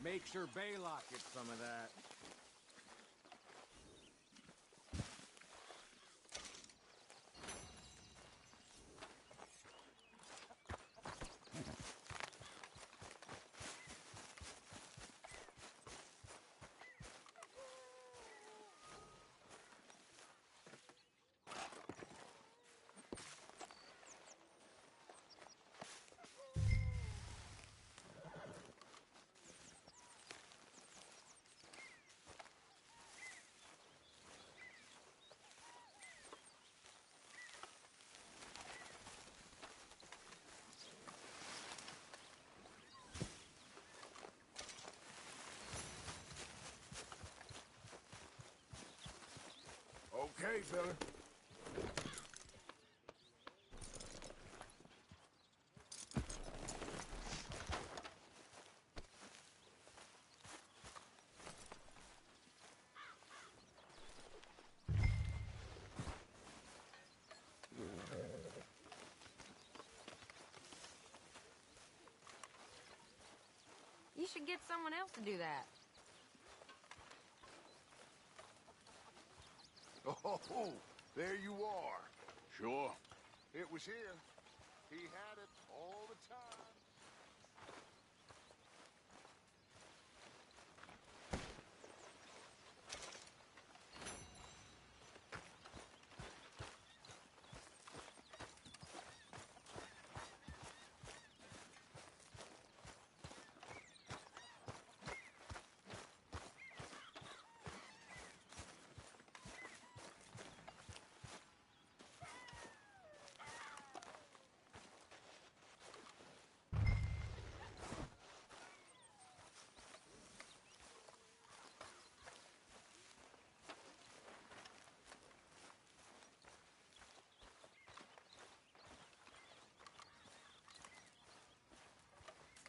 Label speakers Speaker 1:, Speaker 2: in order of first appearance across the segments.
Speaker 1: Make sure Baylock gets some of that.
Speaker 2: Okay, fella.
Speaker 3: You should get someone else to do that.
Speaker 2: Oh, there you are. Sure. It was here. He had it all the time.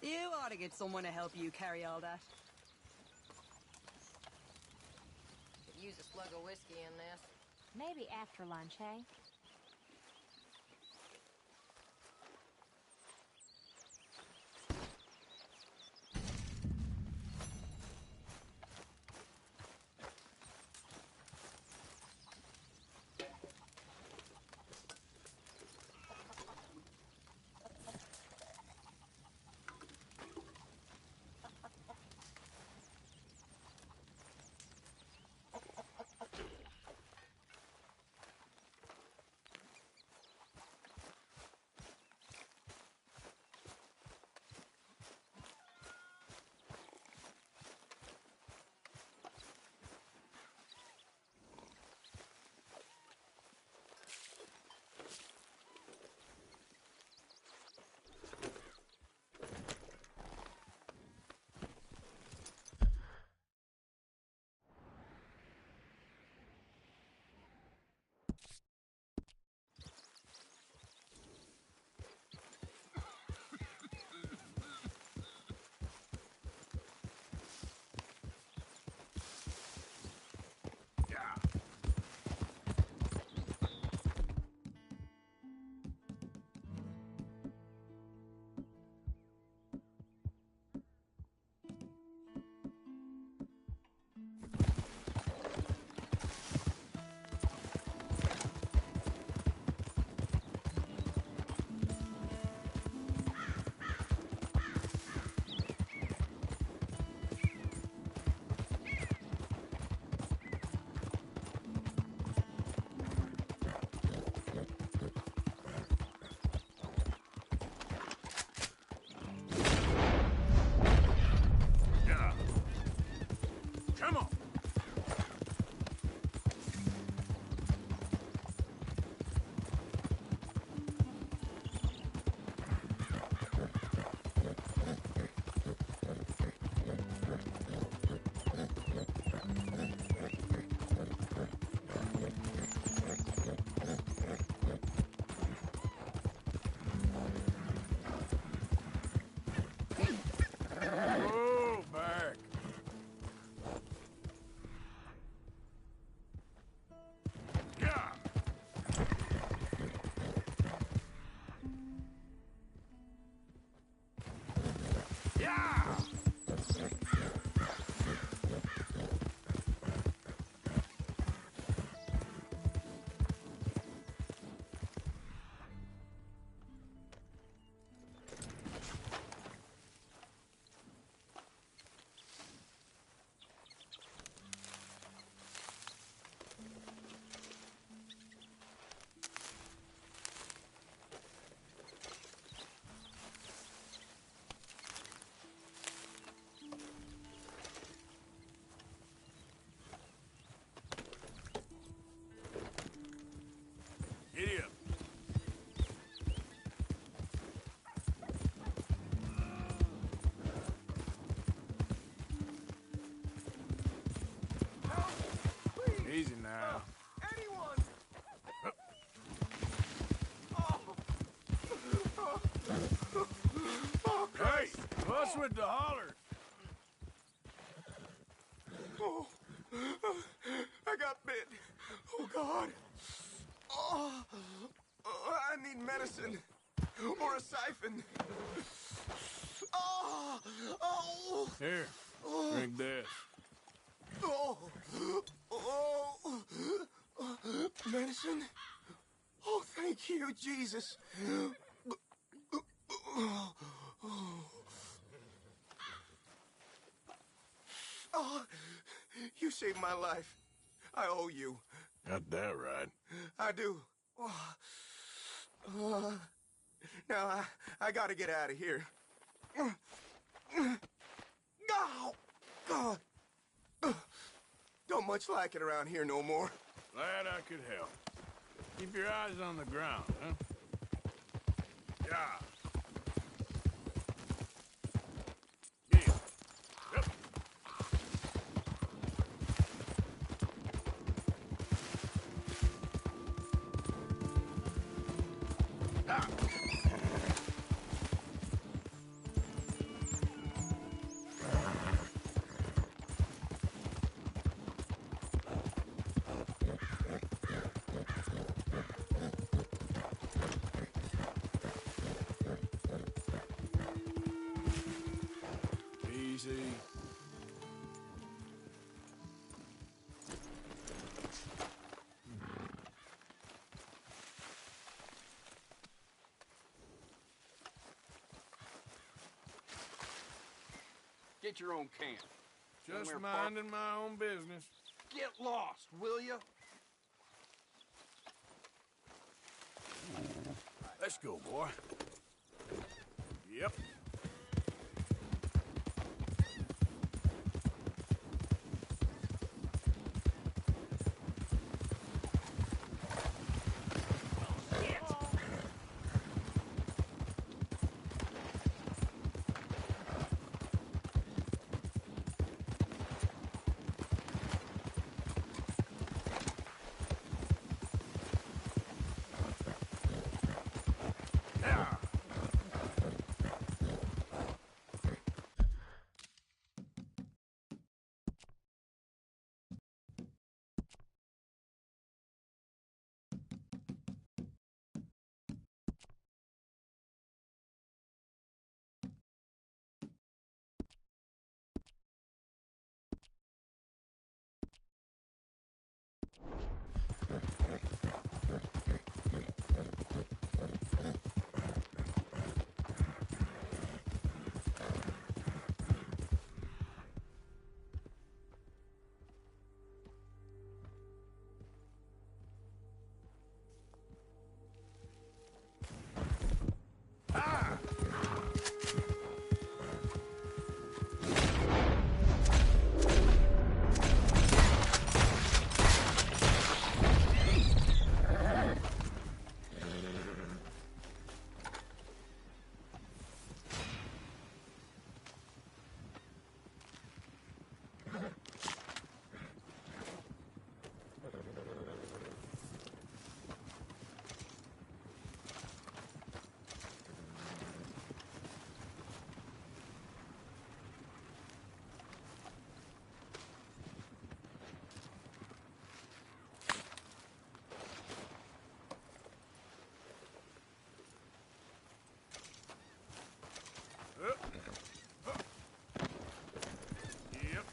Speaker 4: You ought to get someone to help you carry all that.
Speaker 3: Could use a slug of whiskey in this.
Speaker 5: Maybe after lunch, hey?
Speaker 1: What's with the holler?
Speaker 6: Oh, I got bit. Oh, God. Oh, I need medicine. Or a siphon. Oh, oh.
Speaker 1: Here, drink this.
Speaker 6: Oh, medicine? Oh, thank you, Jesus. Oh, you saved my life. I owe you.
Speaker 2: Got that right.
Speaker 6: I do. Now, I gotta get out of here. Oh, God. Don't much like it around here no more.
Speaker 1: Glad I could help. Keep your eyes on the ground, huh? Yeah. Yeah. Yep. Ah. Easy.
Speaker 7: Get your own camp.
Speaker 1: Just
Speaker 7: Somewhere far-
Speaker 1: minding my own business.
Speaker 7: Get lost, will you?
Speaker 1: Let's go, boy. Yep. Yeah. Yep.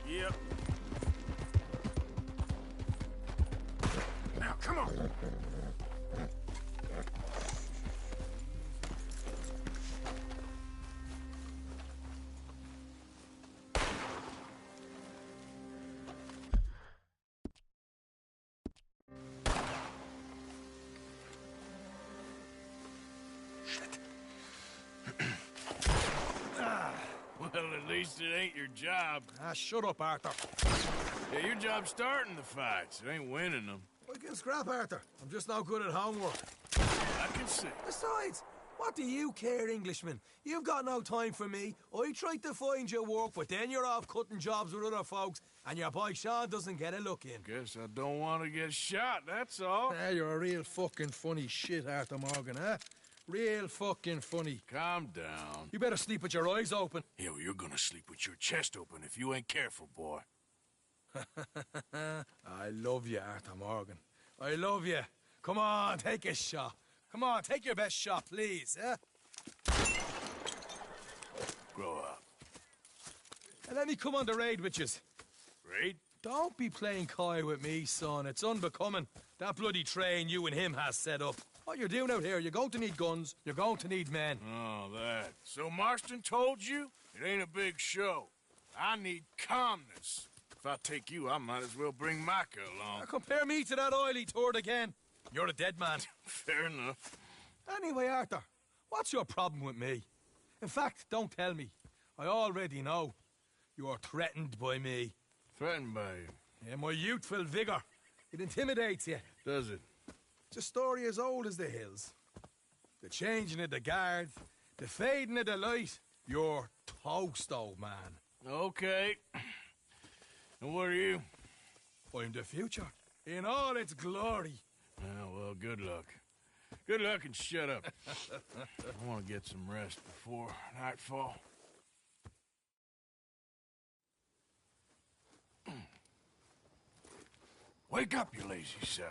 Speaker 1: Yep. Now, come on. Well, at least it ain't your job.
Speaker 8: Ah, shut up, Arthur.
Speaker 1: Yeah, your job's starting the fights. It ain't winning them.
Speaker 8: We can scrap, Arthur. I'm just not good at homework.
Speaker 1: I can see.
Speaker 8: Besides, what do you care, Englishman? You've got no time for me. I tried to find you work, but then you're off cutting jobs with other folks, and your boy Sean doesn't get a look in.
Speaker 1: Guess I don't want to get shot, that's all.
Speaker 8: Ah, you're a real fucking funny shit, Arthur Morgan, huh? Real fucking funny.
Speaker 1: Calm down.
Speaker 8: You better sleep with your eyes open.
Speaker 1: Yeah, well, you're gonna sleep with your chest open if you ain't careful, boy.
Speaker 8: I love you, Arthur Morgan. I love you. Come on, take a shot. Come on, take your best shot, please, eh?
Speaker 1: Grow up.
Speaker 8: And let me come on the raid with yous.
Speaker 1: Raid?
Speaker 8: Don't be playing coy with me, son. It's unbecoming. That bloody train you and him has set up. What you're doing out here, you're going to need guns, you're going to need men.
Speaker 1: Oh, that. So Marston told you? It ain't a big show. I need calmness. If I take you, I might as well bring Micah along.
Speaker 8: Now compare me to that oily turd again. You're a dead man.
Speaker 1: Fair enough.
Speaker 8: Anyway, Arthur, what's your problem with me? In fact, don't tell me. I already know. You are threatened by me.
Speaker 1: Threatened by you?
Speaker 8: Yeah, my youthful vigor. It intimidates you.
Speaker 1: Does it?
Speaker 8: It's a story as old as the hills. The changing of the guard, the fading of the light. You're toast, old man.
Speaker 1: Okay. And what are you?
Speaker 8: I'm the future, in all its glory.
Speaker 1: Oh, well, good luck. Good luck and shut up. I want to get some rest before nightfall. Wake up, you lazy son.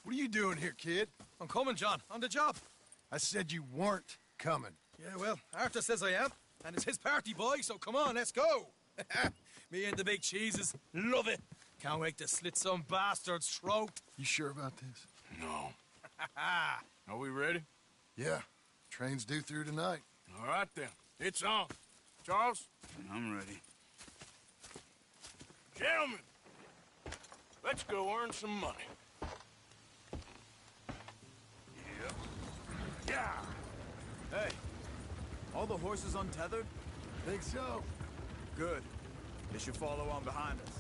Speaker 9: What are you doing here, kid?
Speaker 8: I'm coming, John. On the job.
Speaker 9: I said you weren't coming.
Speaker 8: Yeah, well, Arthur says I am. And it's his party, boy, so come on, let's go. Me and the big cheeses. Love it. Can't wait to slit some bastard's throat.
Speaker 9: You sure about this?
Speaker 1: No. Are we ready?
Speaker 9: Yeah. Train's due through tonight.
Speaker 1: All right, then. It's on. Charles?
Speaker 7: I'm ready.
Speaker 1: Gentlemen, let's go earn some money. Yeah.
Speaker 10: Hey, all the horses untethered?
Speaker 9: Think so?
Speaker 10: Good. They should follow on behind us.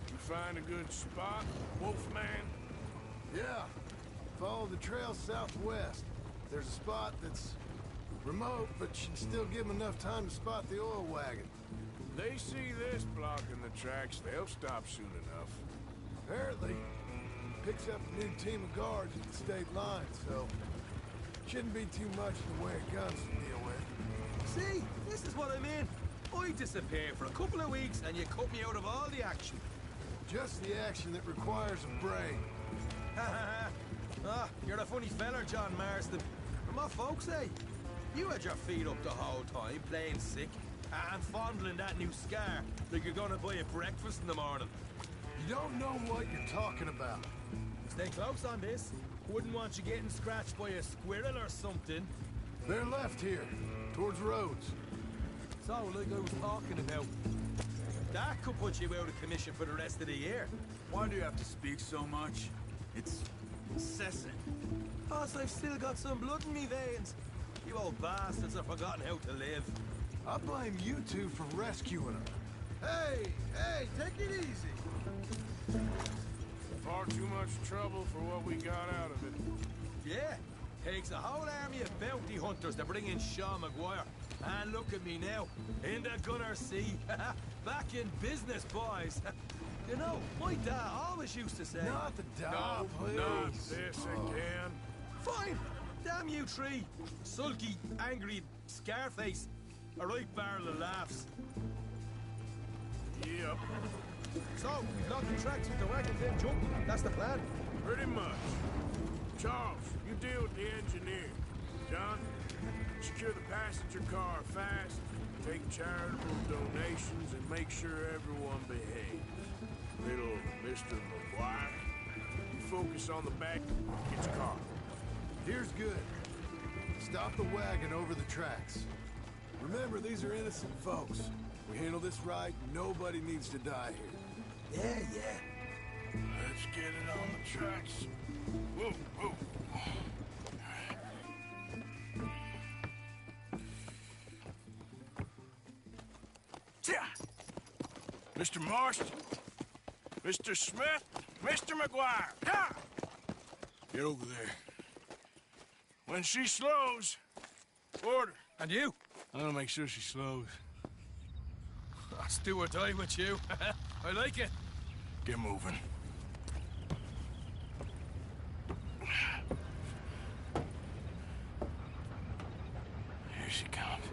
Speaker 1: You find a good spot, Wolfman?
Speaker 9: Yeah. Follow the trail southwest. There's a spot that's remote, but should still give them enough time to spot the oil wagon.
Speaker 1: They see this blocking the tracks, they'll stop soon enough.
Speaker 9: Apparently, picks up a new team of guards at the state line, so shouldn't be too much in the way of guns to deal with.
Speaker 8: See, this is what I mean. I disappear for a couple of weeks and you cut me out of all the action.
Speaker 9: Just the action that requires a brain.
Speaker 8: You're a funny feller, John Marston. And what folks say? You had your feet up the whole time, playing sick, and fondling that new scar like you're gonna buy a breakfast in the morning.
Speaker 9: You don't know what you're talking about.
Speaker 8: Stay close on this. Wouldn't want you getting scratched by a squirrel or something.
Speaker 9: They're left here, towards Rhodes.
Speaker 8: So, like I was talking about, that could put you out of commission for the rest of the year.
Speaker 10: Why do you have to speak so much? It's incessant.
Speaker 8: Cause I've still got some blood in me veins. You old bastards have forgotten how to live.
Speaker 9: I blame you two for rescuing her. Hey, take it easy.
Speaker 1: Far too much trouble for what we got out of it.
Speaker 8: Yeah, takes a whole army of bounty hunters to bring in Sean McGuire. And look at me now, in the gunner sea. Back in business, boys. You know, my dad always used to say...
Speaker 9: Not the dog, please.
Speaker 1: Not this again.
Speaker 8: Fine. Damn you three. Sulky, angry, Scarface. A right barrel of laughs.
Speaker 1: Yep,
Speaker 8: So, we lock the tracks with the wagon then jump. That's the plan.
Speaker 1: pretty much. Charles, you deal with the engineer. John, secure the passenger car fast, take charitable donations, and make sure everyone behaves. Little Mr. McGuire, you focus on the back, get your car.
Speaker 9: Here's good. Stop the wagon over the tracks. Remember, these are innocent folks. We handle this right, nobody needs to die here.
Speaker 8: Yeah.
Speaker 1: Let's get it on the tracks. Whoa, whoa. Mr. Marston, Mr. Smith, Mr. McGuire, ha! Get over there. When she slows, order.
Speaker 8: And you?
Speaker 1: I'm gonna make sure she slows.
Speaker 8: I'll do or die with you. I like it.
Speaker 1: Get moving. Here she comes.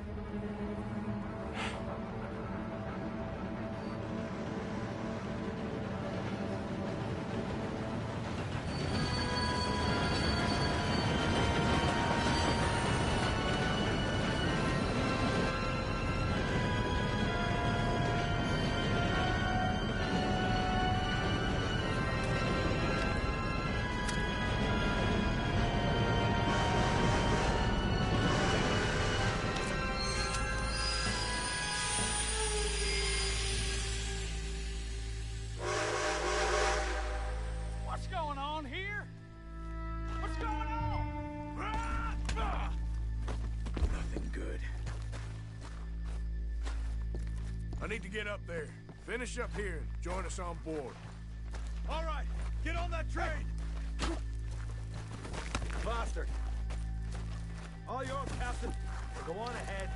Speaker 7: What's going on here? What's going on?
Speaker 1: Nothing good. I need to get up there. Finish up here and join us on board.
Speaker 8: All right, get on that train. Bastard. All yours, Captain. Go on ahead.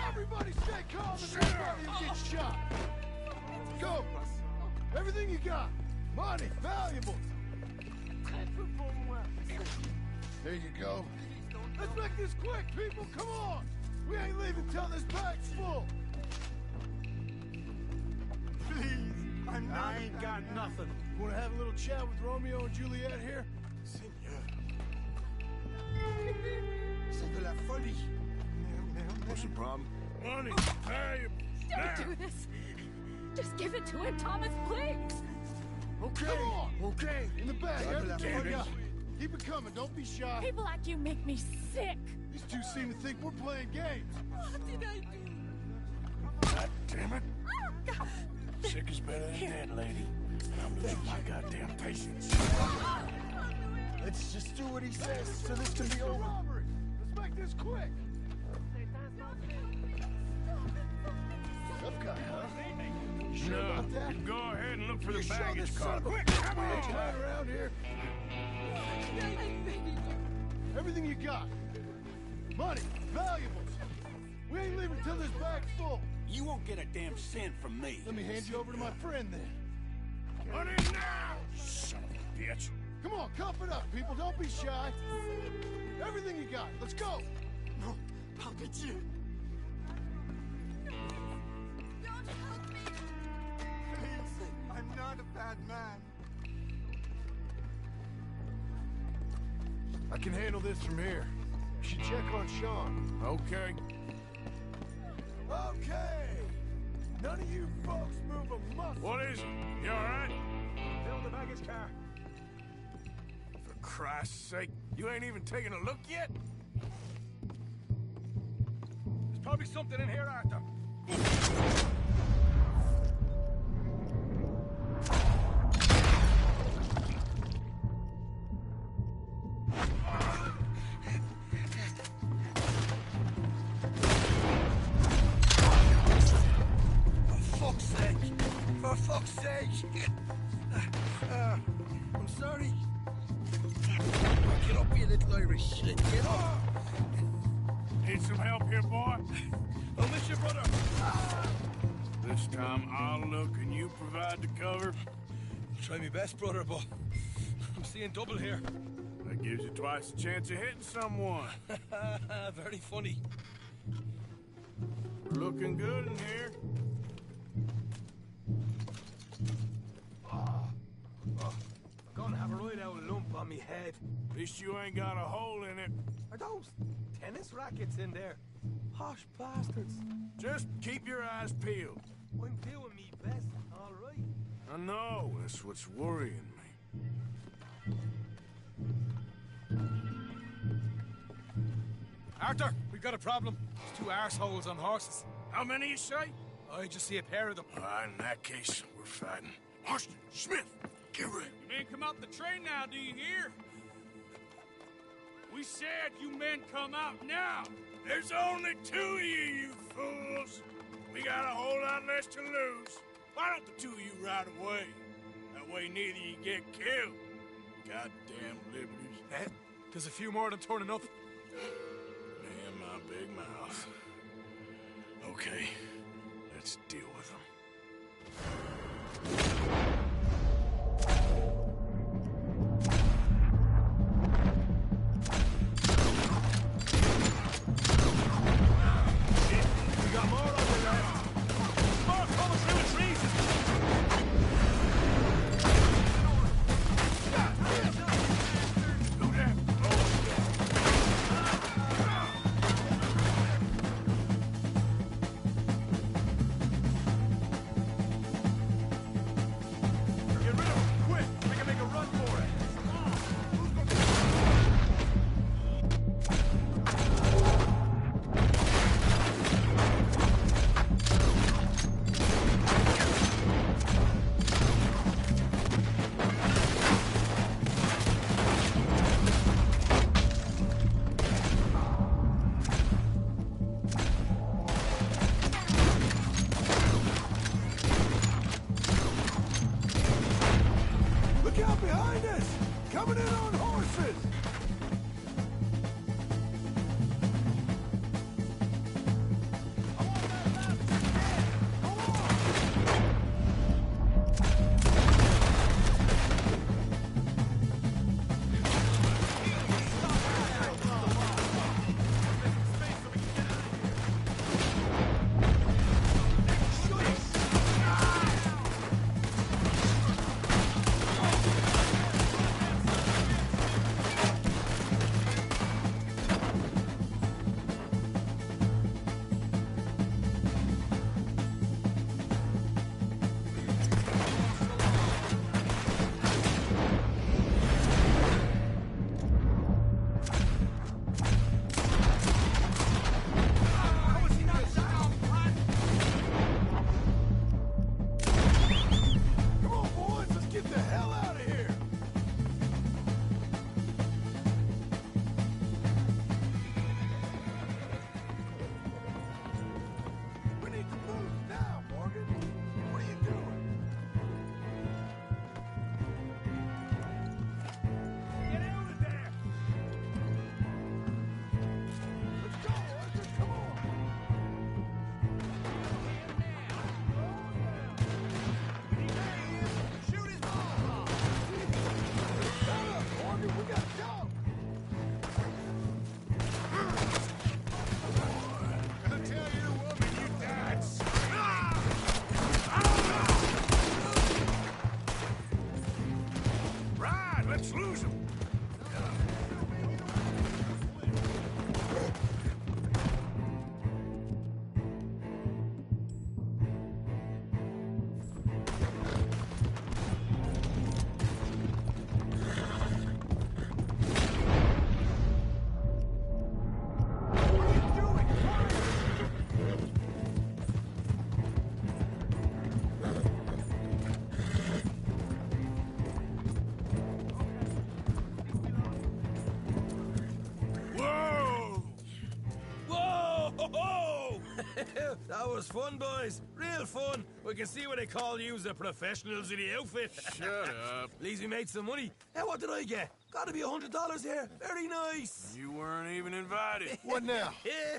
Speaker 9: Everybody stay calm and nobody will get shot. Go. Everything you got. Money, valuables. There you go. Let's make this quick, people. Come on. We ain't leaving till this bag's full. Please. I ain't got nothing. You want to have a little chat with Romeo and Juliet here? Senor. C'est de la folie.
Speaker 1: What's the problem? Money, valuables.
Speaker 5: Don't do this. Just give it to him, Thomas, please.
Speaker 9: Okay. Come on. Okay. In the back. Everything you got. Keep it coming. Don't be shy.
Speaker 5: People like you make me sick.
Speaker 9: These two seem to think we're playing games.
Speaker 5: What did I do?
Speaker 1: God damn it. Sick is better than dead, lady. I'm losing my goddamn patience.
Speaker 9: Let's just do what he says so this can be over. Robbery. Let's make this quick. Tough guy, huh? You sure
Speaker 1: No,
Speaker 9: about that?
Speaker 1: go ahead and look for the
Speaker 9: You show
Speaker 1: baggage
Speaker 9: this
Speaker 1: car.
Speaker 9: son of a
Speaker 1: Quick,
Speaker 9: bitch
Speaker 1: come
Speaker 9: we ain't
Speaker 1: on!
Speaker 9: lying around here. Everything you got. Money, valuables. We ain't leaving till this bag's full.
Speaker 10: You won't get a damn cent from me.
Speaker 9: Let me hand you over to my friend then.
Speaker 1: Money now! Son of a bitch.
Speaker 9: Come on, cuff it up, people. Don't be shy. Everything you got. Let's go.
Speaker 10: No, par pitié.
Speaker 5: Don't help me.
Speaker 10: Please, I'm not a bad man.
Speaker 9: I can handle this from here. You should check on Sean.
Speaker 1: Okay.
Speaker 9: Okay. None of you folks move a muscle.
Speaker 1: What is it? You all right?
Speaker 8: Fill the baggage car.
Speaker 1: For Christ's sake, you ain't even taking a look yet?
Speaker 8: There's probably something in here, Arthur.
Speaker 10: For fuck's sake! I'm sorry. Get up, you little Irish. Get up!
Speaker 1: Need some help here, boy?
Speaker 8: I'll miss you, brother.
Speaker 1: This time I'll look and you provide the cover.
Speaker 8: Try my best, brother, but I'm seeing double here.
Speaker 1: That gives you twice the chance of hitting someone.
Speaker 8: Very funny.
Speaker 1: We're looking good in here.
Speaker 8: I'm gonna have a right out lump on me head.
Speaker 1: At least you ain't got a hole in it.
Speaker 8: Are those tennis rackets in there? Posh bastards.
Speaker 1: Just keep your eyes peeled.
Speaker 8: I'm doing me best, all right.
Speaker 1: I know, that's what's worrying me.
Speaker 8: Arthur, we've got a problem. There's two arseholes on horses.
Speaker 1: How many you say?
Speaker 8: I just see a pair of them.
Speaker 1: In that case, we're fighting. Austin, Smith, get ready.
Speaker 7: You men come out the train now, do you hear? We said you men come out now.
Speaker 1: There's only two of you, you fools. We got a whole lot less to lose. Why don't the two of you ride away? That way neither of you get killed. Goddamn liberties.
Speaker 8: Eh? There's a few more than turn enough.
Speaker 1: Man, my big mouth. Okay, let's deal with them.
Speaker 8: We got more on the left. More coming through the trees. Get rid of them, quick! We can make a run for it.
Speaker 9: Look out behind us! Coming in on horses! Come on, boys, let's get the hell out of here! We need to move now, Morgan. What are you doing?
Speaker 8: Get out of there!
Speaker 9: Let's go, Arthur, come on!
Speaker 8: Shoot his balls off!
Speaker 9: Shut up, Morgan, we gotta go!
Speaker 2: I'll tell you, woman, you died
Speaker 1: Right, let's lose them. Whoa!
Speaker 8: Whoa! Ho, ho! That was fun, boys. Real fun. We can see what they call you the professionals of the outfit.
Speaker 1: Shut up.
Speaker 8: At least we made some money. Now, what did I get? Gotta be $100 here. Very nice.
Speaker 1: You weren't even invited.
Speaker 9: What now?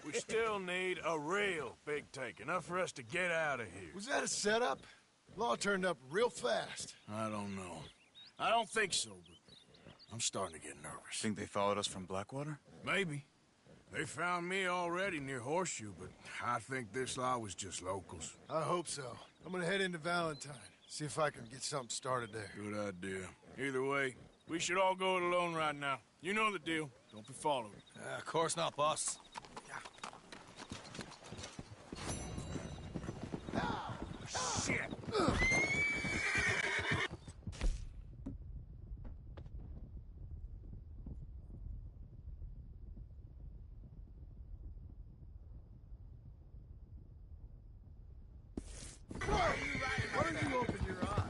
Speaker 1: We still need a real big take, enough for us to get out of here.
Speaker 9: Was that a setup? Law turned up real fast.
Speaker 1: I don't know. I don't think so, but I'm starting to get nervous.
Speaker 11: Think they followed us from Blackwater?
Speaker 1: Maybe. They found me already near Horseshoe, but I think this lot was just locals.
Speaker 9: I hope so. I'm gonna head into Valentine. See if I can get something started there.
Speaker 1: Good idea. Either way, we should all go it alone right now. You know the deal. Don't be followed.
Speaker 8: Of course not, boss.
Speaker 1: Shit!
Speaker 9: Why don't you open your eye?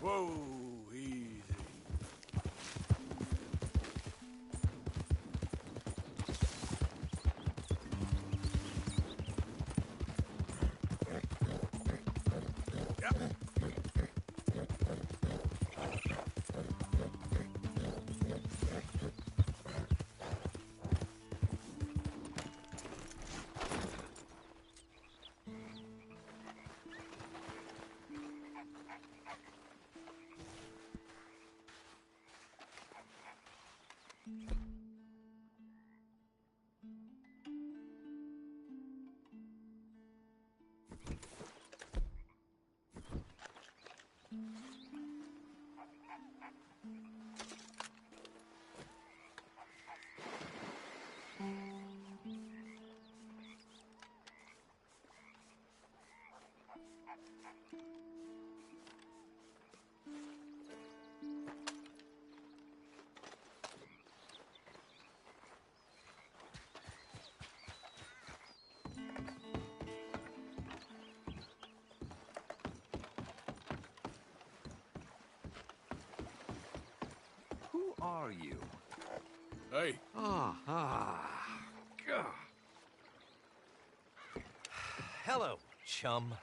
Speaker 1: Whoa, easy.
Speaker 11: Who are you?
Speaker 1: Hey.
Speaker 11: God. Hello, chum.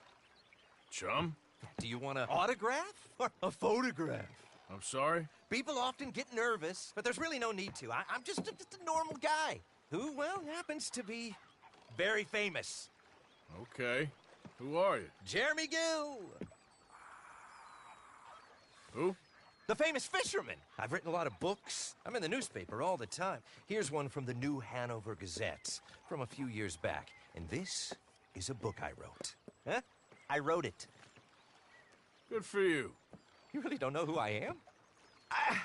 Speaker 1: Chum?
Speaker 11: Do you want an autograph or a photograph?
Speaker 1: I'm sorry?
Speaker 11: People often get nervous, but there's really no need to. I'm just a normal guy who, well, happens to be very famous.
Speaker 1: Okay. Who are you?
Speaker 11: Jeremy Gill.
Speaker 1: Who?
Speaker 11: The famous fisherman. I've written a lot of books. I'm in the newspaper all the time. Here's one from the New Hanover Gazette from a few years back. And this is a book I wrote. Huh? I wrote it.
Speaker 1: Good for you.
Speaker 11: You really don't know who I am? Oh,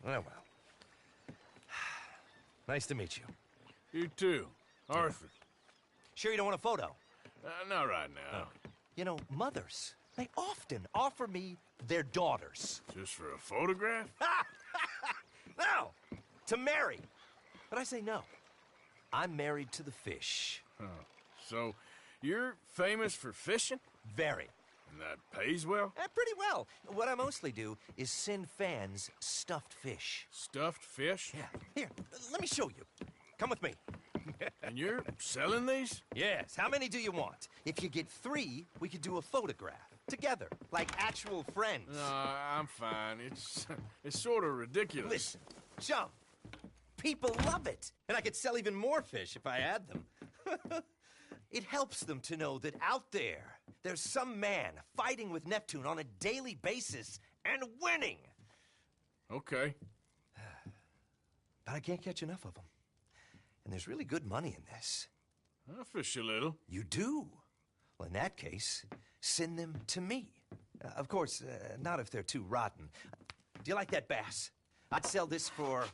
Speaker 11: well. Nice to meet you.
Speaker 1: You too. Arthur.
Speaker 11: Sure you don't want a photo?
Speaker 1: Not right now.
Speaker 11: You know, mothers, they often offer me their daughters.
Speaker 1: Just for a photograph?
Speaker 11: No! To marry. But I say no. I'm married to the fish.
Speaker 1: Oh. So, you're famous for fishing?
Speaker 11: Very.
Speaker 1: And that pays well?
Speaker 11: Pretty well. What I mostly do is send fans stuffed fish.
Speaker 1: Stuffed fish?
Speaker 11: Yeah. Here, let me show you. Come with me.
Speaker 1: And you're selling these?
Speaker 11: Yes. How many do you want? If you get 3, we could do a photograph. Together. Like actual friends.
Speaker 1: No, I'm fine. It's sort of ridiculous.
Speaker 11: Listen, chum. People love it. And I could sell even more fish if I had them. It helps them to know that out there's some man fighting with Neptune on a daily basis and winning.
Speaker 1: Okay.
Speaker 11: But I can't catch enough of them. And there's really good money in this.
Speaker 1: I'll fish a little.
Speaker 11: You do? Well, in that case, send them to me. Of course, not if they're too rotten. Do you like that bass? I'd sell this for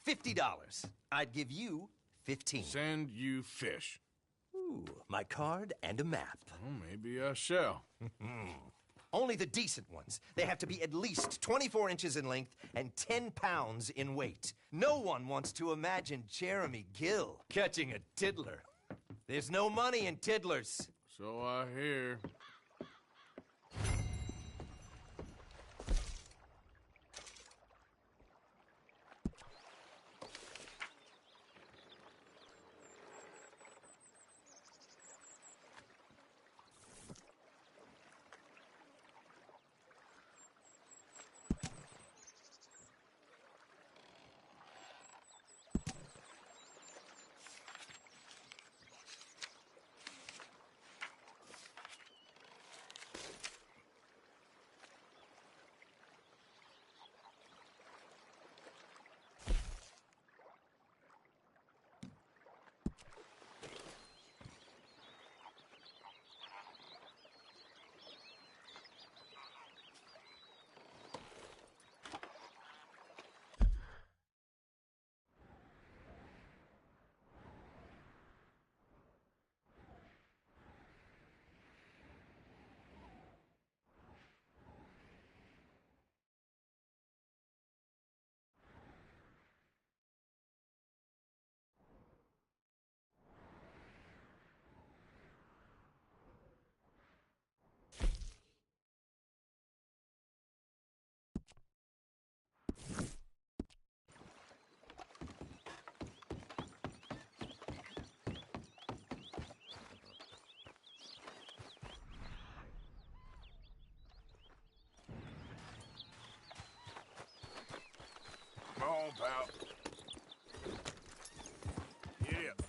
Speaker 11: $50. I'd give you 15.
Speaker 1: Send you fish.
Speaker 11: Ooh, my card and a map.
Speaker 1: Well, maybe I shall.
Speaker 11: Only the decent ones. They have to be at least 24 inches in length and 10 pounds in weight. No one wants to imagine Jeremy Gill catching a tiddler. There's no money in tiddlers.
Speaker 1: So I hear. pal. Giddy up.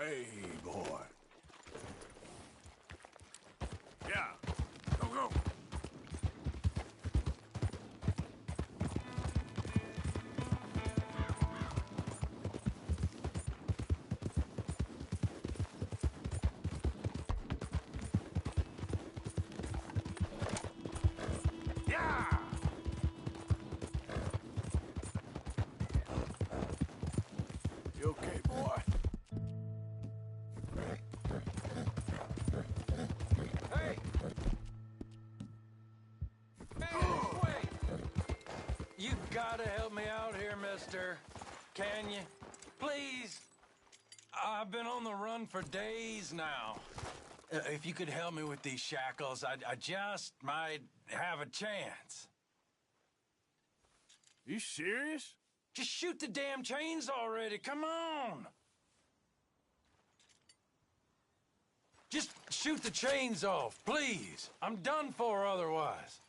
Speaker 1: Hey, boy. Yeah. Go, go. Yeah! You okay, boy?
Speaker 8: Hey! Hey, this way! You gotta help me out here, mister. Can you? Please? I've been on the run for days now. If you could help me with these shackles, I just might have a chance.
Speaker 1: You serious?
Speaker 8: Just shoot the damn chains already, come on! Just shoot the chains off, please. I'm done for otherwise.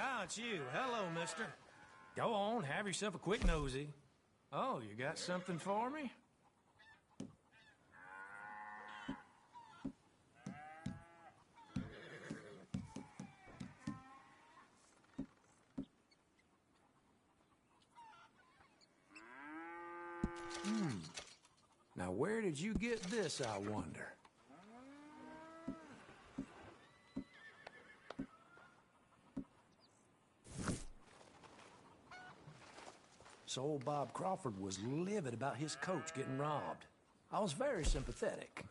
Speaker 12: Ah, it's you. Hello, mister. Go on, have yourself a quick nosy. Oh, you got something for me? Now, where did you get this, I wonder? So old Bob Crawford was livid about his coach getting robbed. I was very sympathetic.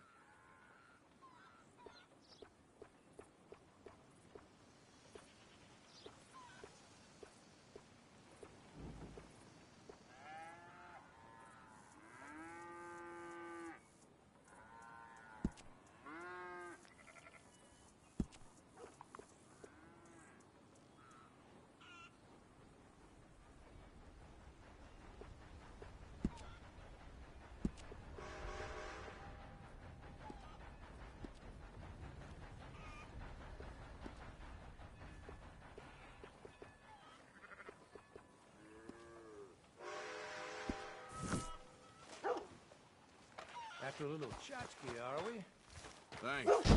Speaker 12: after a little tchotchke, are we?
Speaker 1: Thanks.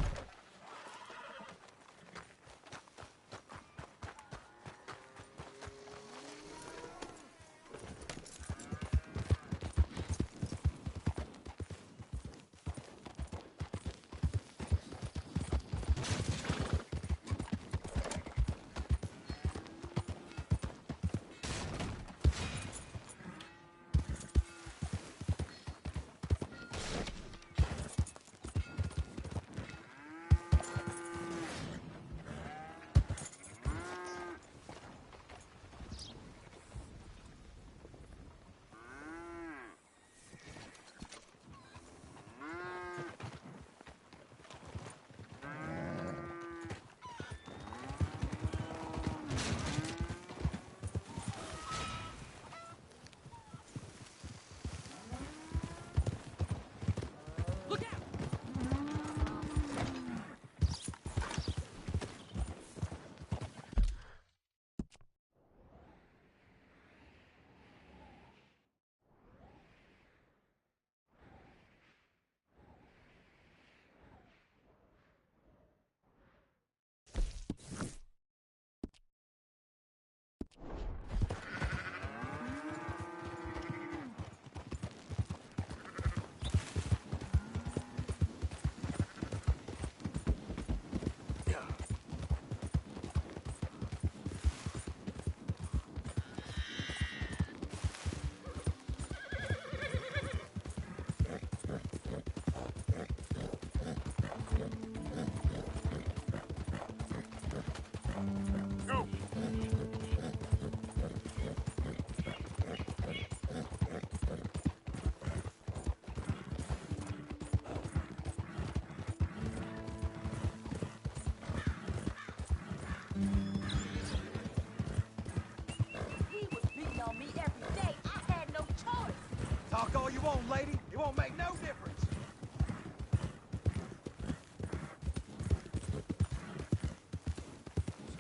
Speaker 7: Talk all you want, lady. It won't make no difference.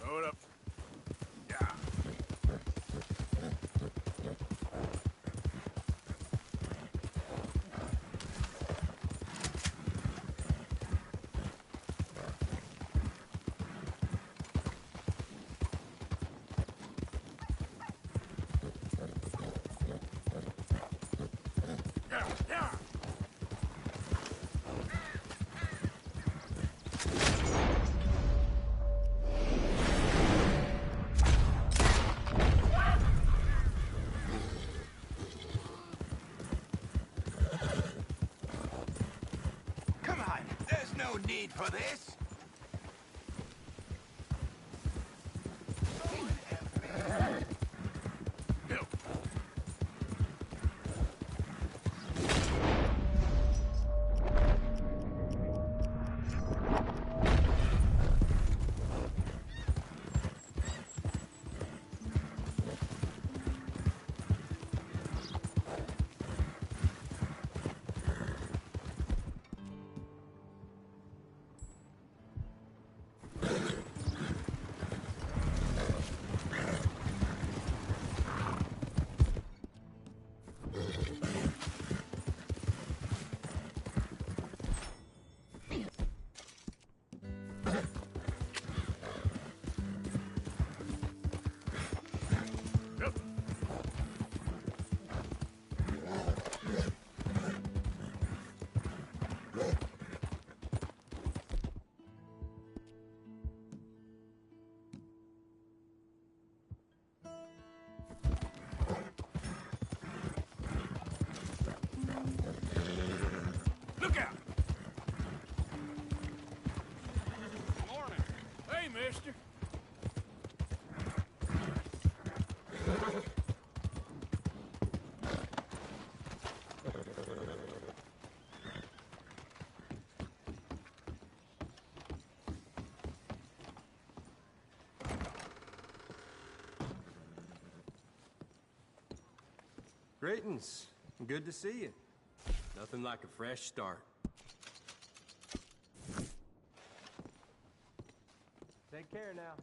Speaker 1: Hold up. Yeah.
Speaker 2: Come on, there's no need for this. Look out! Morning. Hey, mister.
Speaker 13: Greetings. Good to see you. Nothing like a fresh start. Take care now.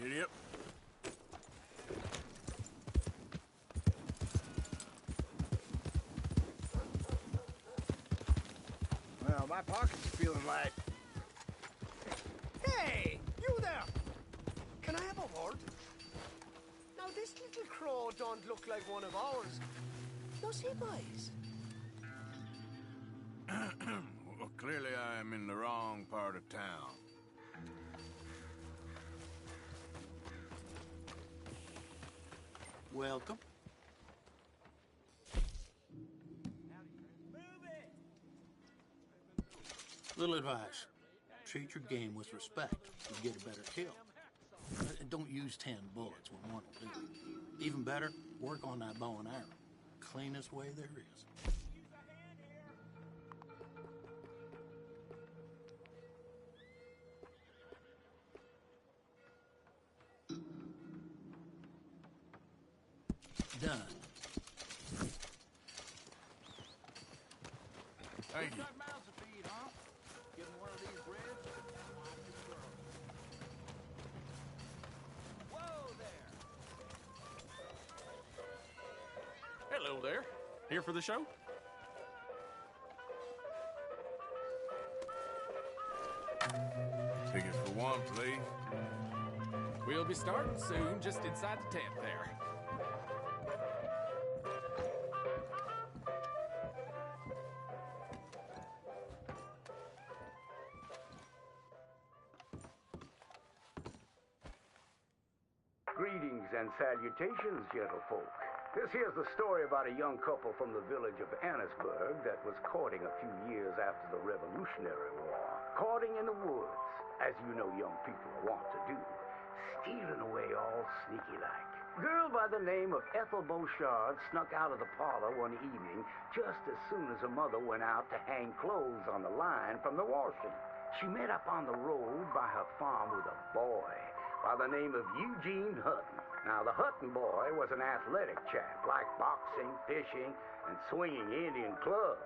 Speaker 1: Giddy up.
Speaker 6: Well, my pockets are feeling light. Hey, you there! Can I have a word? Now, this little crow don't look like one of ours. Does he, boys?
Speaker 1: Well, clearly I am in the wrong part of town.
Speaker 10: Welcome. Little advice. Treat your game with respect. You get a better kill. And don't use 10 bullets when one will do. Even better, work on that bow and arrow. Cleanest way there is. Done.
Speaker 1: Thank you.
Speaker 14: Hello there. Here for the show?
Speaker 1: Tickets for one, please.
Speaker 14: We'll be starting soon, just inside the tent there.
Speaker 15: Greetings and salutations, gentlefolk. This here's the story about a young couple from the village of Annisburg that was courting a few years after the Revolutionary War. Courting in the woods, as you know young people are wont to do. Stealing away all sneaky-like. Girl by the name of Ethel Beauchard snuck out of the parlor one evening just as soon as her mother went out to hang clothes on the line from the washing. She met up on the road by her farm with a boy by the name of Eugene Hutton. Now, the Hutton boy was an athletic chap, liked boxing, fishing, and swinging Indian clubs.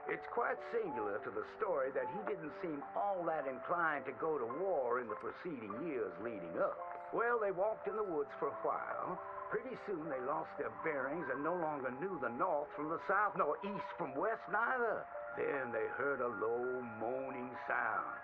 Speaker 15: It's quite singular to the story that he didn't seem all that inclined to go to war in the preceding years leading up. Well, they walked in the woods for a while. Pretty soon they lost their bearings and no longer knew the north from the south, nor east from west neither. Then they heard a low, moaning sound.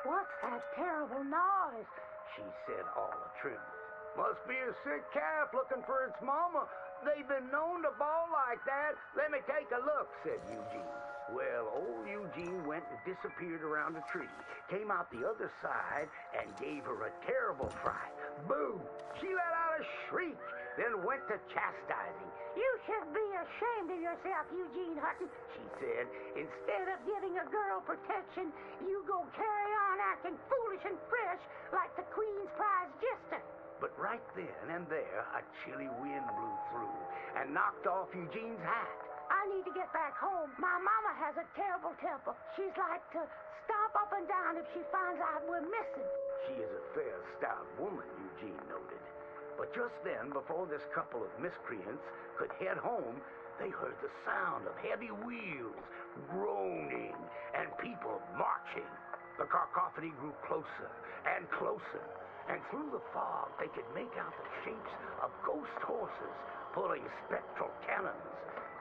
Speaker 16: What's that terrible noise?
Speaker 15: She said, all a-trembling. Must be a sick calf looking for its mama. They've been known to bawl like that. Let me take a look, said Eugene. Well, old Eugene went and disappeared around a tree, came out the other side, and gave her a terrible fright. Boo! She let out a shriek, then went to chastising.
Speaker 16: You should be ashamed of yourself, Eugene Hutton, she said. Instead of giving a girl protection, you go carry on acting foolish and fresh like the Queen's prize jester.
Speaker 15: But right then and there, a chilly wind blew through and knocked off Eugene's hat.
Speaker 16: I need to get back home. My mama has a terrible temper. She's like to stomp up and down if she finds out we're missing.
Speaker 15: She is a fair, stout woman, Eugene noted. But just then, before this couple of miscreants could head home, they heard the sound of heavy wheels, groaning, and people marching. The cacophony grew closer and closer, and through the fog they could make out the shapes of ghost horses pulling spectral cannons,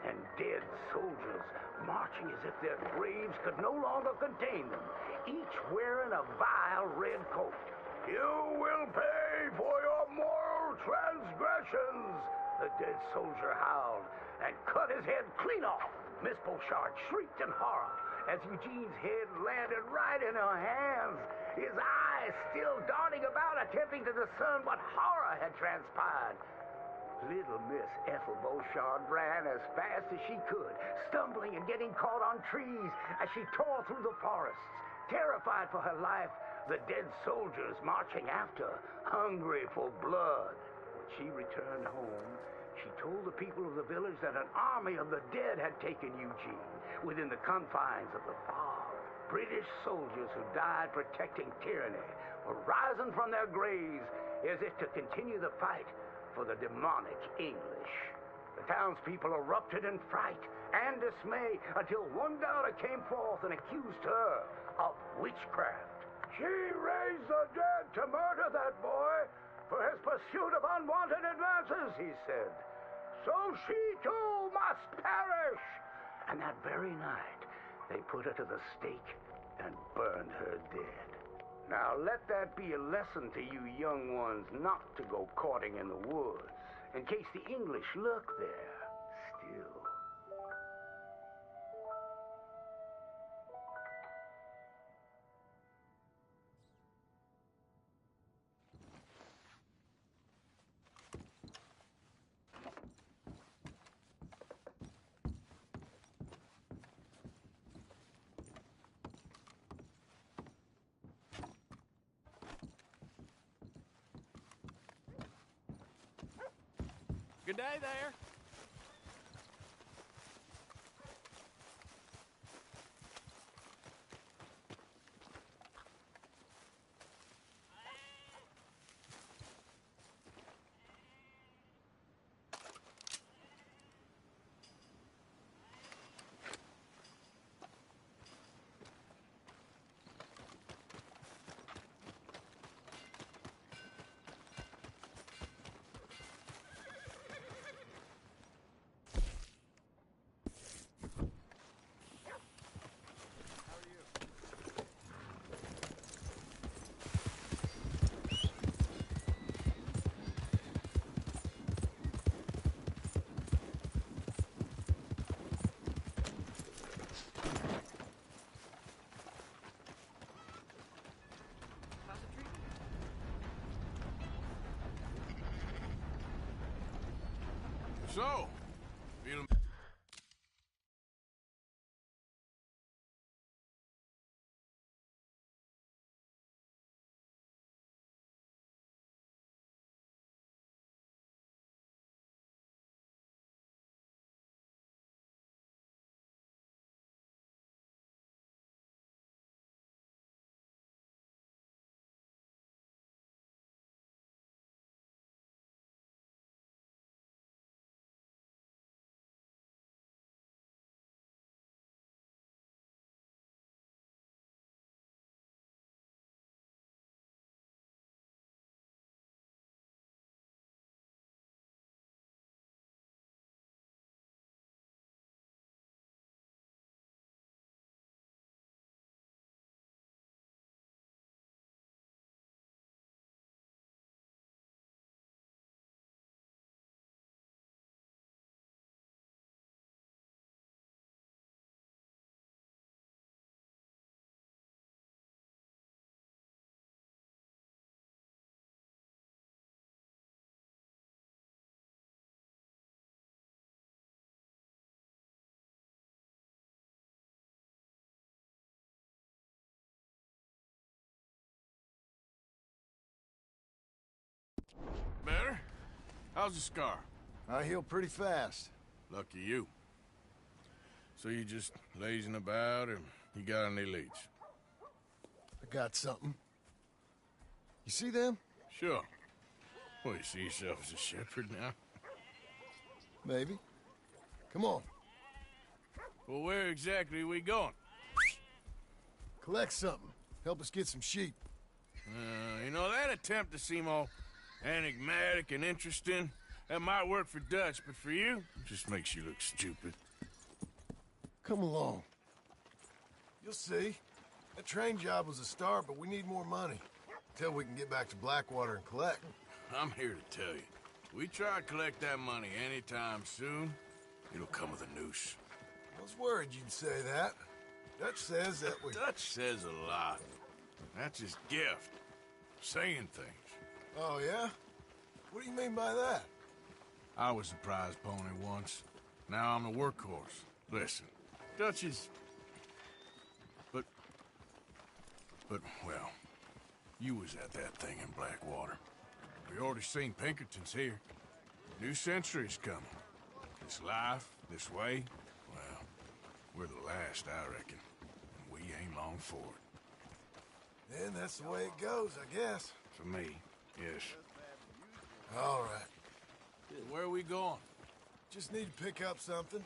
Speaker 15: and dead soldiers marching as if their graves could no longer contain them, each wearing a vile red coat. You will pay for your moral transgressions, the dead soldier howled, and cut his head clean off. Miss Beauchard shrieked in horror as Eugene's head landed right in her hands, his eyes still darting about, attempting to discern what horror had transpired. Little Miss Ethel Beauchard ran as fast as she could, stumbling and getting caught on trees as she tore through the forests. Terrified for her life, the dead soldiers marching after, hungry for blood. When she returned home, she told the people of the village that an army of the dead had taken Eugene within the confines of the fog. British soldiers who died protecting tyranny were rising from their graves as if to continue the fight for the demonic English. The townspeople erupted in fright and dismay until one daughter came forth and accused her of witchcraft. She raised the dead to murder that boy for his pursuit of unwanted advances, he said. So she too must perish. And that very night, they put her to the stake and burned her dead. Now let that be a lesson to you young ones not to go courting in the woods, in case the English lurk there still.
Speaker 14: Good day there.
Speaker 1: So, feeling... Better? How's the scar?
Speaker 9: I heal pretty fast.
Speaker 1: Lucky you. So you just lazing about, or you got any leads?
Speaker 9: I got something. You see them?
Speaker 1: Sure. Well, you see yourself as a shepherd now?
Speaker 9: Maybe. Come on.
Speaker 1: Well, where exactly are we going?
Speaker 9: Collect something. Help us get some sheep.
Speaker 1: You know, that attempt to seem all enigmatic and interesting, that might work for Dutch, but for you, it just makes you look stupid.
Speaker 9: Come along. You'll see. That train job was a start, but we need more money. Till we can get back to Blackwater and collect.
Speaker 1: I'm here to tell you. We try to collect that money anytime soon, it'll come with a noose.
Speaker 9: I was worried you'd say that. Dutch says that we...
Speaker 1: Dutch says a lot. That's his gift. Saying things.
Speaker 9: Oh, yeah? What do you mean by that?
Speaker 1: I was the prize pony once. Now I'm the workhorse. Listen, Dutch is... But, well, you was at that thing in Blackwater. We already seen Pinkertons here. New century's coming. This life, this way, well, we're the last, I reckon. And we ain't long for it.
Speaker 9: Then that's the way it goes, I guess.
Speaker 1: For me, yes.
Speaker 9: All right.
Speaker 1: Where are we going?
Speaker 9: Just need to pick up something.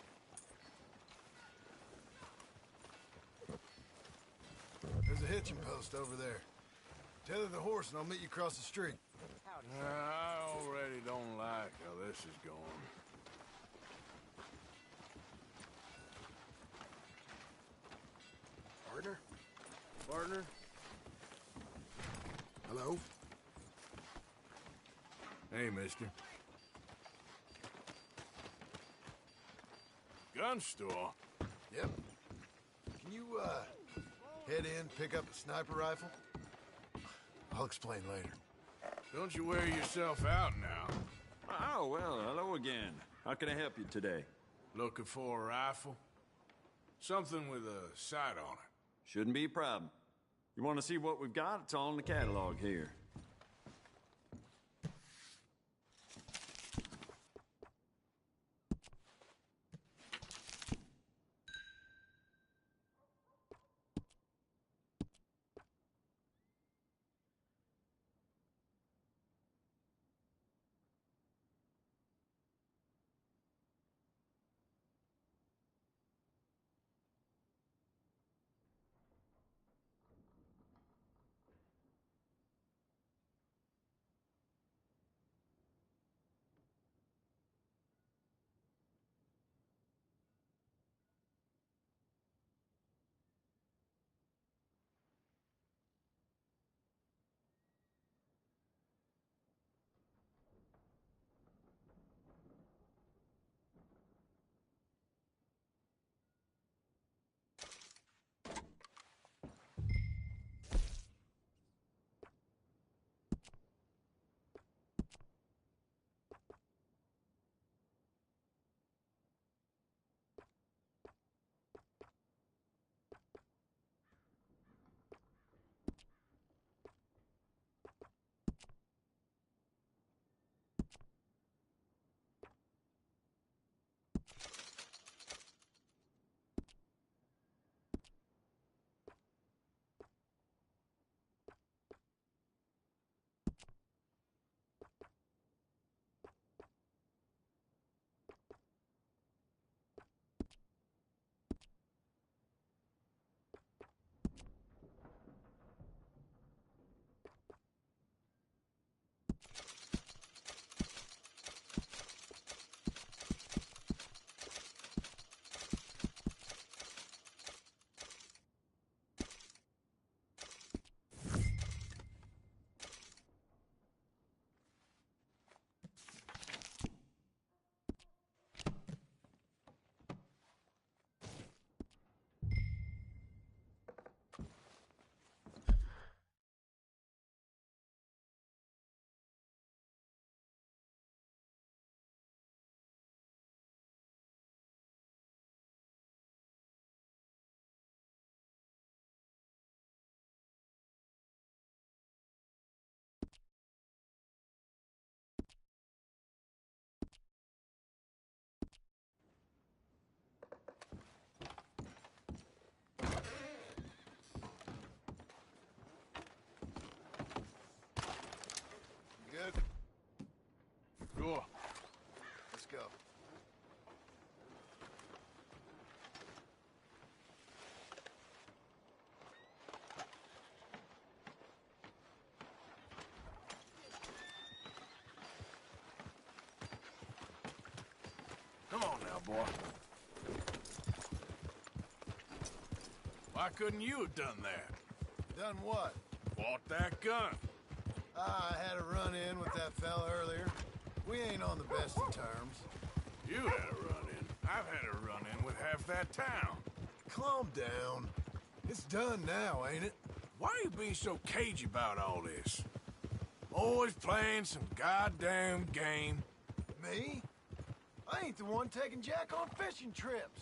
Speaker 9: There's a hitching post over there. Tether the horse and I'll meet you across the street.
Speaker 1: I already don't like how this is going.
Speaker 9: Partner?
Speaker 1: Partner?
Speaker 9: Hello?
Speaker 1: Hey, mister. Gun store?
Speaker 9: Yep. Can you, head in, pick up a sniper rifle? I'll explain later.
Speaker 1: Don't you wear yourself out now.
Speaker 17: Oh, well, hello again. How can I help you today?
Speaker 1: Looking for a rifle? Something with a sight on it.
Speaker 17: Shouldn't be a problem. You want to see what we've got? It's all in the catalog here.
Speaker 9: Good?
Speaker 1: Sure.
Speaker 9: Let's go.
Speaker 1: Come on now, boy. Why couldn't you have done that?
Speaker 9: Done what?
Speaker 1: Bought that gun.
Speaker 9: I had a run-in with that fella earlier. We ain't on the best of terms.
Speaker 1: You had a run-in. I've had a run-in with half that town.
Speaker 9: Calm down. It's done now, ain't it?
Speaker 1: Why are you being so cagey about all this? Always playing some goddamn game.
Speaker 9: Me? I ain't the one taking Jack on fishing trips.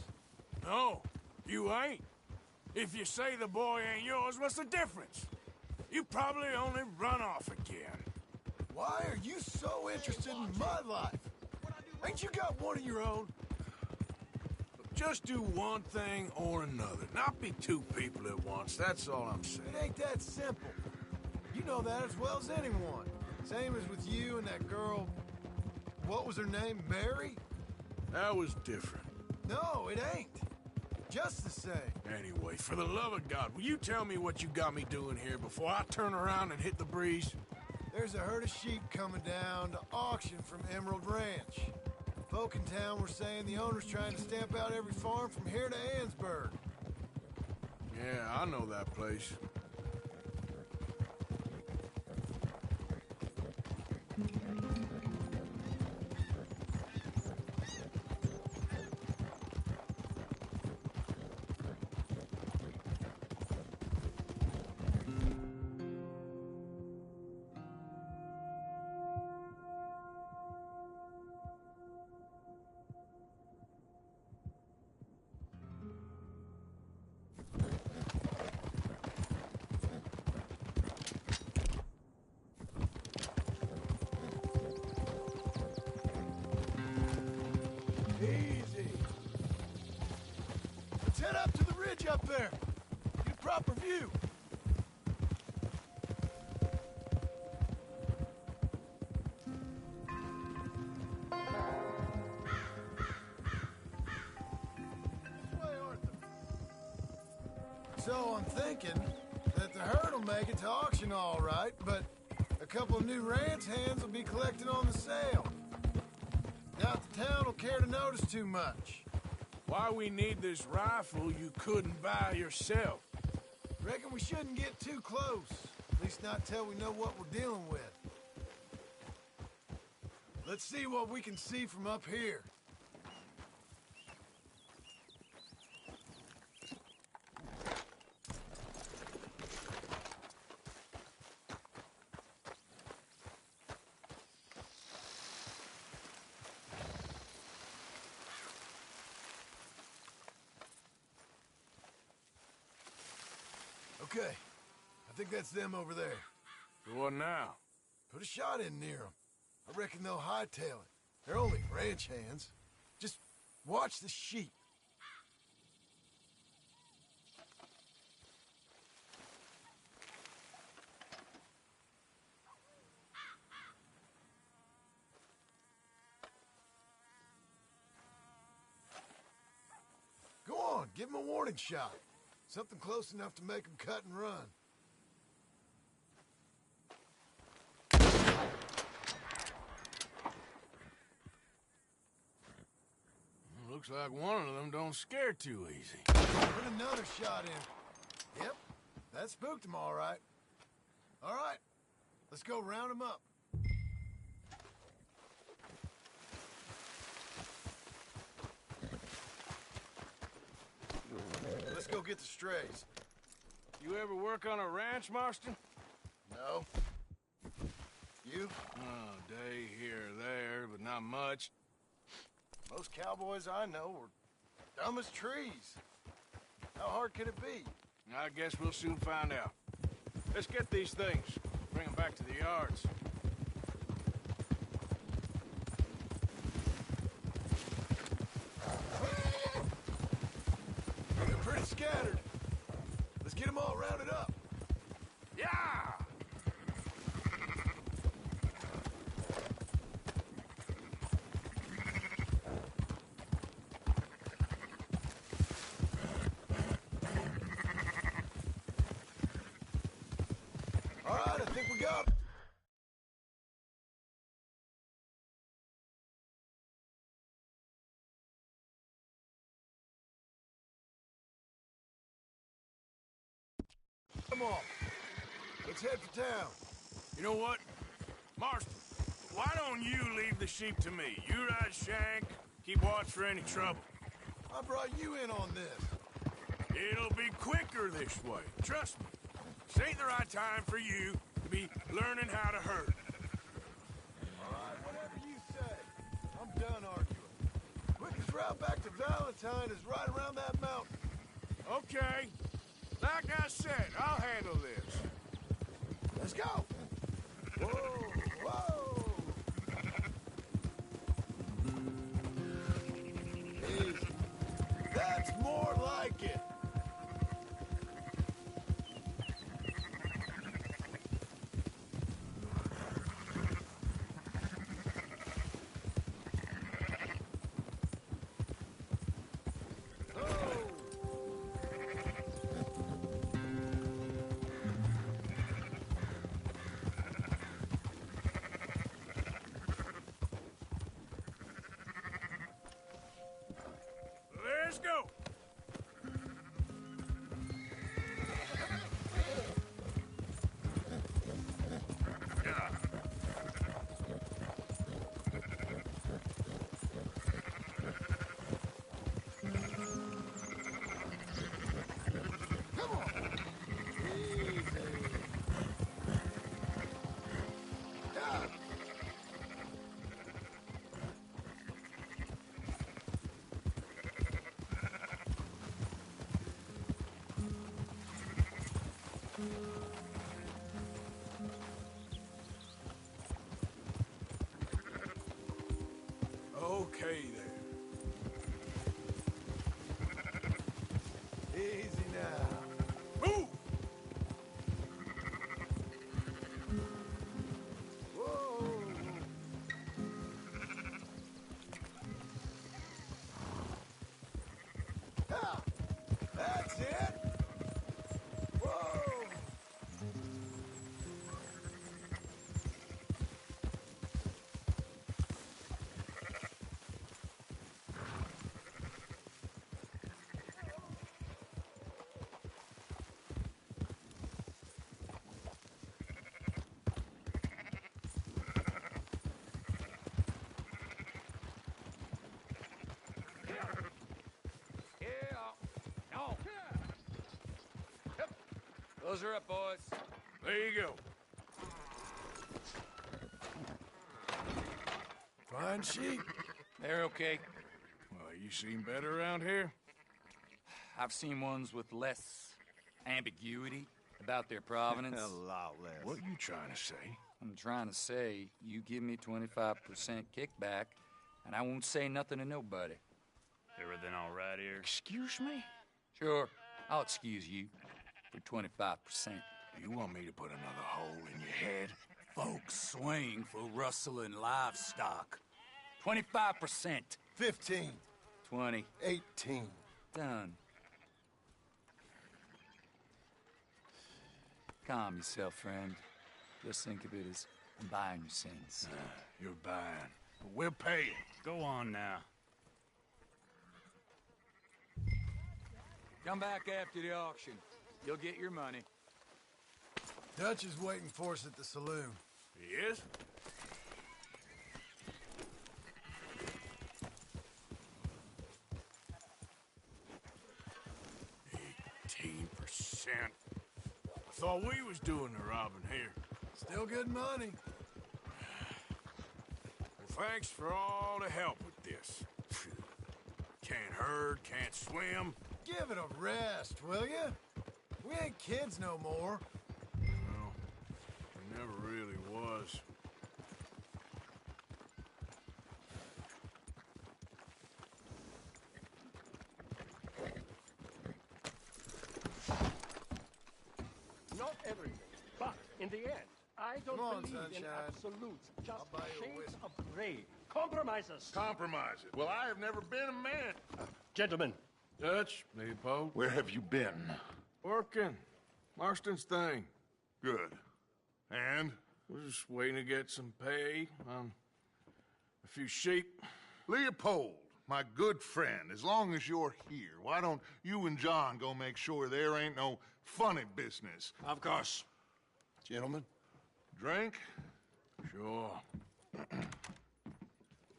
Speaker 1: No, you ain't. If you say the boy ain't yours, what's the difference? You probably only run off again.
Speaker 9: Why are you so interested in my life? Ain't you got one of your own?
Speaker 1: Just do one thing or another. Not be two people at once, that's all I'm saying.
Speaker 9: It ain't that simple. You know that as well as anyone. Same as with you and that girl... What was her name? Mary?
Speaker 1: That was different.
Speaker 9: No, it ain't. Just the same.
Speaker 1: Anyway, for the love of God, will you tell me what you got me doing here before I turn around and hit the breeze?
Speaker 9: There's a herd of sheep coming down to auction from Emerald Ranch. Folk in town were saying the owner's trying to stamp out every farm from here to Ansburg.
Speaker 1: Yeah, I know that place.
Speaker 9: Easy. Let's head up to the ridge up there. Get a proper view. This way, Arthur. So I'm thinking that the herd will make it to auction all right, but a couple of new ranch hands will be collecting on the sale. Doubt the town will care to notice too much.
Speaker 1: Why we need this rifle you couldn't buy yourself?
Speaker 9: Reckon we shouldn't get too close. At least not till we know what we're dealing with. Let's see what we can see from up here. Okay, I think that's them over there.
Speaker 1: So what now?
Speaker 9: Put a shot in near them. I reckon they'll hightail it. They're only ranch hands. Just watch the sheep. Go on, give them a warning shot. Something close enough to make them cut and run.
Speaker 1: Looks like one of them don't scare too easy.
Speaker 9: Put another shot in. Yep, that spooked them all right. All right, let's go round them up. Let's go get the strays.
Speaker 1: You ever work on a ranch, Marston?
Speaker 9: No. You?
Speaker 1: Oh, day here or there, but not much.
Speaker 9: Most cowboys I know are dumb as trees. How hard could it be?
Speaker 1: I guess we'll soon find out. Let's get these things. Bring them back to the yards.
Speaker 9: They're pretty scattered. Let's get them all rounded up.
Speaker 1: Yeah!
Speaker 9: All right, I think we got it. Come on. Let's head for town.
Speaker 1: You know what? Marston, why don't you leave the sheep to me? You ride Shank, keep watch for any trouble.
Speaker 9: I brought you in on this.
Speaker 1: It'll be quicker this way, trust me. This ain't the right time for you to be learning how to herd.
Speaker 9: All right, whatever you say. I'm done arguing. Quickest route back to Valentine is right around that mountain.
Speaker 1: Okay. Like I said, I'll handle this.
Speaker 9: Let's go. Whoa, whoa. Easy. That's more like it. Oh,
Speaker 1: Okay there.
Speaker 9: Easy now.
Speaker 1: Move!
Speaker 9: Whoa! Ah, that's it. Whoa!
Speaker 14: Close her up, boys.
Speaker 1: There you go.
Speaker 9: Fine sheep.
Speaker 14: They're okay.
Speaker 1: Well, you seen better around here?
Speaker 14: I've seen ones with less ambiguity about their provenance.
Speaker 17: A lot less.
Speaker 1: What you trying to say?
Speaker 14: I'm trying to say, you give me 25% kickback, and I won't say nothing to nobody.
Speaker 13: Everything all right here?
Speaker 1: Excuse me?
Speaker 14: Sure, I'll excuse you for 25%.
Speaker 1: You want me to put another hole in your head?
Speaker 14: Folks swing for rustling livestock. 25%.
Speaker 9: 15.
Speaker 14: 20.
Speaker 9: 18.
Speaker 14: Done. Calm yourself, friend. Just think of it as buying your sins.
Speaker 1: You're buying, but we'll pay you.
Speaker 13: Go on now.
Speaker 14: Come back after the auction. You'll get your money.
Speaker 9: Dutch is waiting for us at the saloon.
Speaker 1: He is? %. I thought we was doing the robbing here.
Speaker 9: Still good money.
Speaker 1: Well, thanks for all the help with this. Can't herd, can't swim.
Speaker 9: Give it a rest, will you? We ain't kids no more.
Speaker 1: No, it never really was.
Speaker 6: Not everything, but in the end, I don't
Speaker 9: Come on,
Speaker 6: believe in
Speaker 9: sunshine.
Speaker 6: absolutes. Just
Speaker 9: I'll buy you a
Speaker 6: shades
Speaker 9: whiskey.
Speaker 6: of gray. Compromises.
Speaker 2: Compromise it. Well, I have never been a man.
Speaker 6: Gentlemen.
Speaker 1: Dutch, Leopold.
Speaker 2: Where have you been?
Speaker 1: Working. Marston's thing.
Speaker 2: Good. And?
Speaker 1: We're just waiting to get some pay on a few sheep.
Speaker 2: Leopold, my good friend, as long as you're here, why don't you and John go make sure there ain't no funny business?
Speaker 1: Of course.
Speaker 2: Gentlemen, drink?
Speaker 1: Sure.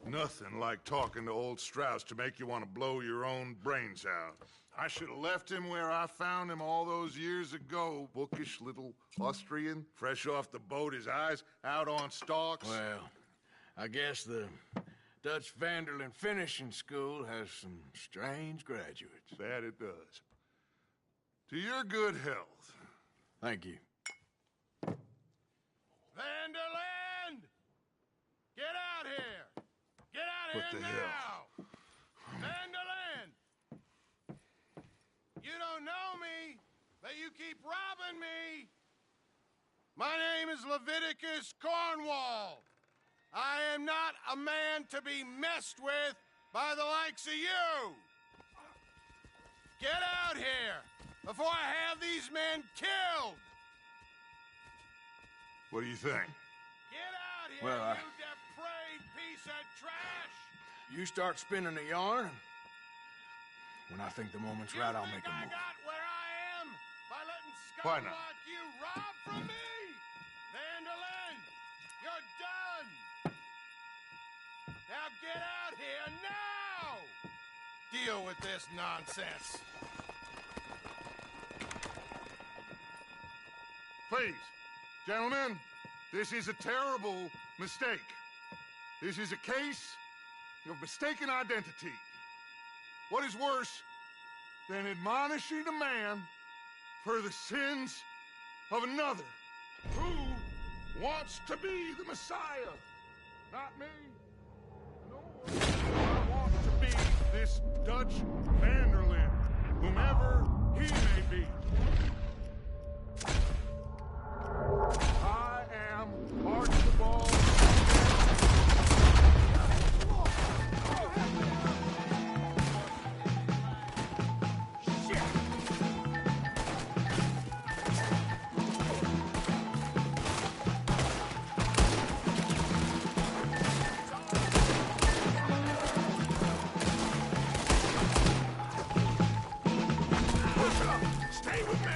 Speaker 2: Nothing like talking to old Strauss to make you want to blow your own brains out. I should have left him where I found him all those years ago. Bookish little Austrian, fresh off the boat, his eyes out on stalks.
Speaker 1: Well, I guess the Dutch Vanderlyn Finishing School has some strange graduates.
Speaker 2: That it does. To your good health.
Speaker 1: Thank you. Vanderlyn! Get out here! Get out
Speaker 2: What
Speaker 1: here
Speaker 2: the
Speaker 1: now!
Speaker 2: hell?
Speaker 1: Vanderlyn! You don't know me, but you keep robbing me! My name is Leviticus Cornwall. I am not a man to be messed with by the likes of you! Get out here before I have these men killed!
Speaker 2: What do you think?
Speaker 1: Get out here,
Speaker 2: Well,
Speaker 1: you depraved piece of trash! You start spinning the yarn, and when I think the moment's right, I'll make a move. Got where I am by letting
Speaker 2: Why
Speaker 1: scum
Speaker 2: not?
Speaker 1: like you rob from me! Vanderlyn, you're done! Now get out here now! Deal with this nonsense.
Speaker 2: Please, gentlemen, This is a terrible mistake. This is a case of mistaken identity. What is worse than admonishing a man for the sins of another who wants to be the Messiah? Not me. No, I want to be this Dutch Vanderlyn, whomever he may be. I am Archibald. Stay with me!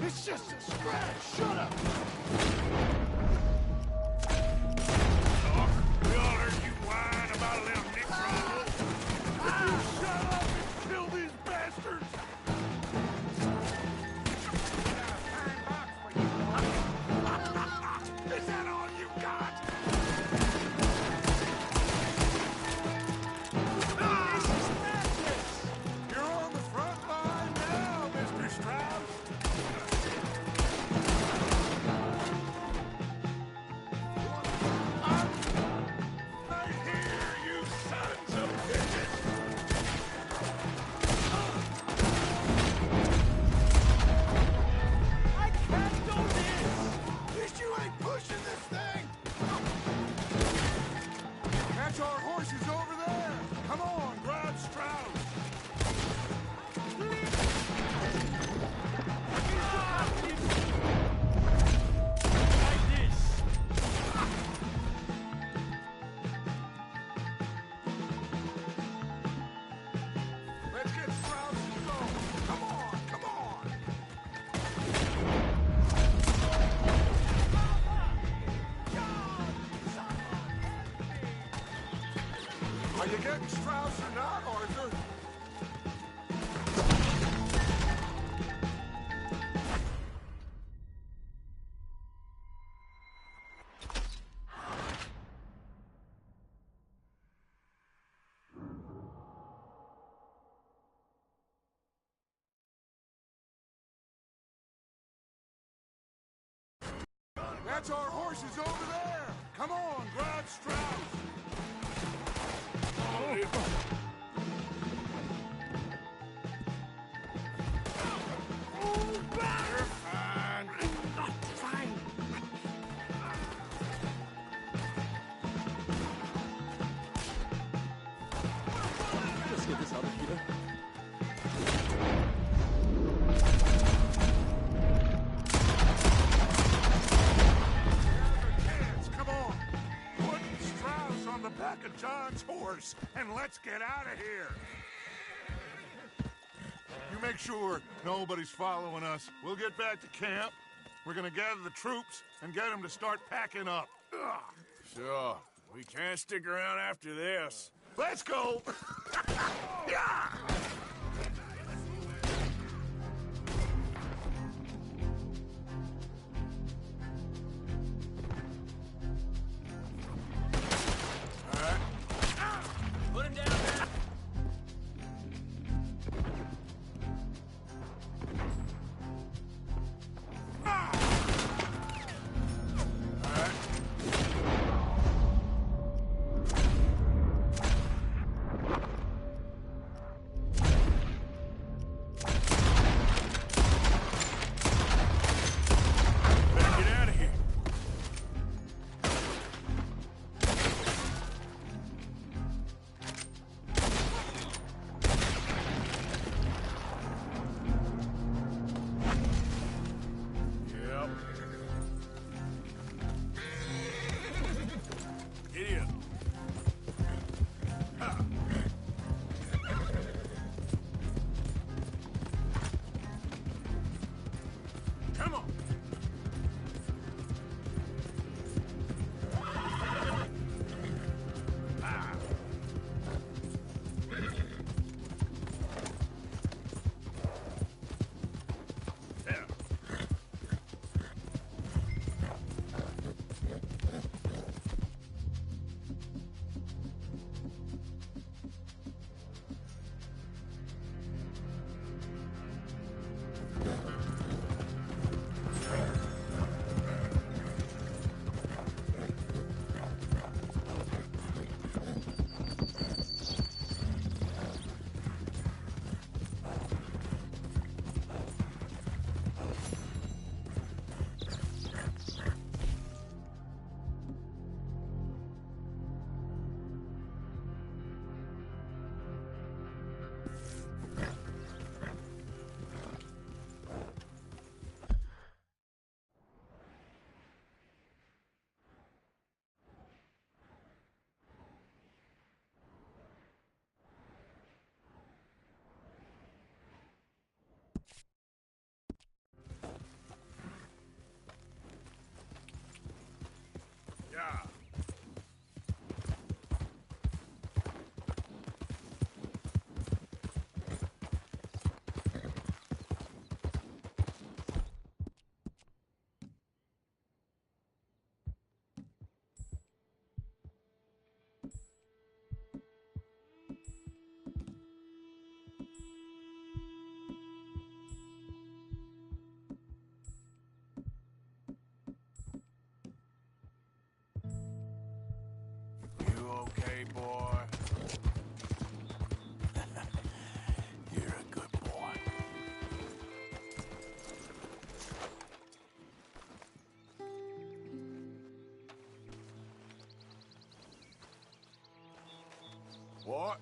Speaker 2: It's just a scratch. Shut up. We all heard you whine about a little Nick roll. Would you shut up and kill these bastards? Is that all you got? This is madness. You're on the front line now, Mr. Strauss. Catch our horses over there! Come on, grab Strauss! Like this! Let's get Strauss and go! Come on, come on! Are you getting Strauss or not, Arthur? That's our horses over there! Come on, grab Strauss! You're fine. I'm not fine.
Speaker 7: Let's get this out of here.
Speaker 2: Come on! Put Strauss on the back of John's horse, and let's get out of here! You make sure nobody's following us. We'll get back to camp. We're gonna gather the troops and get them to start packing up. Ugh.
Speaker 1: Sure. We can't stick around after this.
Speaker 2: Let's go! Yeah!
Speaker 8: Put him down, man.
Speaker 1: Okay, boy. You're a good boy. What?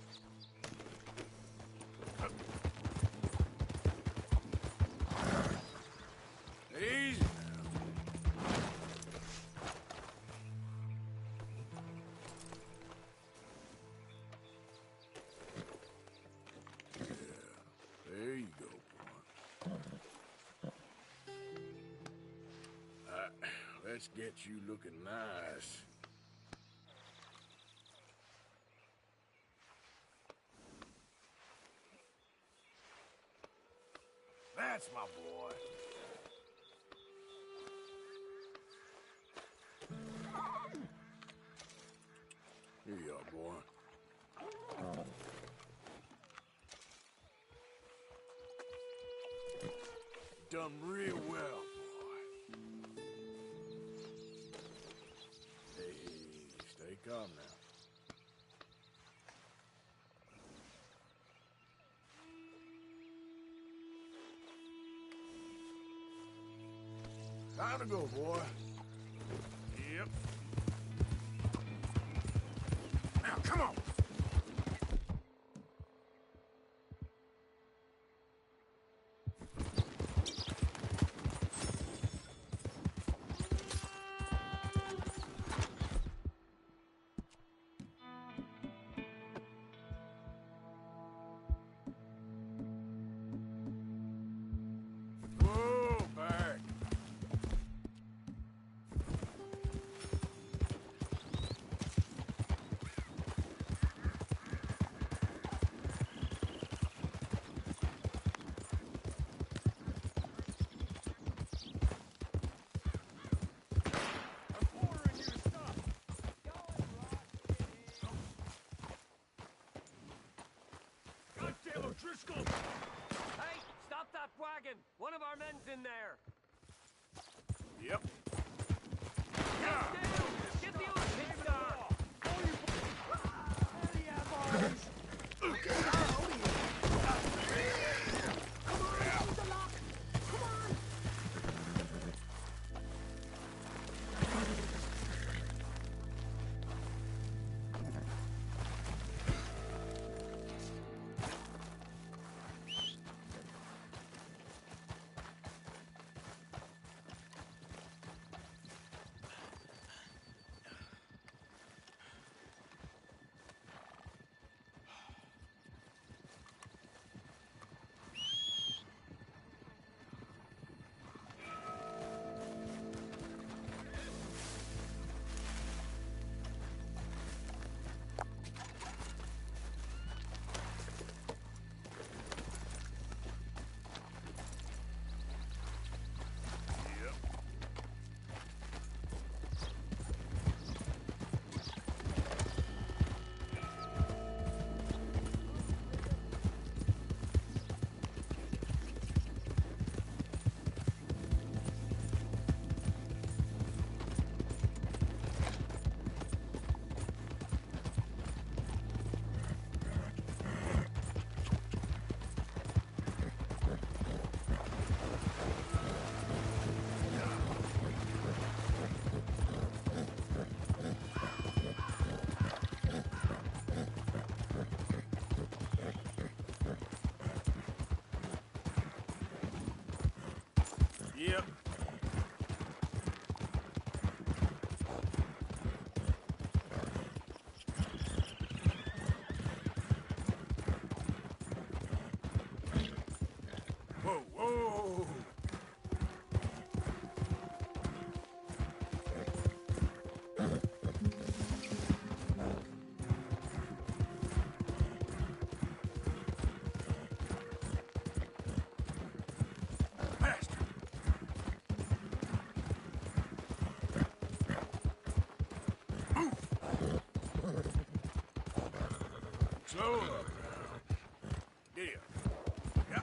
Speaker 1: Easy now. There you go, boy. Let's get you looking nice. That's my boy. Here you are, boy. Done real well, boy. Hey, stay calm now. Time to go, boy. Yep. Now, come on. Whoa, back. Driscoll!
Speaker 13: Hey, stop that wagon! One of our men's in there!
Speaker 1: Yep.
Speaker 13: Get the other team down!
Speaker 1: Yep. Whoa, whoa! Faster! Slow up. Yeah. Yeah.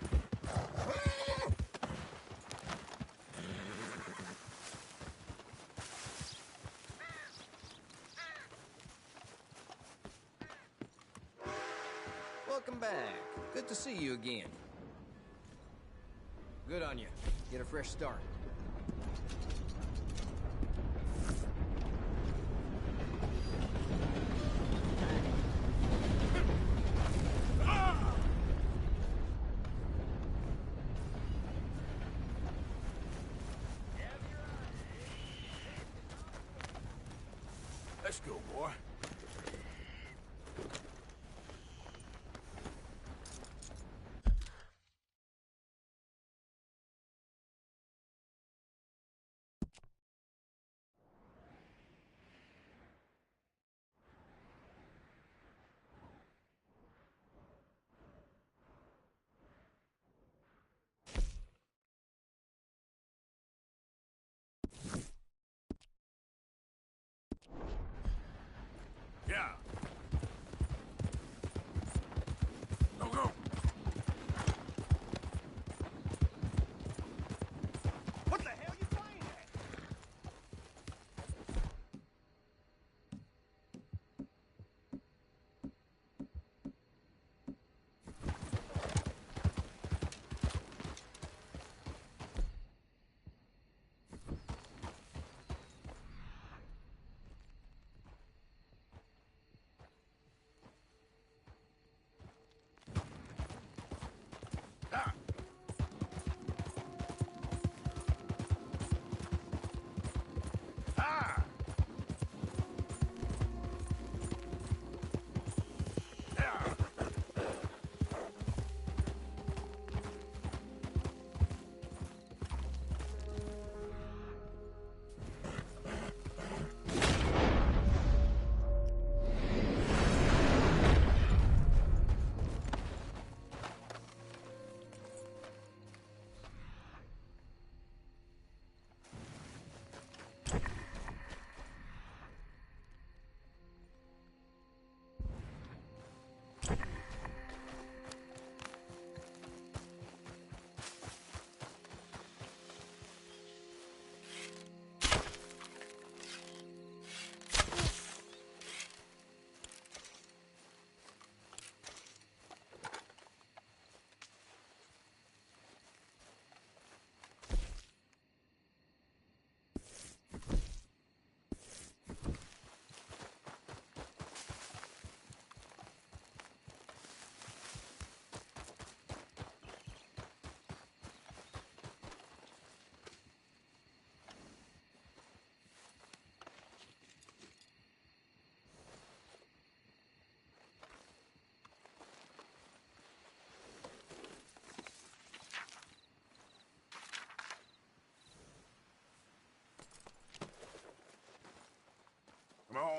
Speaker 18: Welcome back. Good to see you again. Good on you. Get a fresh start.
Speaker 1: Let's go, boy.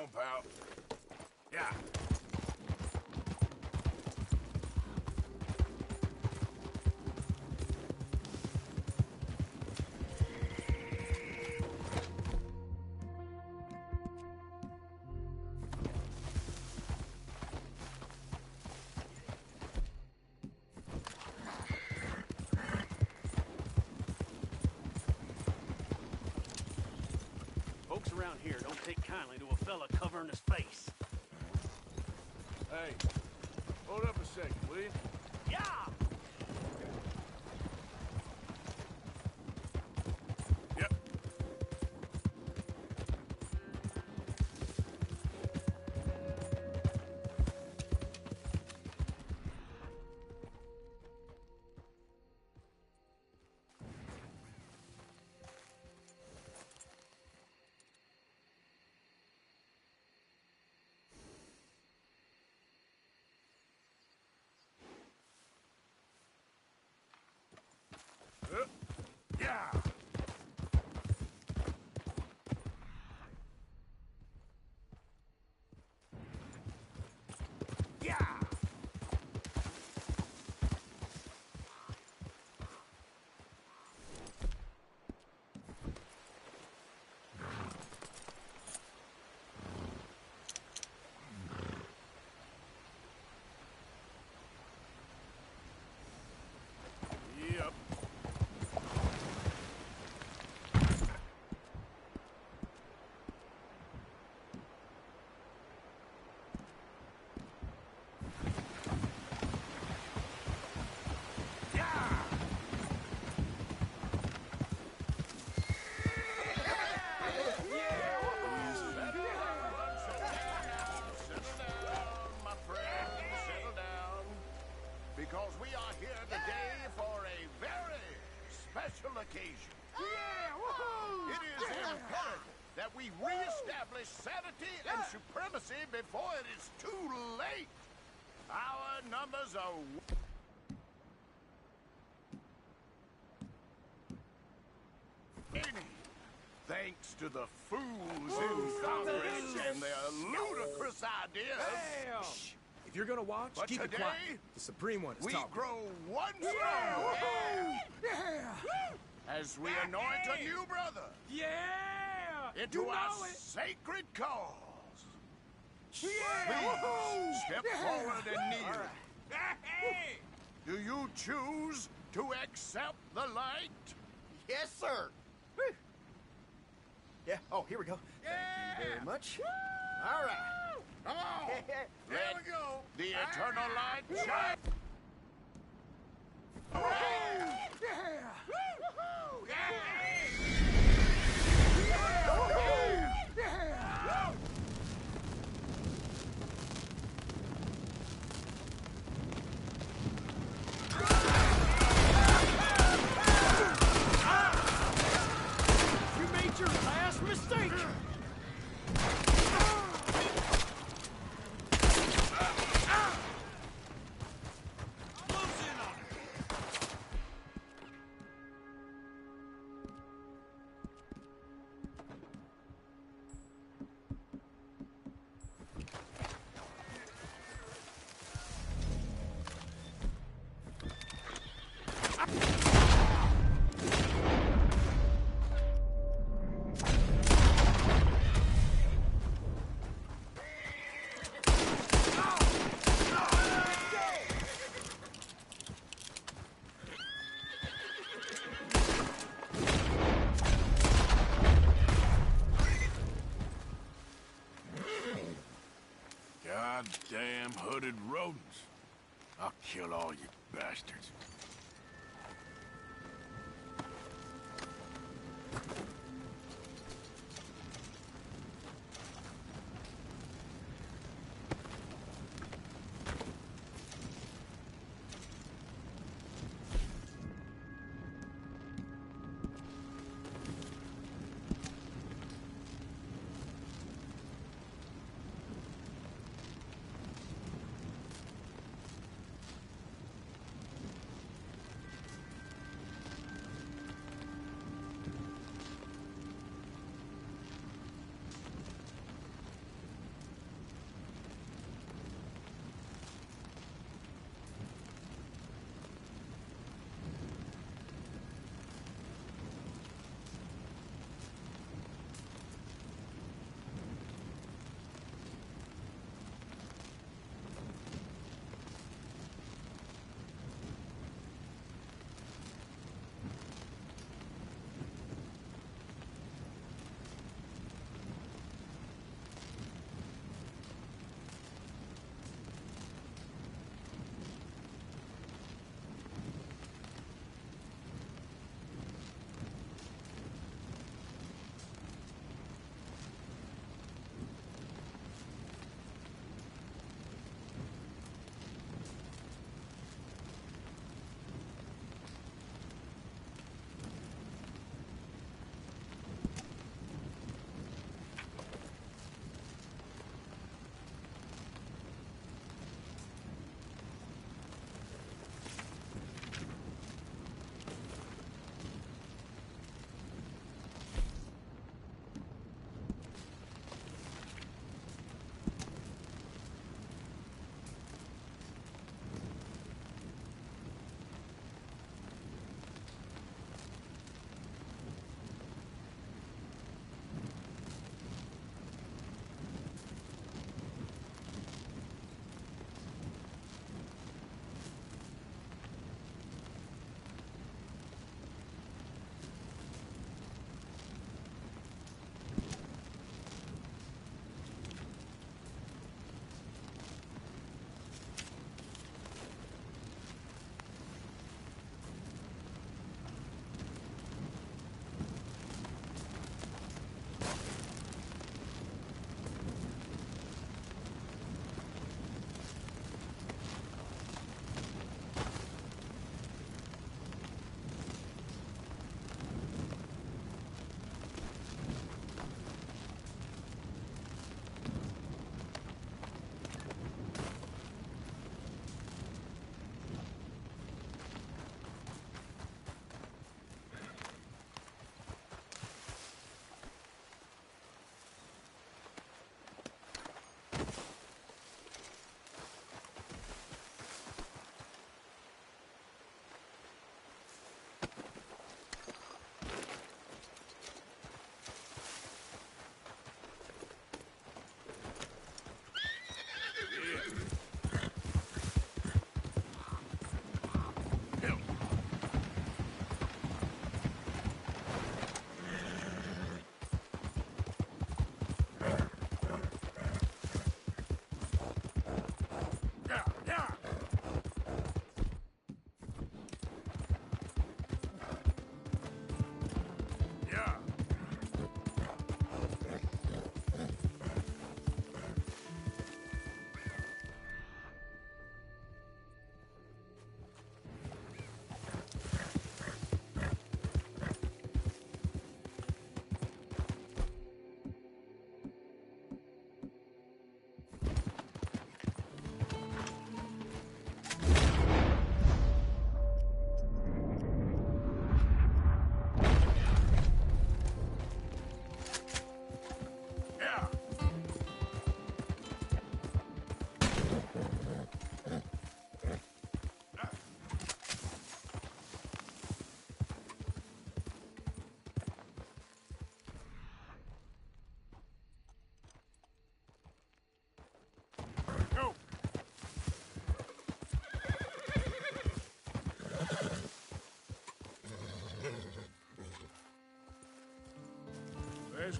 Speaker 1: on, pal. Yeah.
Speaker 19: Folks around here don't take kindly to a fella covering his face.
Speaker 1: Hey, hold up a second, will you?
Speaker 19: Yeah!
Speaker 1: Yep. Yeah. Yeah. Yep.
Speaker 20: Because we are here today for a very special occasion. It is imperative that we reestablish sanity and supremacy before it is too late. Our numbers are... Thanks to the fools in Congress and their ludicrous ideas.
Speaker 7: Shh. If you're gonna watch,
Speaker 20: But
Speaker 7: keep it
Speaker 20: today,
Speaker 7: quiet. The Supreme One is
Speaker 20: we
Speaker 7: talking.
Speaker 20: grow one stronger as we anoint a new brother into
Speaker 7: You
Speaker 20: our
Speaker 7: know it.
Speaker 20: sacred cause.
Speaker 7: Yeah.
Speaker 20: Please step
Speaker 7: Yeah.
Speaker 20: forward and kneel.
Speaker 7: All right.
Speaker 20: Do you choose to accept the light?
Speaker 18: Yes, sir. Yeah. Oh, here we go. Thank you very much. All right.
Speaker 20: Come on.
Speaker 18: There we go.
Speaker 20: The eternal light shine.
Speaker 19: You made your last mistake!
Speaker 1: Goddamn hooded rodents. I'll kill all you bastards.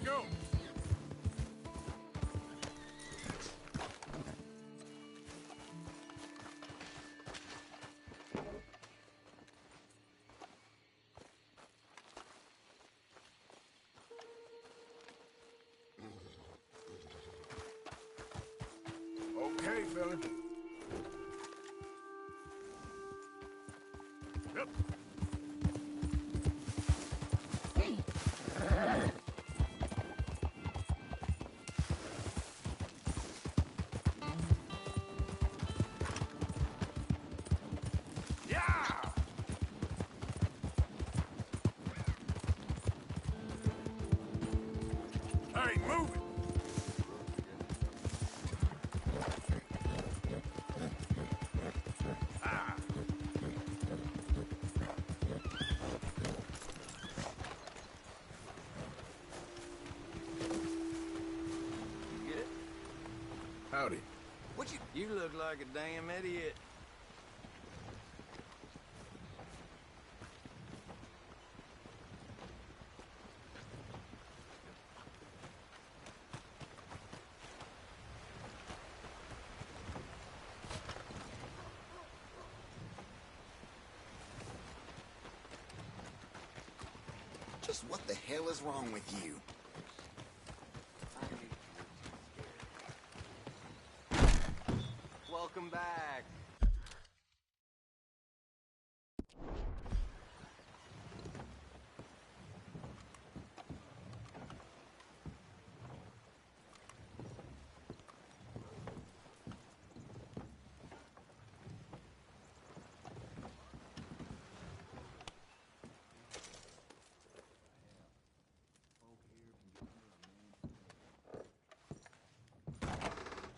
Speaker 1: go. Okay, fella. Yep. Yeah! Hey, move it! Ah!
Speaker 17: Get it?
Speaker 1: Howdy.
Speaker 17: What you look like a damn idiot.
Speaker 21: Just what the hell is wrong with you?
Speaker 13: Welcome back.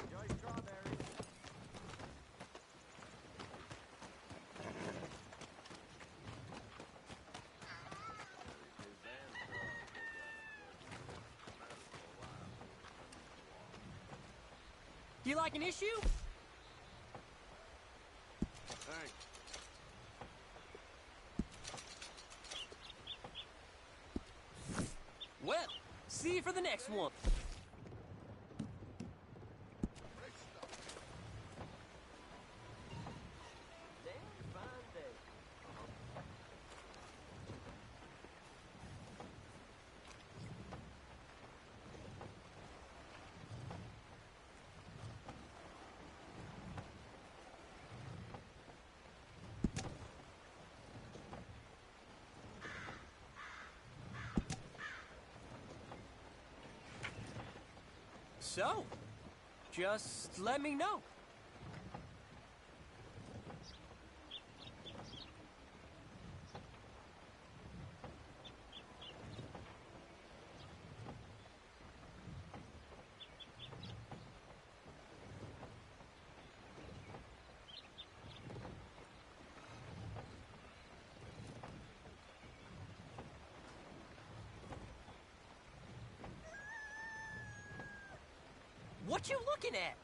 Speaker 13: Enjoy strawberries.
Speaker 19: You like an issue?
Speaker 1: Thanks.
Speaker 19: Well, see you for the next one. So, just let me know. What you looking at?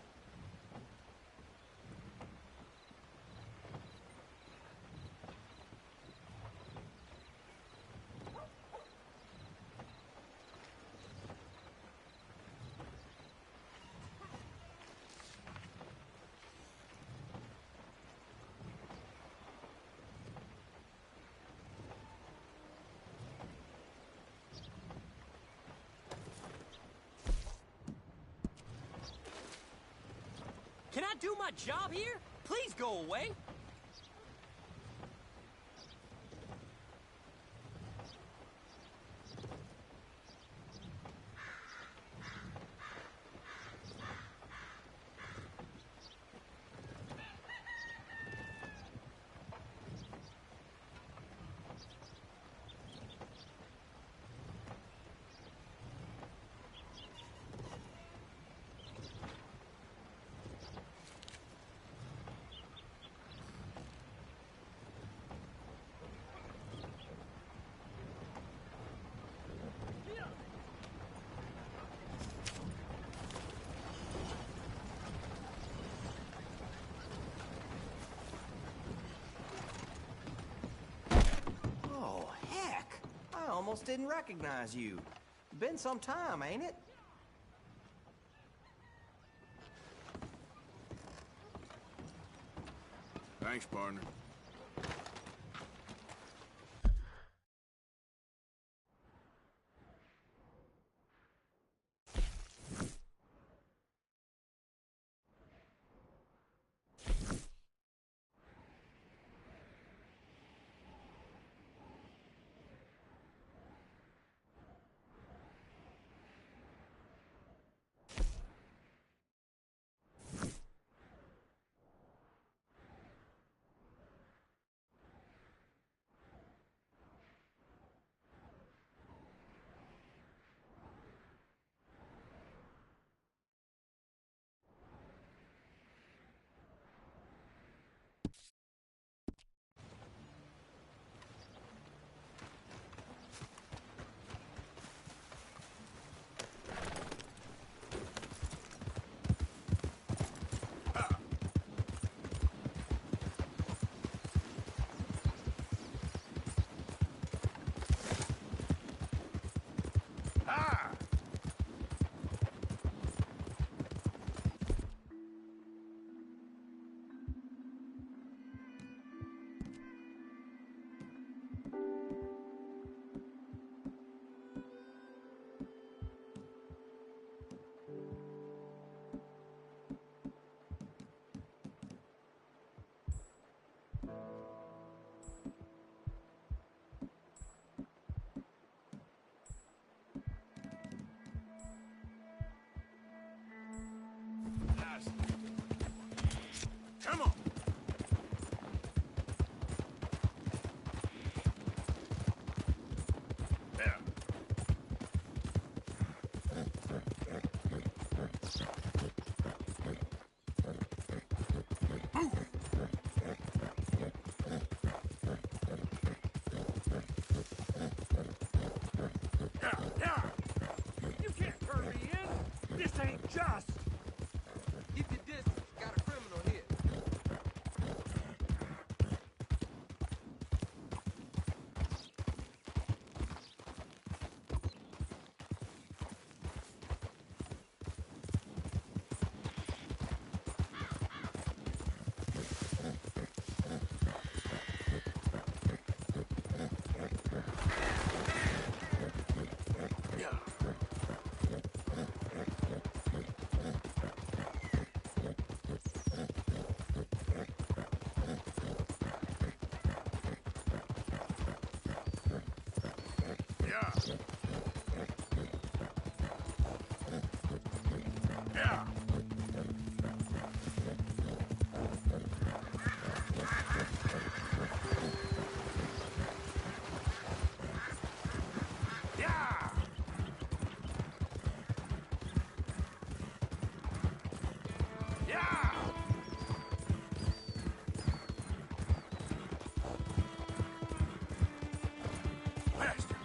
Speaker 19: Can I do my job here? Please go away.
Speaker 11: Oh, heck! I almost didn't recognize you. Been some time, ain't it?
Speaker 1: Thanks, partner. Come on! There. Move! Yeah!
Speaker 19: You can't turn me in! This ain't just! Keep your distance. Got a criminal here.
Speaker 1: Yeah! Yeah! Yeah! Faster!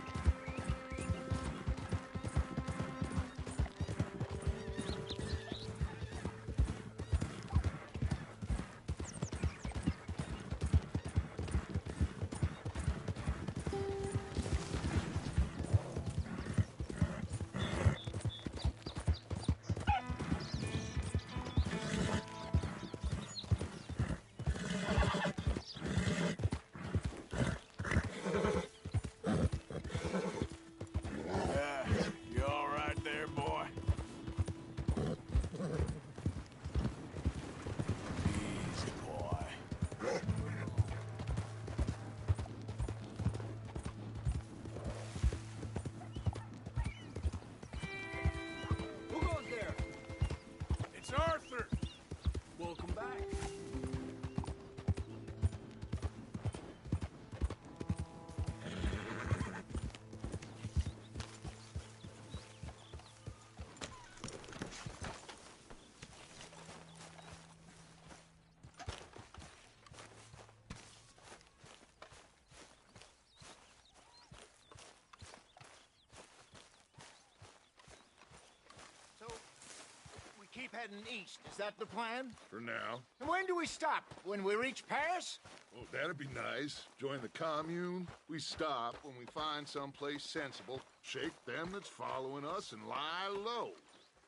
Speaker 20: heading east. Is that the plan?
Speaker 2: For now.
Speaker 20: And when do we stop? When we reach Paris?
Speaker 2: Oh, that'd be nice. Join the commune. We stop when we find someplace sensible, shake them that's following us, and lie low.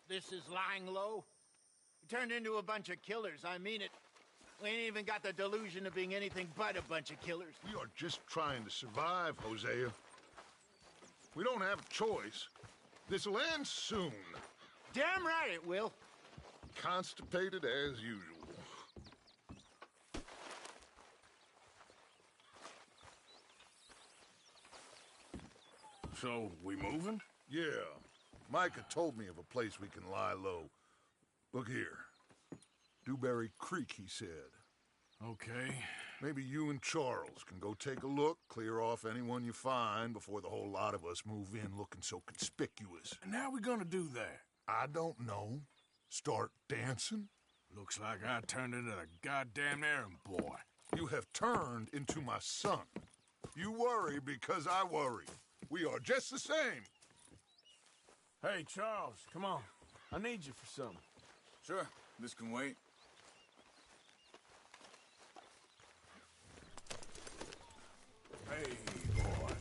Speaker 20: This is lying low? We turned into a bunch of killers, I mean it. We ain't even got the delusion of being anything but a bunch of killers.
Speaker 2: We are just trying to survive, Hosea. We don't have a choice. This'll end soon.
Speaker 20: Damn right it will.
Speaker 2: Constipated as usual.
Speaker 1: So, we moving?
Speaker 2: Yeah. Micah told me of a place we can lie low. Look here. Dewberry Creek, he said.
Speaker 1: Okay.
Speaker 2: Maybe you and Charles can go take a look, clear off anyone you find before the whole lot of us move in looking so conspicuous.
Speaker 1: And how we gonna do that?
Speaker 2: I don't know. Start dancing?
Speaker 1: Looks like I turned into the goddamn errand boy.
Speaker 2: You have turned into my son. You worry because I worry. We are just the same.
Speaker 1: Hey, Charles, come on. I need you for something.
Speaker 4: Sure, this can wait.
Speaker 1: Hey, boy.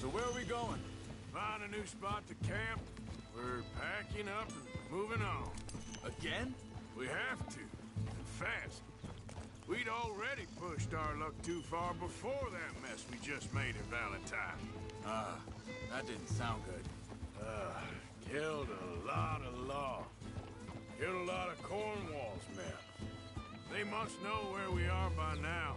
Speaker 4: So where are we going?
Speaker 1: Find a new spot to camp. We're packing up and moving on.
Speaker 4: Again?
Speaker 1: We have to. And fast. We'd already pushed our luck too far before that mess we just made at Valentine.
Speaker 4: That didn't sound good.
Speaker 1: Killed a lot of law. Killed a lot of Cornwall's men. They must know where we are by now.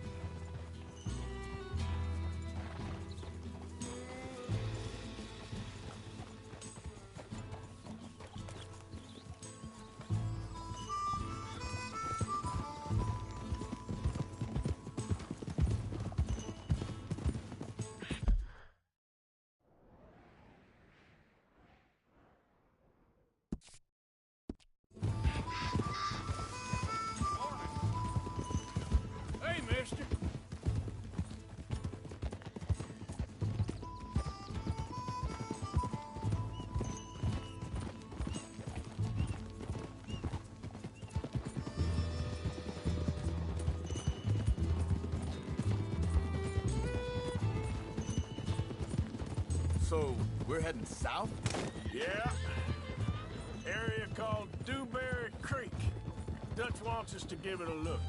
Speaker 1: Hey, mister.
Speaker 4: So, we're heading south?
Speaker 1: Yeah. Area called Dewberry Creek. Dutch wants us to give it a look.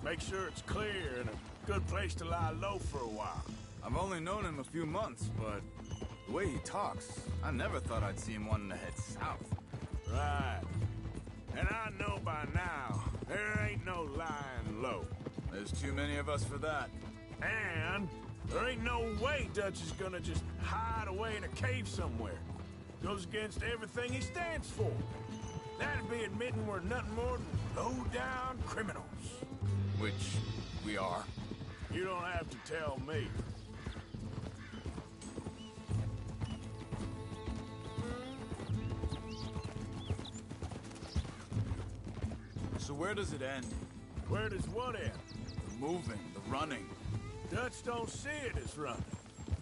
Speaker 1: Make sure it's clear and a good place to lie low for a while.
Speaker 4: I've only known him a few months, but the way he talks, I never thought I'd see him wanting to head south.
Speaker 1: Right. And I know by now, there ain't no lying low.
Speaker 4: There's too many of us for that.
Speaker 1: And there ain't no way Dutch is gonna just hide away in a cave somewhere. Goes against everything he stands for. That'd be admitting we're nothing more than low-down criminals.
Speaker 4: Which we are.
Speaker 1: You don't have to tell me.
Speaker 4: So where does it end?
Speaker 1: Where does what end?
Speaker 4: The moving, the running.
Speaker 1: Dutch don't see it as running.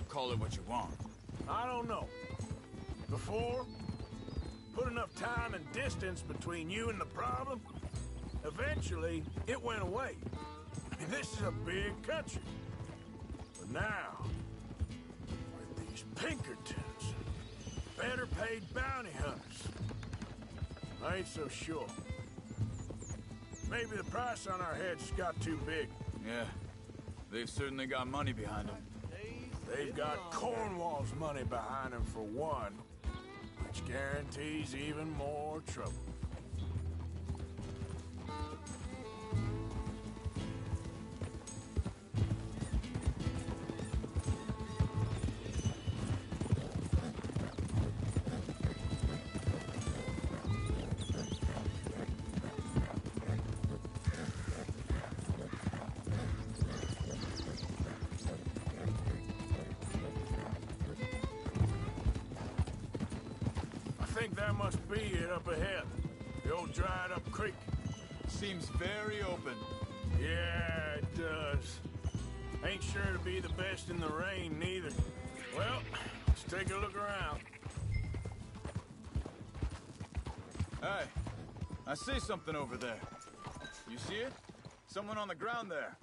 Speaker 4: Call it what you want.
Speaker 1: I don't know. Before, put enough time and distance between you and the problem, eventually it went away. I mean, this is a big country. But now, with these Pinkertons, better paid bounty hunters, I ain't so sure. Maybe the price on our heads got too big.
Speaker 4: Yeah, they've certainly got money behind them.
Speaker 1: They've got Cornwall's money behind them for one, which guarantees even more trouble. think that must be it up ahead. The old dried-up creek.
Speaker 4: Seems very open.
Speaker 1: Yeah, it does. Ain't sure to be the best in the rain, neither. Well, let's take a look around.
Speaker 4: Hey, I see something over there. You see it? Someone on the ground there.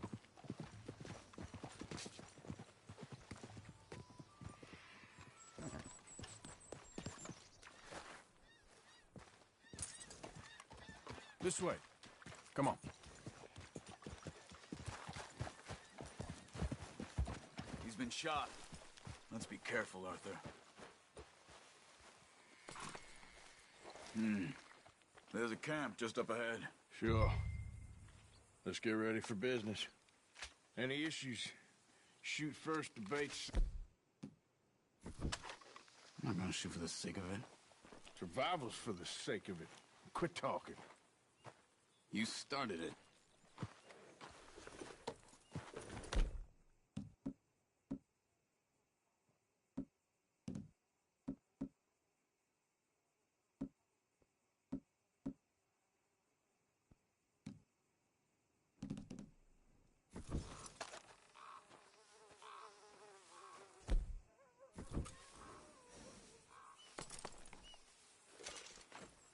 Speaker 1: This way. Come on.
Speaker 4: He's been shot. Let's be careful, Arthur. There's a camp just up ahead.
Speaker 1: Sure. Let's get ready for business. Any issues, shoot first, debates.
Speaker 4: I'm not gonna shoot for the sake of it.
Speaker 1: Survival's for the sake of it. Quit talking.
Speaker 4: You started it.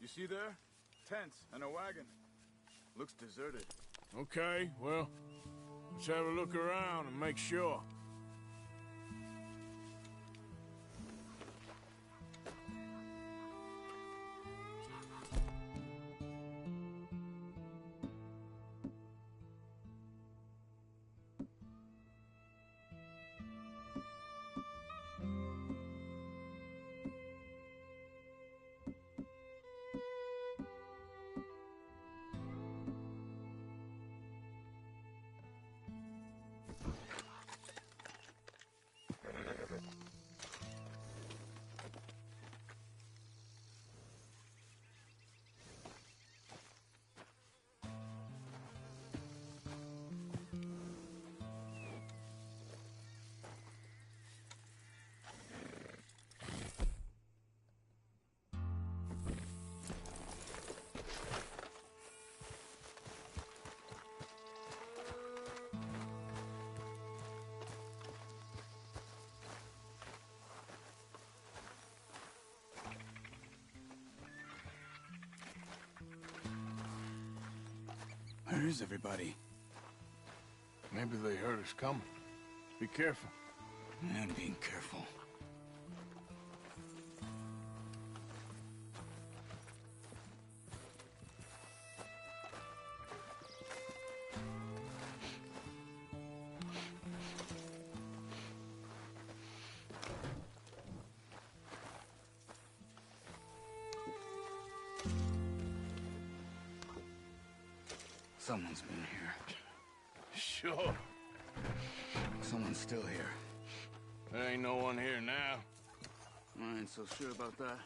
Speaker 4: You see there? Tents and a wagon. Looks deserted.
Speaker 1: Okay, well, let's have a look around and make sure.
Speaker 4: Where is everybody?
Speaker 1: Maybe they heard us coming. Be careful.
Speaker 4: I'm being careful. Someone's been here.
Speaker 1: Sure.
Speaker 4: Someone's still here.
Speaker 1: There ain't no one here now.
Speaker 4: I ain't so sure about that.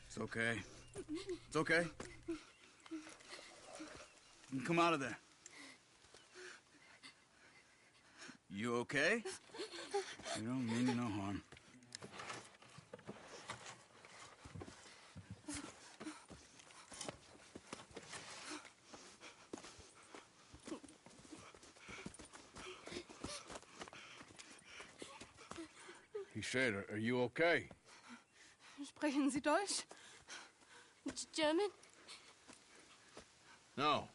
Speaker 4: It's okay. It's okay. You can come out of there. You okay? You don't mean you no harm.
Speaker 1: He said, are you okay?
Speaker 5: Sprechen Sie Deutsch? German?
Speaker 1: No.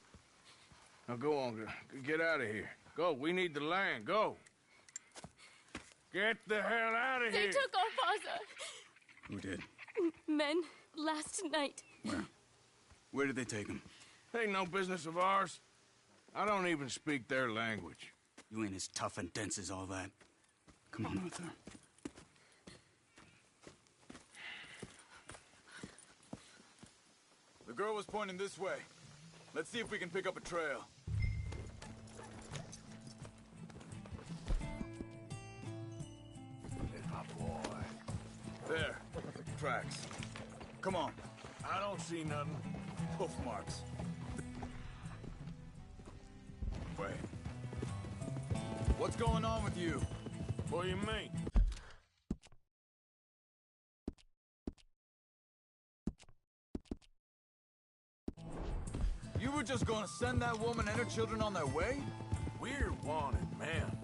Speaker 1: Now go on. Get out of here. Go. We need the land. Go. Get the hell out of
Speaker 5: They
Speaker 1: here.
Speaker 5: took our father.
Speaker 4: Who did?
Speaker 5: Men last night.
Speaker 4: Where? Where did they take him?
Speaker 1: Ain't no business of ours. I don't even speak their language.
Speaker 4: You ain't as tough and dense as all that. Come on, Arthur. girl was pointing this way. Let's see if we can pick up a trail.
Speaker 1: There's my boy.
Speaker 4: There. Tracks. Come on.
Speaker 1: I don't see nothing.
Speaker 4: Hoof marks. Wait. What's going on with you?
Speaker 1: What do you mean?
Speaker 4: You were just gonna send that woman and her children on their way?
Speaker 1: We're wanted, man.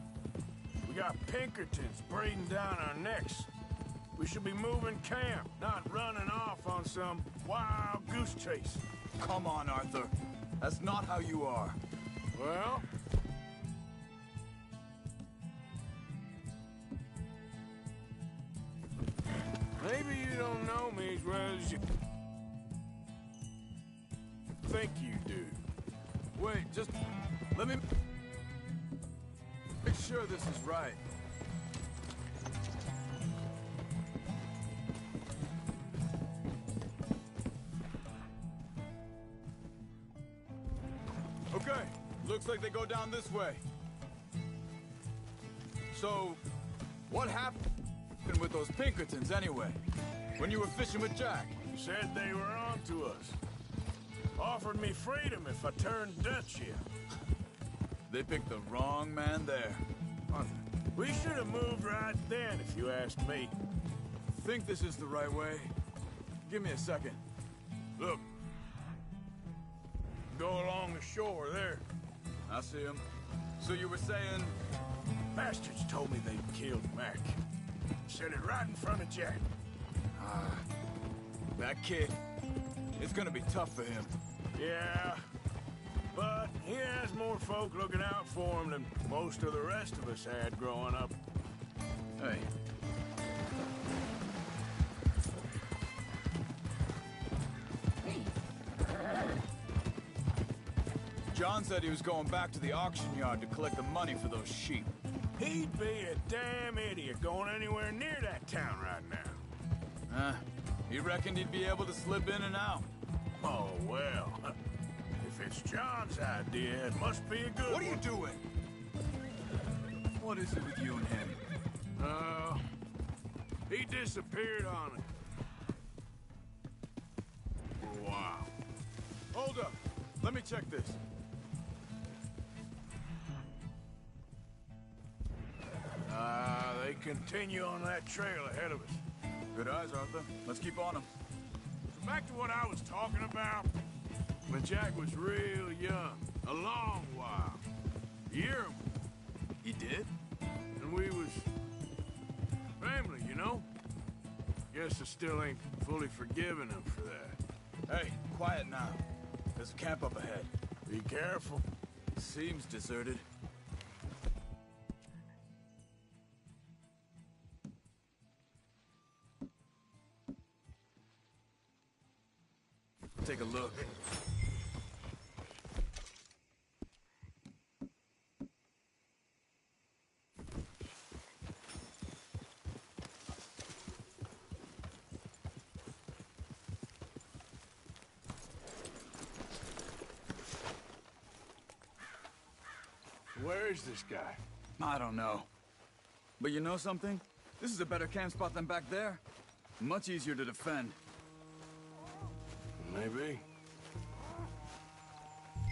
Speaker 1: We got Pinkertons breathing down our necks. We should be moving camp, not running off on some wild goose chase.
Speaker 4: Come on, Arthur. That's not how you are.
Speaker 1: Well... maybe you don't know me as well as you think you do.
Speaker 4: Wait, just let me make sure this is right. Okay, looks like they go down this way. So, what happened with those Pinkertons anyway? When you were fishing with Jack?
Speaker 1: Said they were on to us. Offered me freedom if I turned Dutch here.
Speaker 4: They picked the wrong man there.
Speaker 1: We should have moved right then, if you ask me.
Speaker 4: Think this is the right way? Give me a second.
Speaker 1: Look. Go along the shore there.
Speaker 4: I see him. So you were saying...
Speaker 1: Bastards told me they'd killed Mac. Said it right in front of Jack.
Speaker 4: That kid. It's gonna be tough for him.
Speaker 1: Yeah. But he has more folk looking out for him than most of the rest of us had growing up.
Speaker 4: Hey. John said he was going back to the auction yard to collect the money for those sheep.
Speaker 1: He'd be a damn idiot going anywhere near that town right now.
Speaker 4: He reckoned he'd be able to slip in and out.
Speaker 1: Oh, well. If it's John's idea, it must be a good
Speaker 4: What are you doing? What is it with you and him?
Speaker 1: He disappeared on it. For a while.
Speaker 4: Hold up. Let me check this.
Speaker 1: They continue on that trail ahead of us.
Speaker 4: Good eyes, Arthur. Let's keep on them.
Speaker 1: So back to what I was talking about. When Jack was real young. A long while. Year.
Speaker 4: He did?
Speaker 1: And we was... family, you know? Guess I still ain't fully forgiven him for that.
Speaker 4: Hey, quiet now. There's a camp up ahead.
Speaker 1: Be careful.
Speaker 4: Seems deserted. Take a look.
Speaker 1: Where is this guy?
Speaker 4: I don't know. But you know something? This is a better camp spot than back there. Much easier to defend.
Speaker 1: Maybe.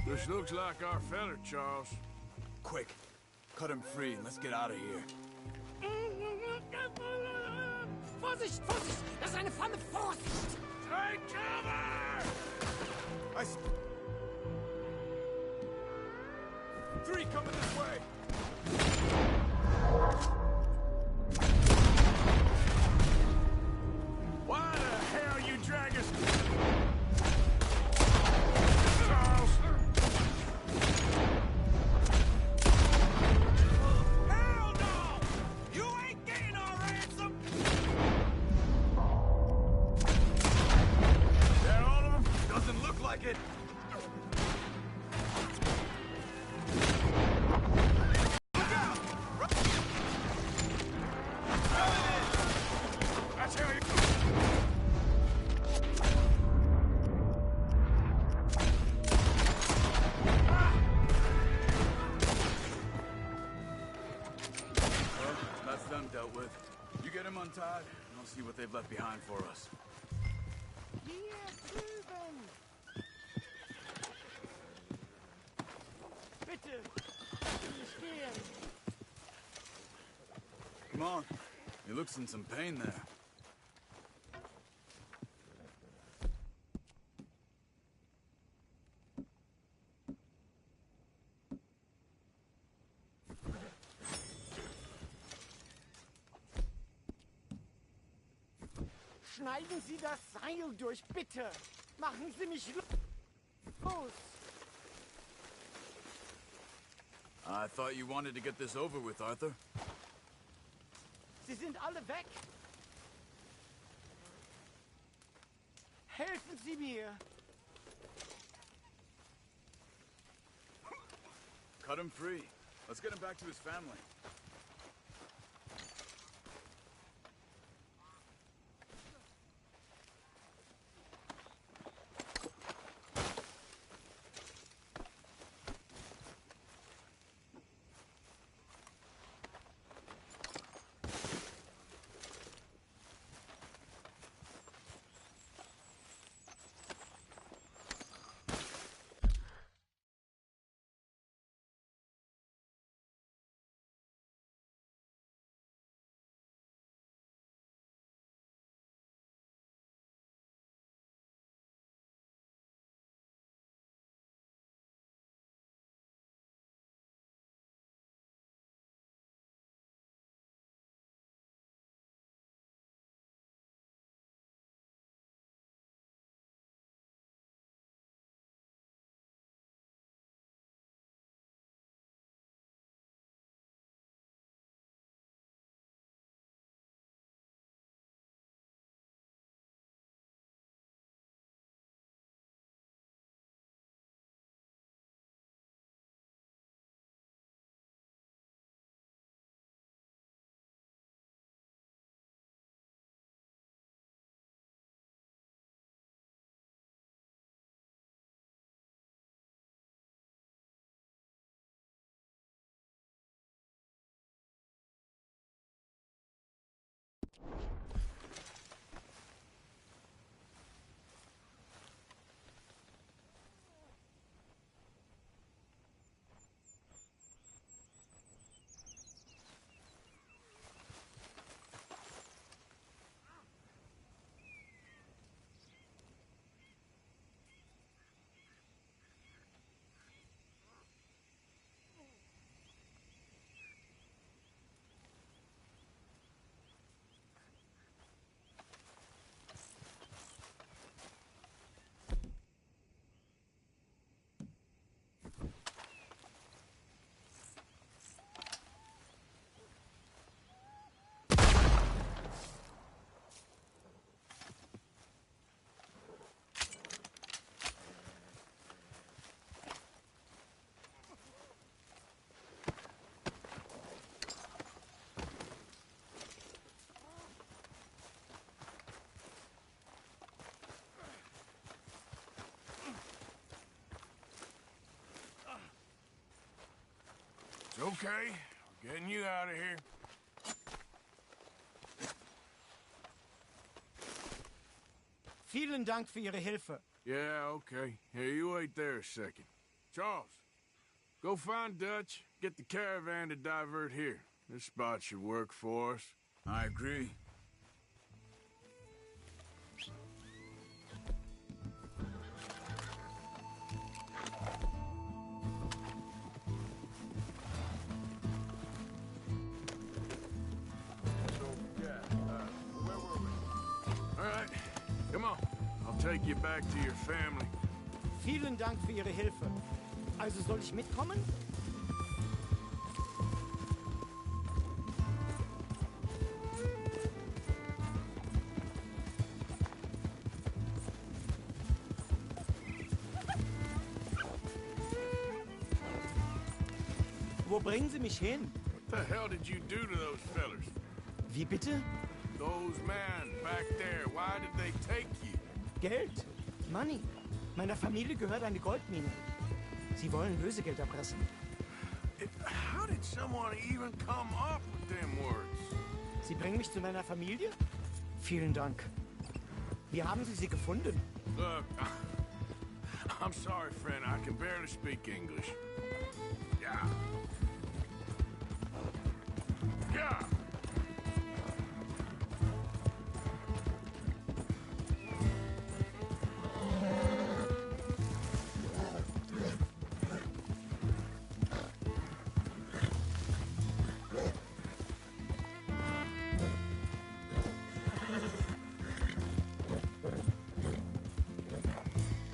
Speaker 1: This looks like our fella, Charles.
Speaker 4: Quick. Cut him free and let's get out of here.
Speaker 6: Vorsicht, Vorsicht! Das ist eine Falle, Vorsicht!
Speaker 1: Take cover!
Speaker 4: Three coming this way!
Speaker 1: Why the hell you drag us?
Speaker 8: Hell no! You ain't getting our ransom!
Speaker 1: Is that all of them?
Speaker 4: Doesn't look like it. untied, and I'll see what they've left behind for us.
Speaker 6: Hier drüben! Bitte! Nicht stehen!
Speaker 4: Come on. He looks in some pain there.
Speaker 6: Schneiden Sie das Seil durch, bitte! Machen Sie mich los!
Speaker 4: I thought you wanted to get this over with, Arthur.
Speaker 6: Sie sind alle weg! Helfen Sie mir!
Speaker 4: Cut him free. Let's get him back to his family.
Speaker 1: It's okay. We're getting you out of here.
Speaker 6: Vielen Dank für Ihre Hilfe.
Speaker 1: Yeah, okay. Here, you wait there a second. Charles, go find Dutch. Get the caravan to divert here. This spot should work for us.
Speaker 4: I agree.
Speaker 1: Take you back to your family.
Speaker 6: Vielen Dank für Ihre Hilfe. Also soll ich mitkommen? Wo bringen Sie mich hin?
Speaker 1: What the hell did you do to those fellers?
Speaker 6: Wie bitte?
Speaker 1: Those men back there, why did they take you?
Speaker 6: Geld. Money. Meiner Familie gehört eine Goldmine. Sie wollen Lösegeld erpressen.
Speaker 1: How did someone even come up with them words?
Speaker 6: Sie bringen mich zu meiner Familie? Vielen Dank. Wie haben Sie sie gefunden?
Speaker 1: Look, I'm sorry, friend. I can barely speak English. Yeah. Yeah.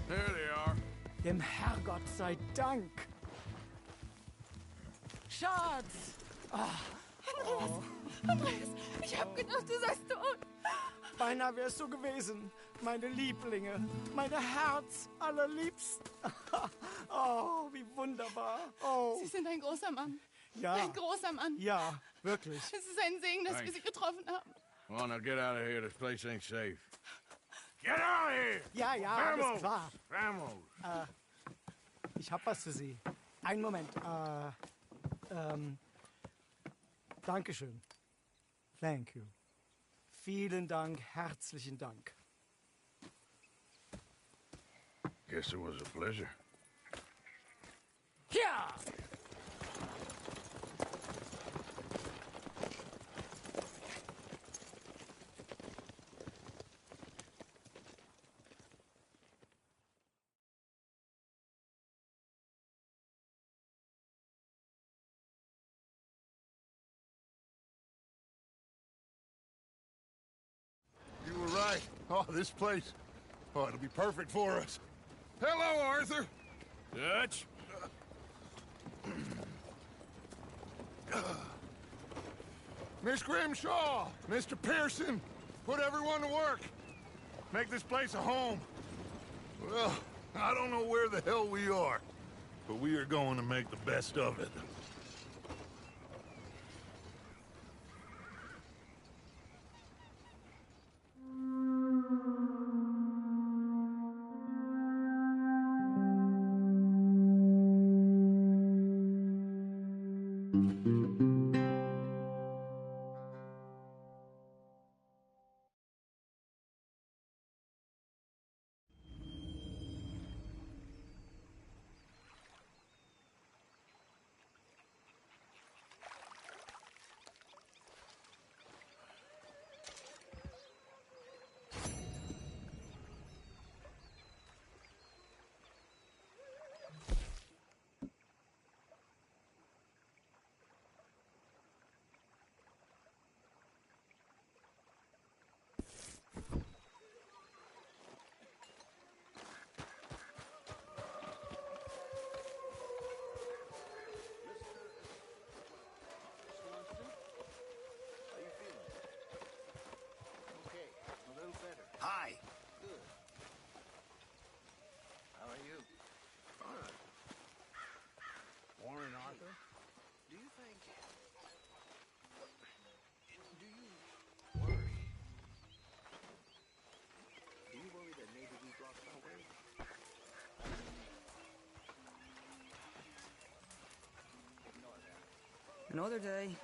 Speaker 1: There they are.
Speaker 6: Dem Herrgott sei Dank. Schatz!
Speaker 5: Andreas, ich hab gedacht, du seist tot.
Speaker 6: Beinahe wärst du gewesen. Meine Lieblinge. Meine Herz allerliebsten. Oh, wie wunderbar. Oh.
Speaker 5: Sie sind ein großer Mann.
Speaker 6: Ja.
Speaker 5: Ein großer Mann.
Speaker 6: Ja, wirklich.
Speaker 5: Es ist ein Segen, dass wir Sie getroffen haben.
Speaker 1: Come on, now get out of here. This place ain't safe. Get out of here!
Speaker 6: Ja, ja, alles klar.
Speaker 1: Vamos!
Speaker 6: Ich hab was für Sie. Einen Moment. Dankeschön. Thank you. Vielen Dank, herzlichen Dank.
Speaker 1: Guess it was a pleasure.
Speaker 6: Ja!
Speaker 2: You were right. Oh, this place. Oh, it'll be perfect for us. Hello, Arthur.
Speaker 1: Dutch?
Speaker 2: Miss Grimshaw, Mr. Pearson, put everyone to work. Make this place a home. Well, I don't know where the hell we are, but we are going to make the best of it.
Speaker 15: Hi.
Speaker 18: Good. How are you?
Speaker 15: Fine. Warren Arthur?
Speaker 18: Do you think... Do you worry that maybe we've lost our way? Ignore that.
Speaker 3: Another day.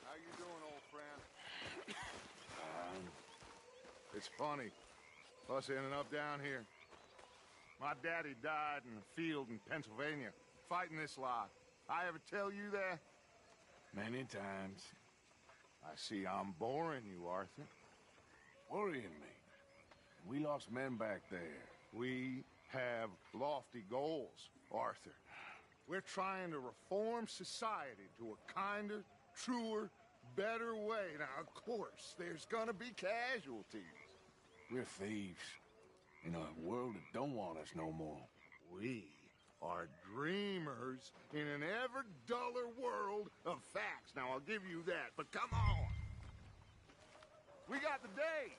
Speaker 2: How you doing, old friend? It's funny, us ending up down here. My daddy died in the field in Pennsylvania, fighting this lot. I ever tell you that?
Speaker 1: Many times.
Speaker 2: I see I'm boring you, Arthur.
Speaker 1: Worrying me. We lost men back there.
Speaker 2: We have lofty goals, Arthur. We're trying to reform society to a kinder, truer, better way. Now, of course, there's gonna be casualties.
Speaker 1: We're thieves. In a world that don't want us no more.
Speaker 2: We are dreamers in an ever duller world of facts. Now, I'll give you that, but come on. We got the day.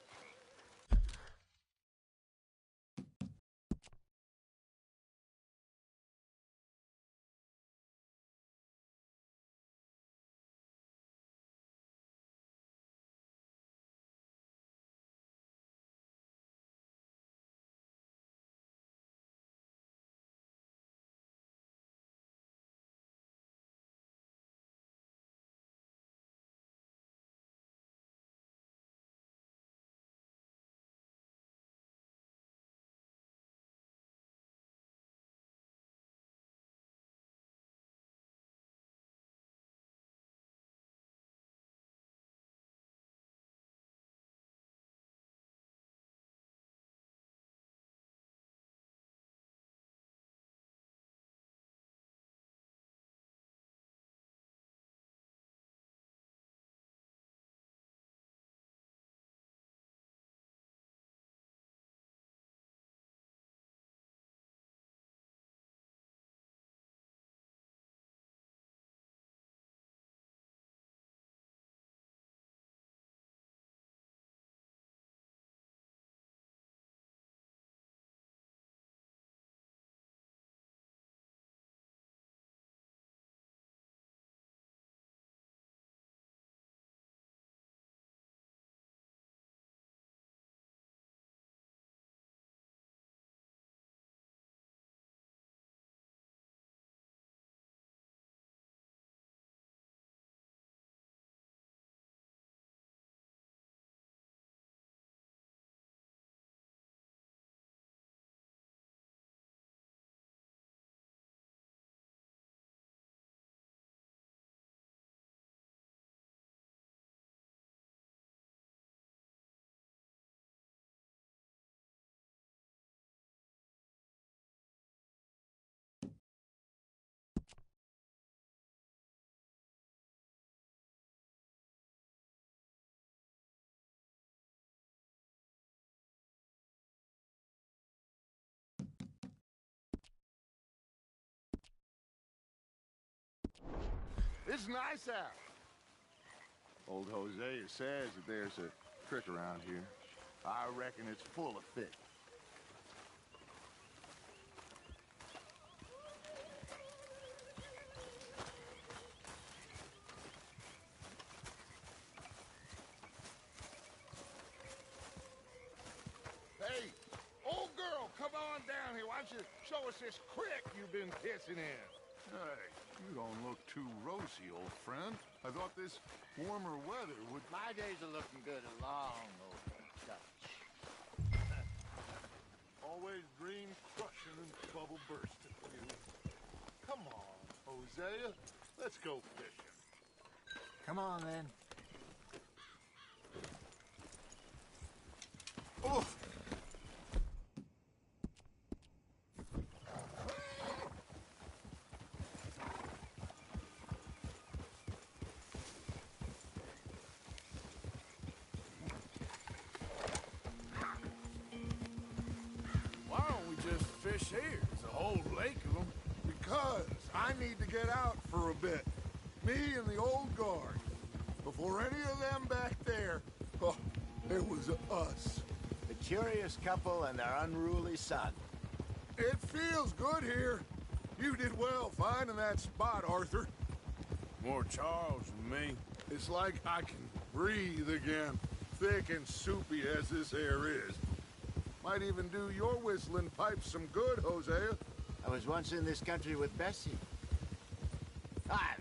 Speaker 2: It's nice out. Old Hosea says that there's a creek around here. I reckon it's full of fish. Hey, old girl, come on down here. Why don't you show us this creek you've been pissing in? Hey, you don't look too rosy, old friend. I thought this warmer weather would...
Speaker 20: My days are looking good along, old Dutch.
Speaker 2: Always green crushing and bubble bursting for you. Come on, Hosea. Let's go fishing.
Speaker 18: Come on, then.
Speaker 2: Oh!
Speaker 1: Why don't we just fish here? There's a whole lake of them.
Speaker 2: Because I need to get out for a bit. Me and the old guard. Before any of them back there, oh, it was us.
Speaker 18: The curious couple and their unruly son.
Speaker 2: It feels good here. You did well finding that spot, Arthur.
Speaker 1: More Charles than me.
Speaker 2: It's like I can breathe again, thick and soupy as this air is. Might even do your whistling pipes some good, Hosea.
Speaker 18: I was once in this country with Bessie. Ah,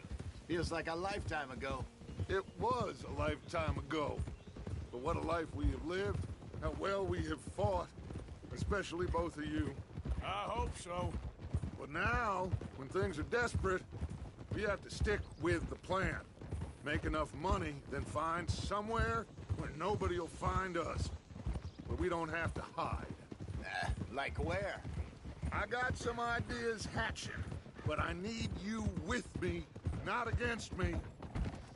Speaker 18: feels like a lifetime ago.
Speaker 2: It was a lifetime ago. But what a life we have lived, how well we have fought, especially both of you.
Speaker 1: I hope so.
Speaker 2: But now, when things are desperate, we have to stick with the plan. Make enough money, then find somewhere where nobody will find us. Where we don't have to hide.
Speaker 18: Like where?
Speaker 2: I got some ideas hatching, but I need you with me, not against me.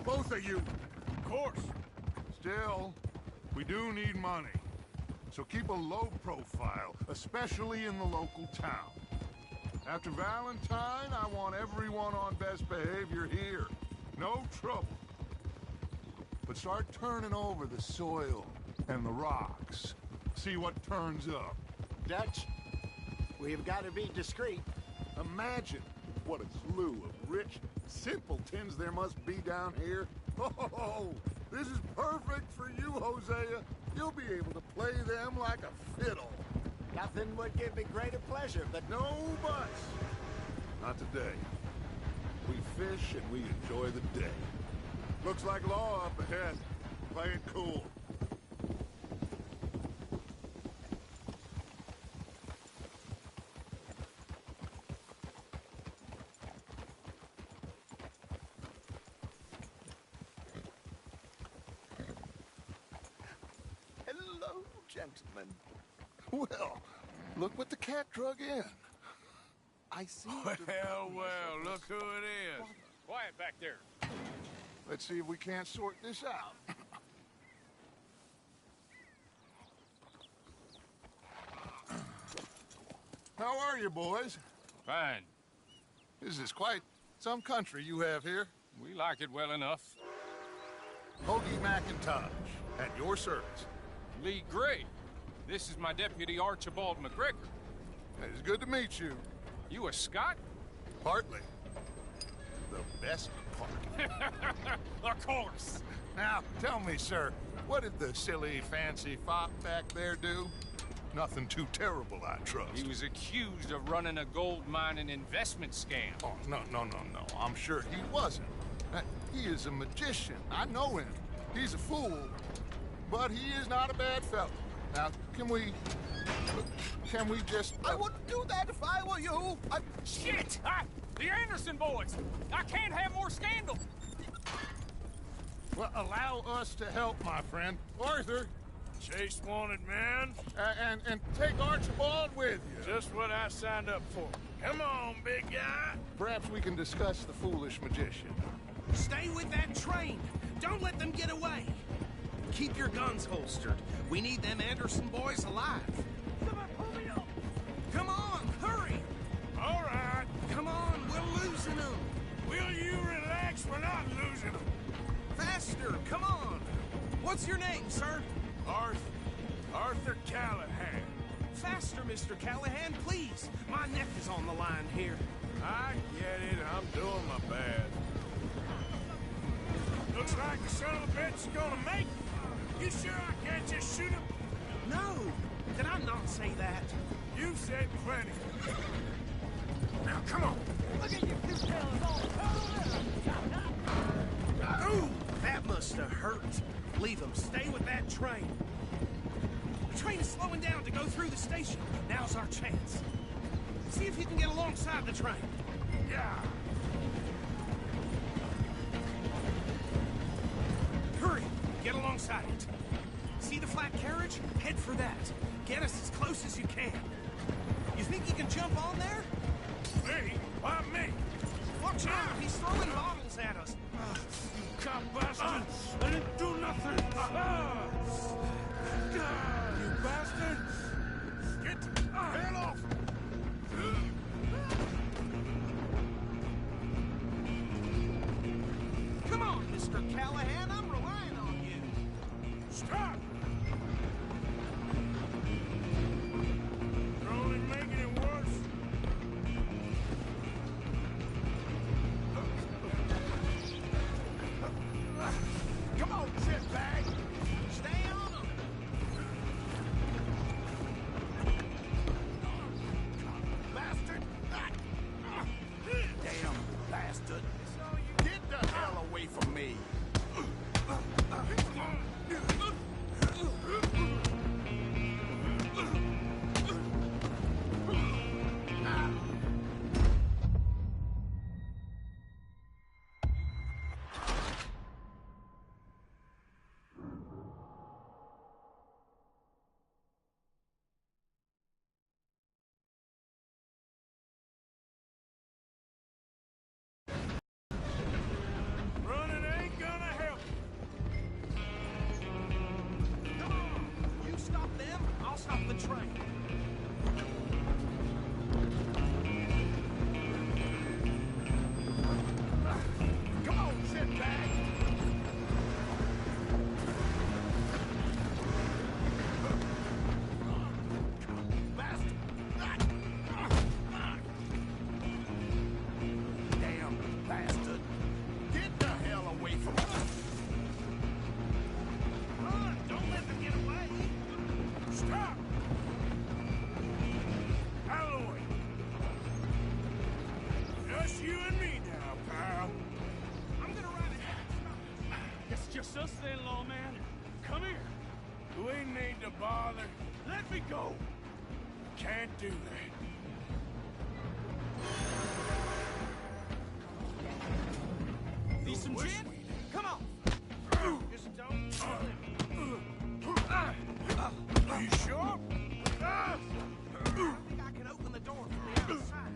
Speaker 2: Both of you.
Speaker 1: Of course.
Speaker 2: Still, we do need money. So keep a low profile, especially in the local town. After Valentine, I want everyone on best behavior here. No trouble. But start turning over the soil and the rocks. See what turns up.
Speaker 18: Dutch, we've got to be discreet.
Speaker 2: Imagine what a slew of rich simpletons there must be down here. Oh, this is perfect for you, Hosea. You'll be able to play them like a fiddle.
Speaker 18: Nothing would give me greater pleasure, but...
Speaker 2: No buts. Not today. We fish and we enjoy the day. Looks like law up ahead. Play it cool.
Speaker 18: Hello, gentlemen.
Speaker 2: Well, look what the cat drug in.
Speaker 18: I see.
Speaker 1: Well, look who it is. Quiet back there.
Speaker 2: Let's see if we can't sort this out. How are you, boys?
Speaker 19: Fine.
Speaker 2: This is quite some country you have here.
Speaker 19: We like it well enough.
Speaker 2: Hoagie McIntosh, at your service.
Speaker 19: Lee Gray. This is my deputy, Archibald McGregor.
Speaker 2: It's good to meet you.
Speaker 19: You a Scot?
Speaker 2: Partly. The best part.
Speaker 19: Of course.
Speaker 2: Now, tell me, sir, what did the silly, fancy fop back there do? Nothing too terrible, I trust.
Speaker 19: He was accused of running a gold mining investment scam.
Speaker 2: Oh, no. I'm sure he wasn't. He is a magician. I know him. He's a fool, but he is not a bad fellow. Now, can we just...
Speaker 18: I wouldn't do that if I were you.
Speaker 19: Shit! The Anderson boys! I can't have more scandal!
Speaker 2: Well, allow us to help, my friend. Arthur!
Speaker 1: Chase wanted man.
Speaker 2: And take Archibald with you.
Speaker 1: Just what I signed up for. Come on, big guy.
Speaker 2: Perhaps we can discuss the foolish magician.
Speaker 3: Stay with that train. Don't let them get away. Keep your guns holstered. We need them Anderson boys alive. Come on, hurry!
Speaker 1: All right.
Speaker 3: Come on, we're losing them.
Speaker 1: Will you relax when
Speaker 3: Faster, come on! What's your name, sir?
Speaker 1: Arthur Callahan.
Speaker 3: Faster, Mr. Callahan, please. My neck is on the line here.
Speaker 1: I get it. I'm doing my best. Looks like the son of a bitch is gonna make it. You sure I can't just shoot him?
Speaker 3: No! Did I not say that?
Speaker 1: You said plenty. Now, come on.
Speaker 6: Look at you two fellas all
Speaker 3: Ooh, that must have hurt. Leave them. Stay with that train. The train is slowing down to go through the station. Now's our chance. See if you can get alongside the train.
Speaker 1: Yeah.
Speaker 3: Hurry. Get alongside it. See the flat carriage? Head for that. Get us as close as you can. You think you can jump on there?
Speaker 1: Me? Why me?
Speaker 3: Watch out! He's throwing bottles at us.
Speaker 1: You cop bastard! I didn't do nothing! You bastard! Get head off!
Speaker 3: Come on, Mr. Callahan, I'm relying on you.
Speaker 1: Stop! You're only making it worse.
Speaker 20: Come on, shitbag! Stay on them! Bastard! Damn bastard! Get the hell away from me!
Speaker 1: Running ain't gonna help.
Speaker 3: Come on! You stop them, I'll stop the train.
Speaker 20: Come on, shitbag! Bastard! Damn bastard! Get the hell away from me!
Speaker 3: Run! Don't let them get away!
Speaker 1: Stop! Out of the way. Just you and me now, pal.
Speaker 3: I'm gonna ride it.
Speaker 19: It's just us then, lawman. Come here.
Speaker 1: We need to bother.
Speaker 19: Let me go.
Speaker 1: Can't do that.
Speaker 3: Need some gin? Come on! Just don't...
Speaker 1: Are you sure?
Speaker 3: I think I can open the door from the outside.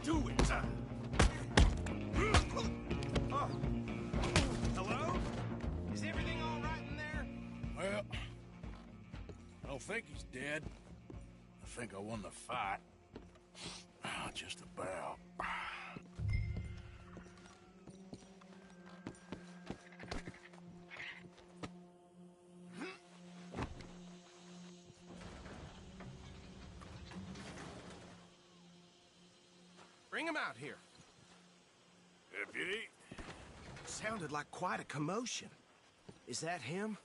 Speaker 1: Do it.
Speaker 3: Hello? Is everything all right in there?
Speaker 1: Well, I don't think he's dead. I think I won the fight. Just about.
Speaker 3: Bring him out here.
Speaker 1: Deputy,
Speaker 3: Sounded like quite a commotion. Is that him?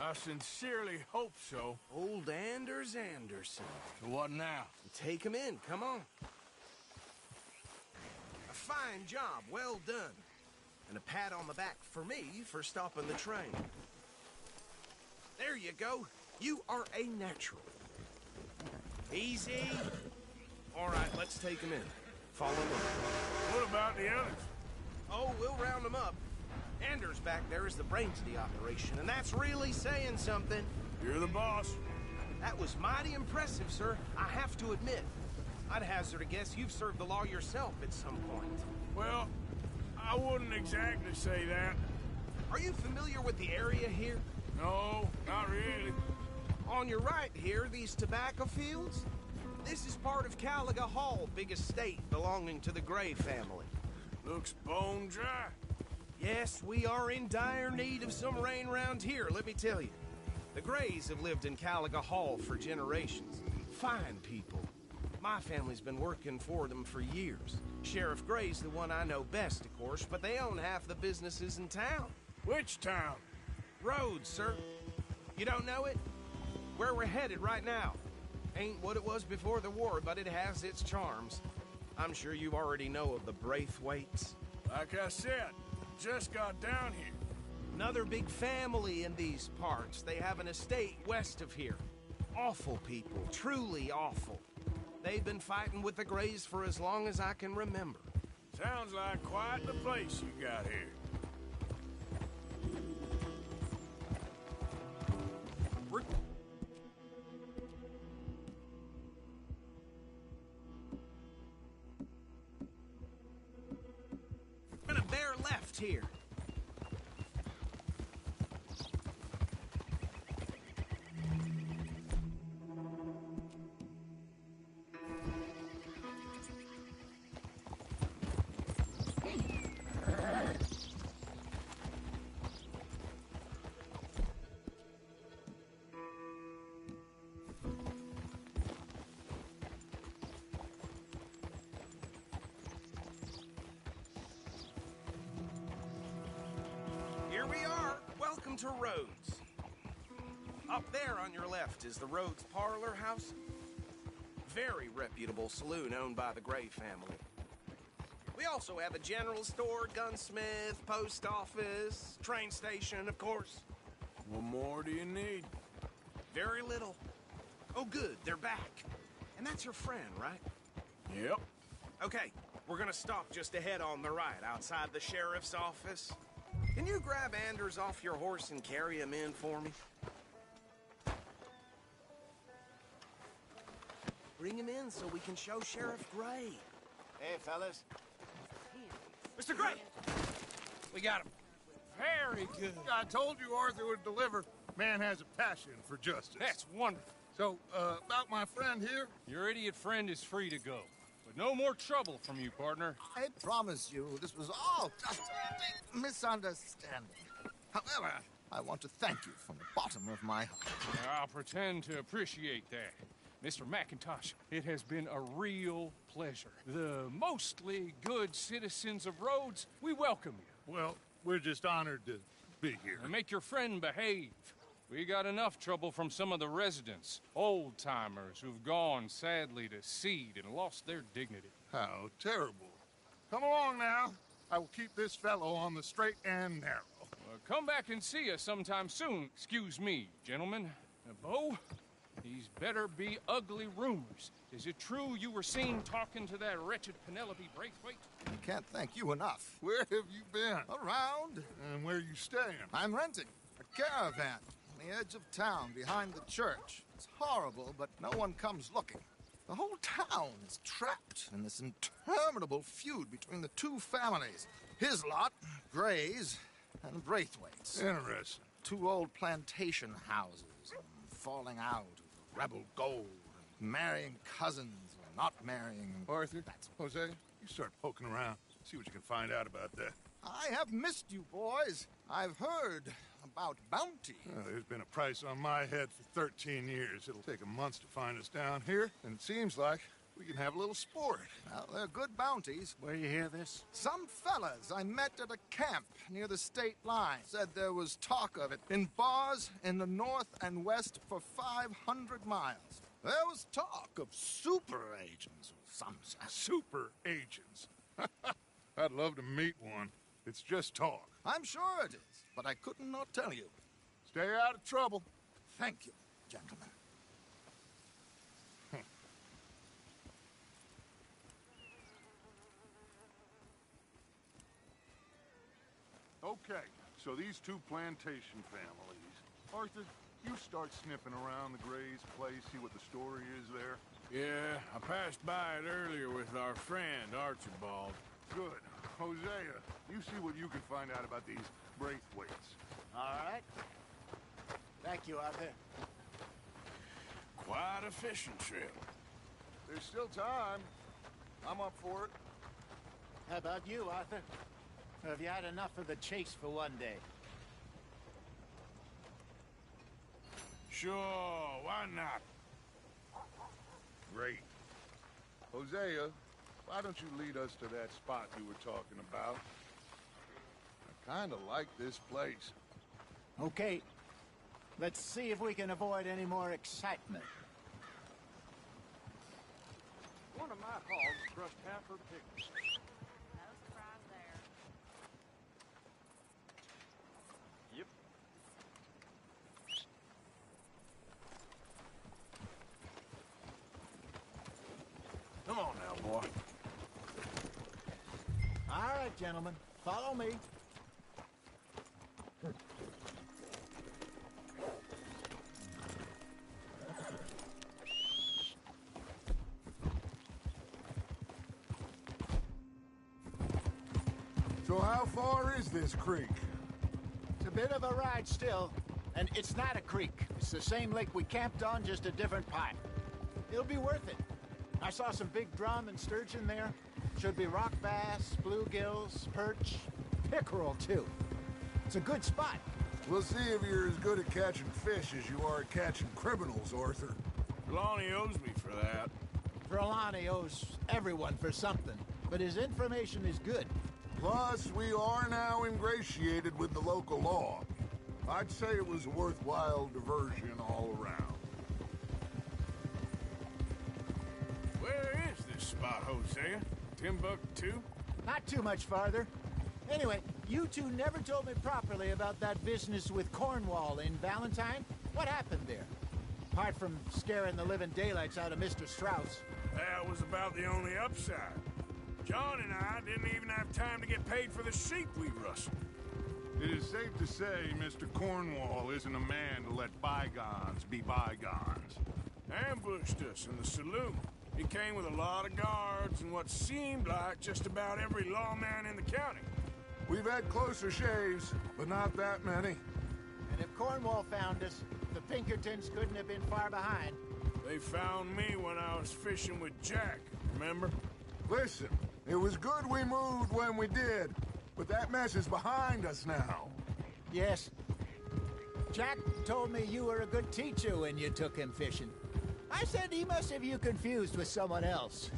Speaker 1: I sincerely hope so.
Speaker 3: Old Anders Anderson.
Speaker 1: So what now?
Speaker 3: Take him in, come on. A fine job, well done. And a pat on the back for me for stopping the train. There you go. You are a natural. Easy. All right, let's take him in. Follow me.
Speaker 1: What about the others?
Speaker 3: Oh, we'll round them up. Anders back there is the brains of the operation, and that's really saying something.
Speaker 1: You're the boss.
Speaker 3: That was mighty impressive, sir. I have to admit. I'd hazard a guess you've served the law yourself at some point.
Speaker 1: Well, I wouldn't exactly say that.
Speaker 3: Are you familiar with the area here?
Speaker 1: No, not really.
Speaker 3: On your right here, these tobacco fields? This is part of Caliga Hall, big estate belonging to the Gray family.
Speaker 1: Looks bone dry.
Speaker 3: Yes, we are in dire need of some rain round here, let me tell you. The Grays have lived in Caliga Hall for generations. Fine people. My family's been working for them for years. Sheriff Gray's the one I know best, of course, but they own half the businesses in town.
Speaker 1: Which town?
Speaker 3: Rhodes, sir. You don't know it? Where we're headed right now. Ain't what it was before the war, but it has its charms. I'm sure you already know of the Braithwaites.
Speaker 1: Like I said, just got down here.
Speaker 3: Another big family in these parts. They have an estate west of here. Awful people, truly awful. They've been fighting with the Grays for as long as I can remember.
Speaker 1: Sounds like quite the place you got here.
Speaker 3: Been a bear left here. Here we are. Welcome to Rhodes. Up there on your left is the Rhodes Parlor House. Very reputable saloon owned by the Gray family. We also have a general store, gunsmith, post office, train station, of course.
Speaker 1: What more do you need?
Speaker 3: Very little. Oh, good, they're back. And that's your friend, right?
Speaker 1: Yep.
Speaker 3: Okay, we're gonna stop just ahead on the right, outside the sheriff's office. Can you grab Anders off your horse and carry him in for me? Bring him in so we can show Sheriff Gray.
Speaker 18: Hey, fellas.
Speaker 3: Mr. Gray! We got him.
Speaker 1: Very good.
Speaker 2: I told you Arthur would deliver. Man has a passion for justice.
Speaker 19: That's wonderful.
Speaker 2: So, about my friend here?
Speaker 19: Your idiot friend is free to go. But no more trouble from you, partner.
Speaker 7: I promise you, this was all just a big misunderstanding. However, I want to thank you from the bottom of my heart.
Speaker 19: I'll pretend to appreciate that. Mr. McIntosh, it has been a real pleasure. The mostly good citizens of Rhodes, we welcome you.
Speaker 2: Well, we're just honored to be here.
Speaker 19: And make your friend behave. We got enough trouble from some of the residents, old-timers who've gone, sadly, to seed and lost their dignity.
Speaker 2: How terrible. Come along now. I will keep this fellow on the straight and narrow.
Speaker 19: Come back and see us sometime soon. Excuse me, gentlemen. Bo, these better be ugly rumors. Is it true you were seen talking to that wretched Penelope Braithwaite?
Speaker 7: I can't thank you enough.
Speaker 2: Where have you been?
Speaker 7: Around.
Speaker 2: And where are you staying?
Speaker 7: I'm renting a caravan on the edge of town behind the church. It's horrible, but no one comes looking. The whole town is trapped in this interminable feud between the two families. His lot, Gray's, and Braithwaite's.
Speaker 2: Interesting.
Speaker 7: Two old plantation houses, falling out of rebel gold, and marrying cousins or not marrying.
Speaker 2: Arthur, Jose, you start poking around. See what you can find out about that.
Speaker 7: I have missed you, boys. I've heard about bounty.
Speaker 2: There's been a price on my head for 13 years. It'll take a month to find us down here, and it seems like we can have a little sport.
Speaker 7: Well, they're good bounties.
Speaker 18: Where you hear this?
Speaker 7: Some fellas I met at a camp near the state line said there was talk of it in bars in the north and west for 500 miles. There was talk of super agents or some such.
Speaker 2: Super agents? I'd love to meet one. It's just talk.
Speaker 7: I'm sure it is, but I could not tell you.
Speaker 2: Stay out of trouble.
Speaker 7: Thank you, gentlemen.
Speaker 2: Okay, so these two plantation families. Arthur, you start sniffing around the Gray's place, see what the story is there.
Speaker 1: Yeah, I passed by it earlier with our friend, Archibald.
Speaker 2: Good. Hosea, you see what you can find out about these Braithwaites.
Speaker 18: All right. Thank you, Arthur.
Speaker 1: Quite a fishing trip.
Speaker 2: There's still time. I'm up for it.
Speaker 18: How about you, Arthur? Or have you had enough of the chase for one day?
Speaker 1: Sure, why not?
Speaker 2: Great. Hosea, why don't you lead us to that spot you were talking about? I kinda like this place.
Speaker 18: Okay. Let's see if we can avoid any more excitement.
Speaker 19: One of my hogs crushed half her pig.
Speaker 5: No surprise there.
Speaker 19: Yep.
Speaker 1: Come on now, boy.
Speaker 18: All right, gentlemen. Follow me.
Speaker 2: So how far is this creek?
Speaker 18: It's a bit of a ride still, and it's not a creek. It's the same lake we camped on, just a different pipe. It'll be worth it. I saw some big drum and sturgeon there. Should be rock bass, bluegills, perch, pickerel too. It's a good spot.
Speaker 2: We'll see if you're as good at catching fish as you are at catching criminals, Arthur.
Speaker 1: Lonnie owes me for that.
Speaker 18: Trelawney owes everyone for something, but his information is good.
Speaker 2: Plus, we are now ingratiated with the local law. I'd say it was a worthwhile diversion all around.
Speaker 1: Where is this spot, Hosea? Timbuktu?
Speaker 18: Not too much farther. Anyway, you two never told me properly about that business with Cornwall in Valentine. What happened there? Apart from scaring the living daylights out of Mr. Strauss.
Speaker 1: That was about the only upside. John and I didn't even have time to get paid for the sheep we rustled.
Speaker 2: It is safe to say Mr. Cornwall isn't a man to let bygones be bygones.
Speaker 1: Ambushed us in the saloon. He came with a lot of guards and what seemed like just about every lawman in the county.
Speaker 2: We've had closer shaves, but not that many.
Speaker 18: And if Cornwall found us, the Pinkertons couldn't have been far behind.
Speaker 1: They found me when I was fishing with Jack, remember?
Speaker 2: Listen, it was good we moved when we did, but that mess is behind us now.
Speaker 18: Yes. Jack told me you were a good teacher when you took him fishing. I said he must have you confused with someone else.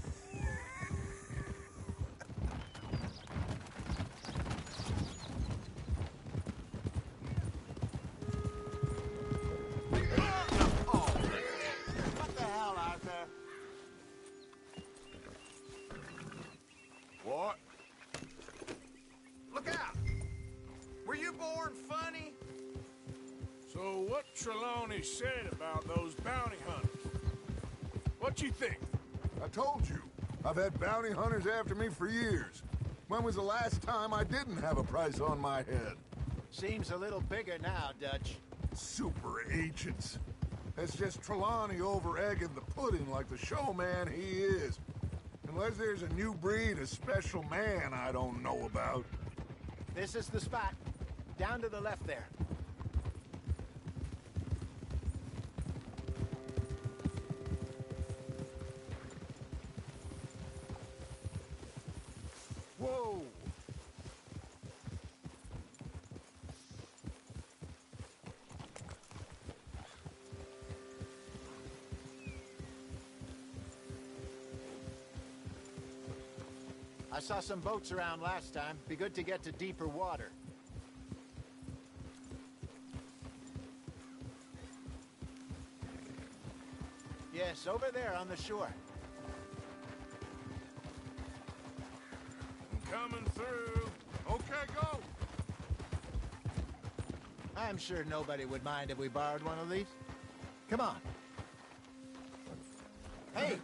Speaker 3: What the hell, Arthur?
Speaker 1: What?
Speaker 3: Look out! Were you born funny?
Speaker 1: So what Trelawney said about those bounty hunters? What you think?
Speaker 2: I told you. I've had bounty hunters after me for years. When was the last time I didn't have a price on my head?
Speaker 18: Seems a little bigger now, Dutch.
Speaker 2: Super agents. That's just Trelawney over-egging the pudding like the showman he is. Unless there's a new breed of special man I don't know about.
Speaker 18: This is the spot. Down to the left there.
Speaker 2: Whoa!
Speaker 18: I saw some boats around last time. Be good to get to deeper water. Yes, over there on the shore.
Speaker 1: I'm coming through.
Speaker 2: Okay, go!
Speaker 18: I'm sure nobody would mind if we borrowed one of these. Come on. Hey,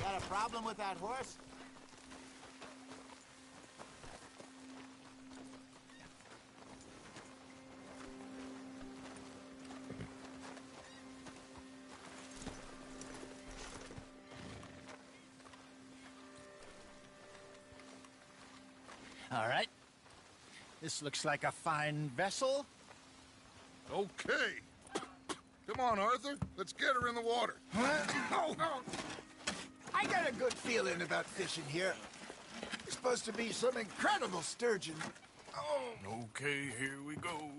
Speaker 18: Got a problem with that horse? All right. This looks like a fine vessel.
Speaker 2: Okay. Come on, Arthur. Let's get her in the water.
Speaker 18: Oh. I got a good feeling about fishing here. It's supposed to be some incredible sturgeon. Oh.
Speaker 1: Okay, here we go.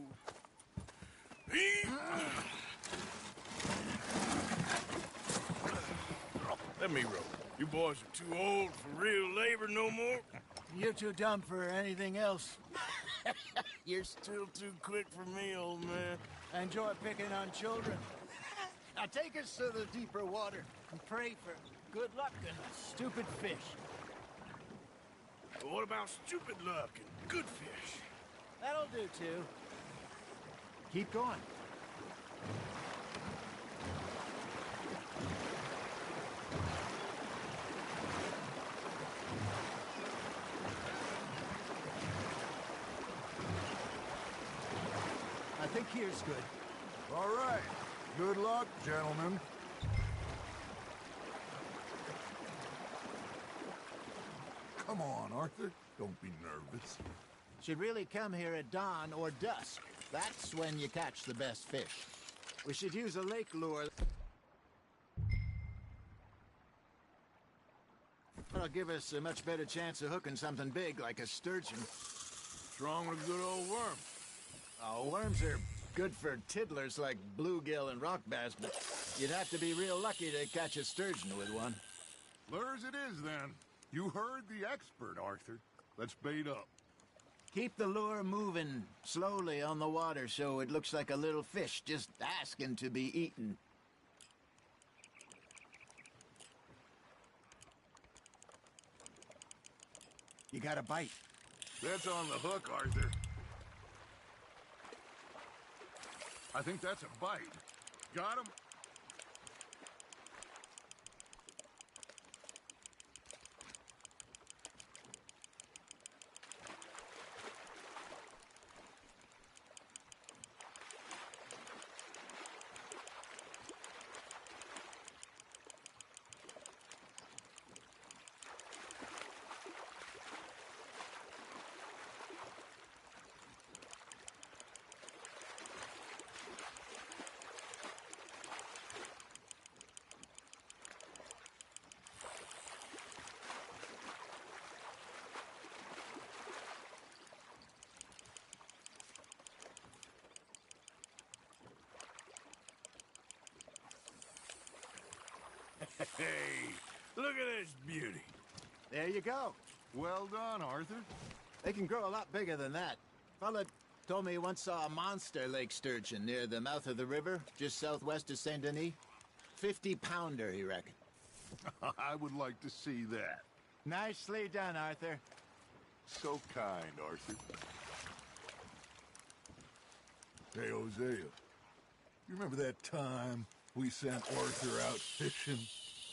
Speaker 1: Let me row. You boys are too old for real labor no more.
Speaker 18: You're too dumb for anything else.
Speaker 1: You're still too quick for me, old man.
Speaker 18: I enjoy picking on children. Now take us to the deeper water and pray for good luck and stupid fish.
Speaker 1: What about stupid luck and good fish?
Speaker 18: That'll do, too. Keep going. I think here's good.
Speaker 2: All right. Good luck, gentlemen. Come on, Arthur. Don't be nervous.
Speaker 18: Should really come here at dawn or dusk. That's when you catch the best fish. We should use a lake lure. That'll give us a much better chance of hooking something big like a sturgeon.
Speaker 1: What's wrong with good old worm?
Speaker 18: Oh, worms are good for tiddlers like bluegill and rock bass, but you'd have to be real lucky to catch a sturgeon with one.
Speaker 2: Lures it is, then. You heard the expert, Arthur. Let's bait up.
Speaker 18: Keep the lure moving slowly on the water so it looks like a little fish just asking to be eaten. You got a bite.
Speaker 2: That's on the hook, Arthur. I think that's a bite. Got him?
Speaker 1: Hey, look at this beauty.
Speaker 18: There you go.
Speaker 2: Well done, Arthur.
Speaker 18: They can grow a lot bigger than that. Fella told me he once saw a monster lake sturgeon near the mouth of the river, just southwest of Saint Denis. 50-pounder, he reckoned.
Speaker 2: I would like to see that.
Speaker 18: Nicely done, Arthur.
Speaker 2: So kind, Arthur. Hey, Hosea. You remember that time we sent Arthur out fishing?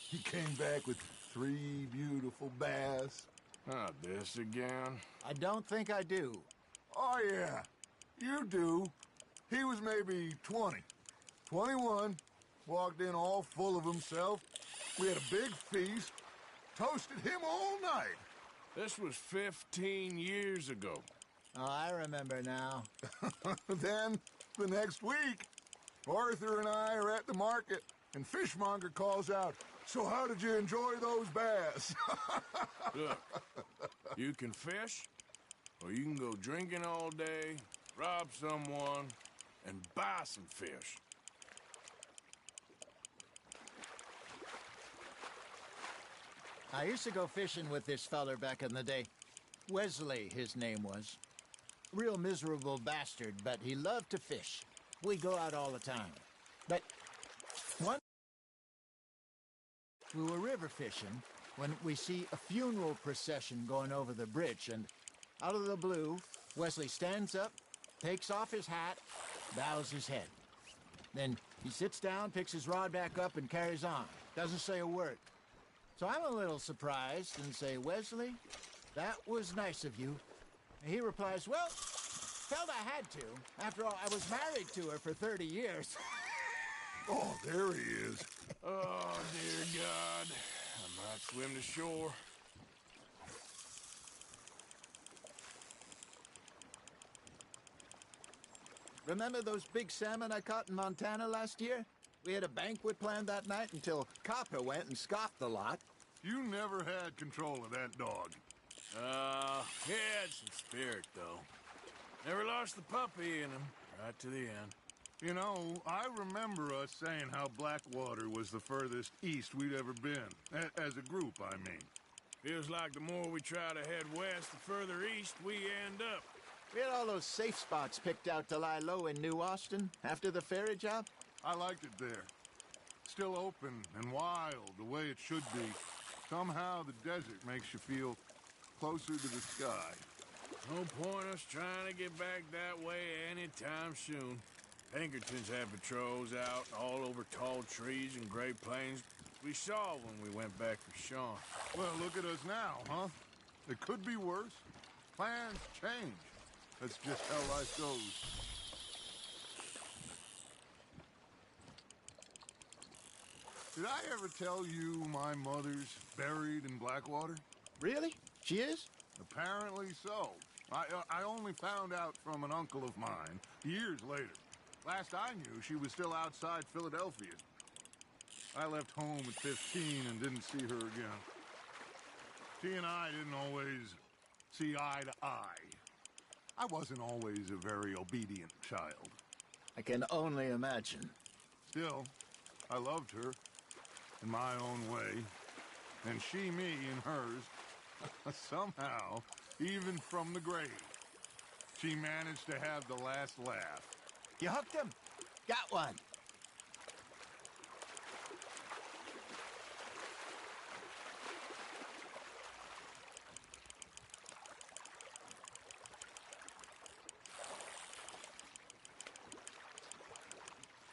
Speaker 2: He came back with 3 beautiful bass.
Speaker 1: Not this again.
Speaker 18: I don't think I do.
Speaker 2: Oh, yeah. You do. He was maybe 20. 21. Walked in all full of himself. We had a big feast. Toasted him all night.
Speaker 1: This was 15 years ago.
Speaker 18: Oh, I remember now.
Speaker 2: Then, the next week, Arthur and I are at the market, and Fishmonger calls out, "So how did you enjoy those bass?"
Speaker 1: Look, you can fish, or you can go drinking all day, rob someone, and buy some fish.
Speaker 18: I used to go fishing with this feller back in the day. Wesley, his name was. Real miserable bastard, but he loved to fish. We go out all the time. But one we were river fishing when we see a funeral procession going over the bridge, and out of the blue, Wesley stands up, takes off his hat, bows his head. Then he sits down, picks his rod back up, and carries on. Doesn't say a word. So I'm a little surprised and say, Wesley, that was nice of you. And he replies, well, felt I had to. After all, I was married to her for 30 years.
Speaker 2: Oh, there he is.
Speaker 1: Oh, dear God. I might swim to shore.
Speaker 18: Remember those big salmon I caught in Montana last year? We had a banquet planned that night until Copper went and scoffed the lot.
Speaker 2: You never had control of that dog.
Speaker 1: He had some spirit, though. Never lost the puppy in him, right to the end.
Speaker 2: You know, I remember us saying how Blackwater was the furthest east we'd ever been. As a group, I mean.
Speaker 1: Feels like the more we try to head west, the further east we end up.
Speaker 18: We had all those safe spots picked out to lie low in New Austin after the ferry job.
Speaker 2: I liked it there. Still open and wild, the way it should be. Somehow the desert makes you feel closer to the sky.
Speaker 1: No point us trying to get back that way anytime soon. Pinkertons had patrols out all over tall trees and Great Plains. We saw when we went back for Sean.
Speaker 2: Well, look at us now, huh? It could be worse. Plans change. That's just how life goes. Did I ever tell you my mother's buried in Blackwater?
Speaker 18: Really? She is?
Speaker 2: Apparently so. I only found out from an uncle of mine years later. Last I knew, she was still outside Philadelphia. I left home at 15 and didn't see her again. She and I didn't always see eye to eye. I wasn't always a very obedient child.
Speaker 18: I can only imagine.
Speaker 2: Still, I loved her in my own way, and she me in hers. Somehow, even from the grave, she managed to have the last laugh.
Speaker 18: You hooked him? Got one.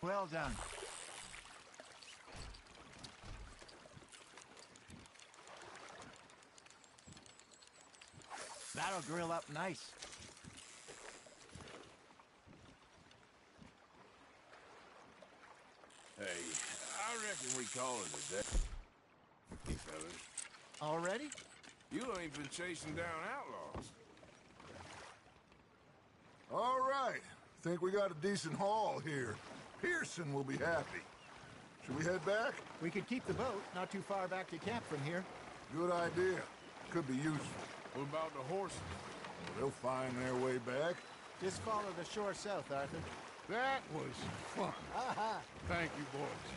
Speaker 18: Well done. That'll grill up nice.
Speaker 1: Hey, I reckon we call it a day. Hey, fellas.
Speaker 18: Already?
Speaker 1: You ain't been chasing down outlaws.
Speaker 2: All right. Think we got a decent haul here. Pearson will be happy. Should we head back?
Speaker 18: We could keep the boat not too far back to camp from here.
Speaker 2: Good idea. Could be useful.
Speaker 1: What about the horses?
Speaker 2: They'll find their way back.
Speaker 18: Just follow the shore south, Arthur.
Speaker 2: That was fun.
Speaker 18: Aha!
Speaker 2: Thank you, boys.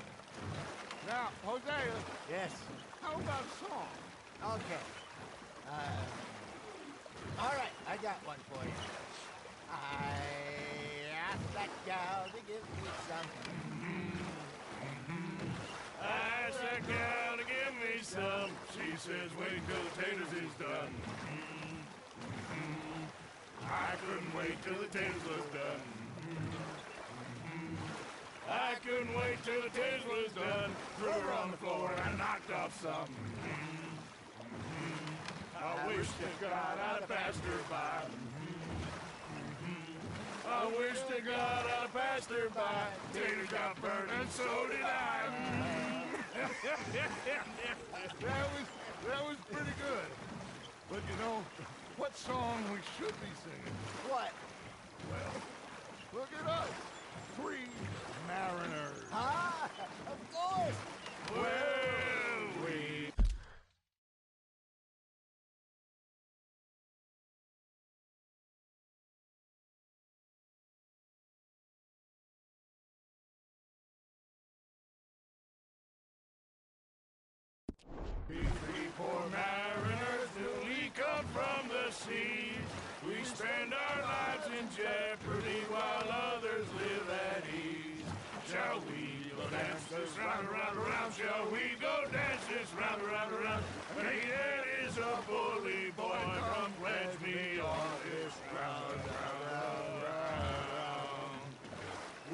Speaker 2: Now, Hosea.
Speaker 18: Yes.
Speaker 2: How about song?
Speaker 18: Okay. All right, I got one for you. I asked that gal to give me some.
Speaker 1: I asked that gal to give me some. She says, wait till the taters is done. I couldn't wait till the taters was done. I couldn't wait till the taters was done. Threw her on the floor and I knocked off some. I wish to God I'd have passed her by. I wish to God I'd have passed her by. Taters got burned and so did I.
Speaker 2: That was pretty good. But you know, what song we should be singing?
Speaker 18: What?
Speaker 2: Well, look at us. 3 mariners.
Speaker 18: Ah, of course.
Speaker 1: Well, we... We 3 poor mariners, newly come from the sea. We spend our lives in jeopardy while others live at ease. Shall we go dance this round, around, around? Shall we go dance this round, around, around? Naked is a bully boy, come pledge me on this round, round, round, round.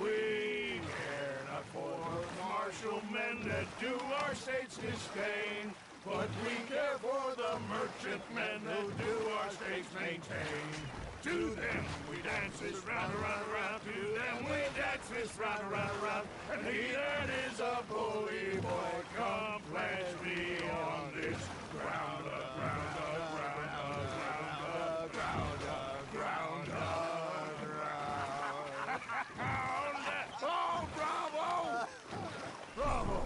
Speaker 1: We care not for the martial men that do our our state's disdain. But we care for the merchantmen who do our states maintain. To them we dance this round, around, around. To them we dance this round, around, around. And he that is a bully boy, come pledge me on this ground, ground, ground, ground, ground, ground. Oh, bravo! Bravo!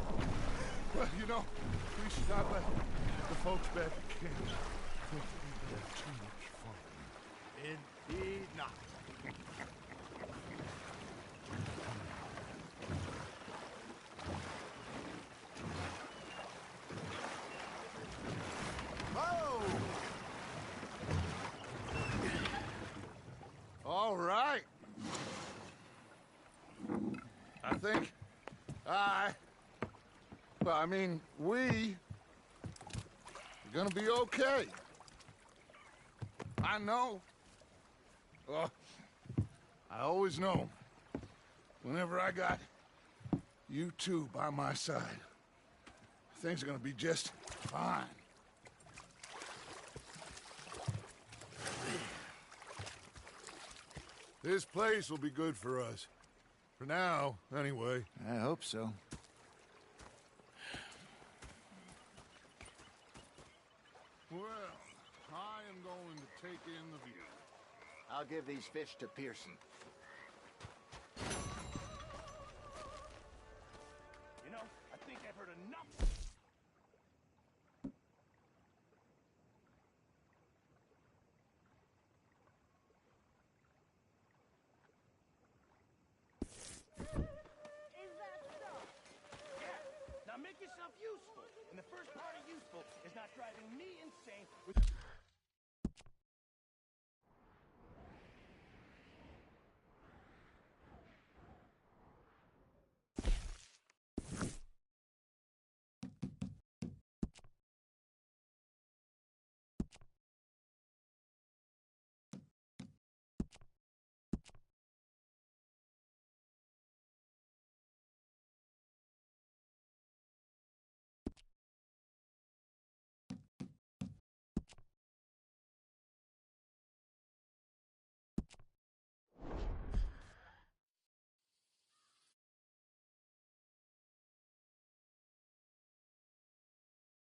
Speaker 1: Well, you know, we should not let the folks back at camp think that we have too much fun.
Speaker 9: Indeed not.
Speaker 2: All right. I think we are gonna be okay. I know. I always know. Whenever I got you two by my side, things are gonna be just fine. This place will be good for us. For now, anyway.
Speaker 7: I hope so.
Speaker 2: Well, I am going to take in the view.
Speaker 18: I'll give these fish to Pearson.
Speaker 3: You know, I think I've heard enough. Now make yourself useful. And the first part of useful is not driving me insane with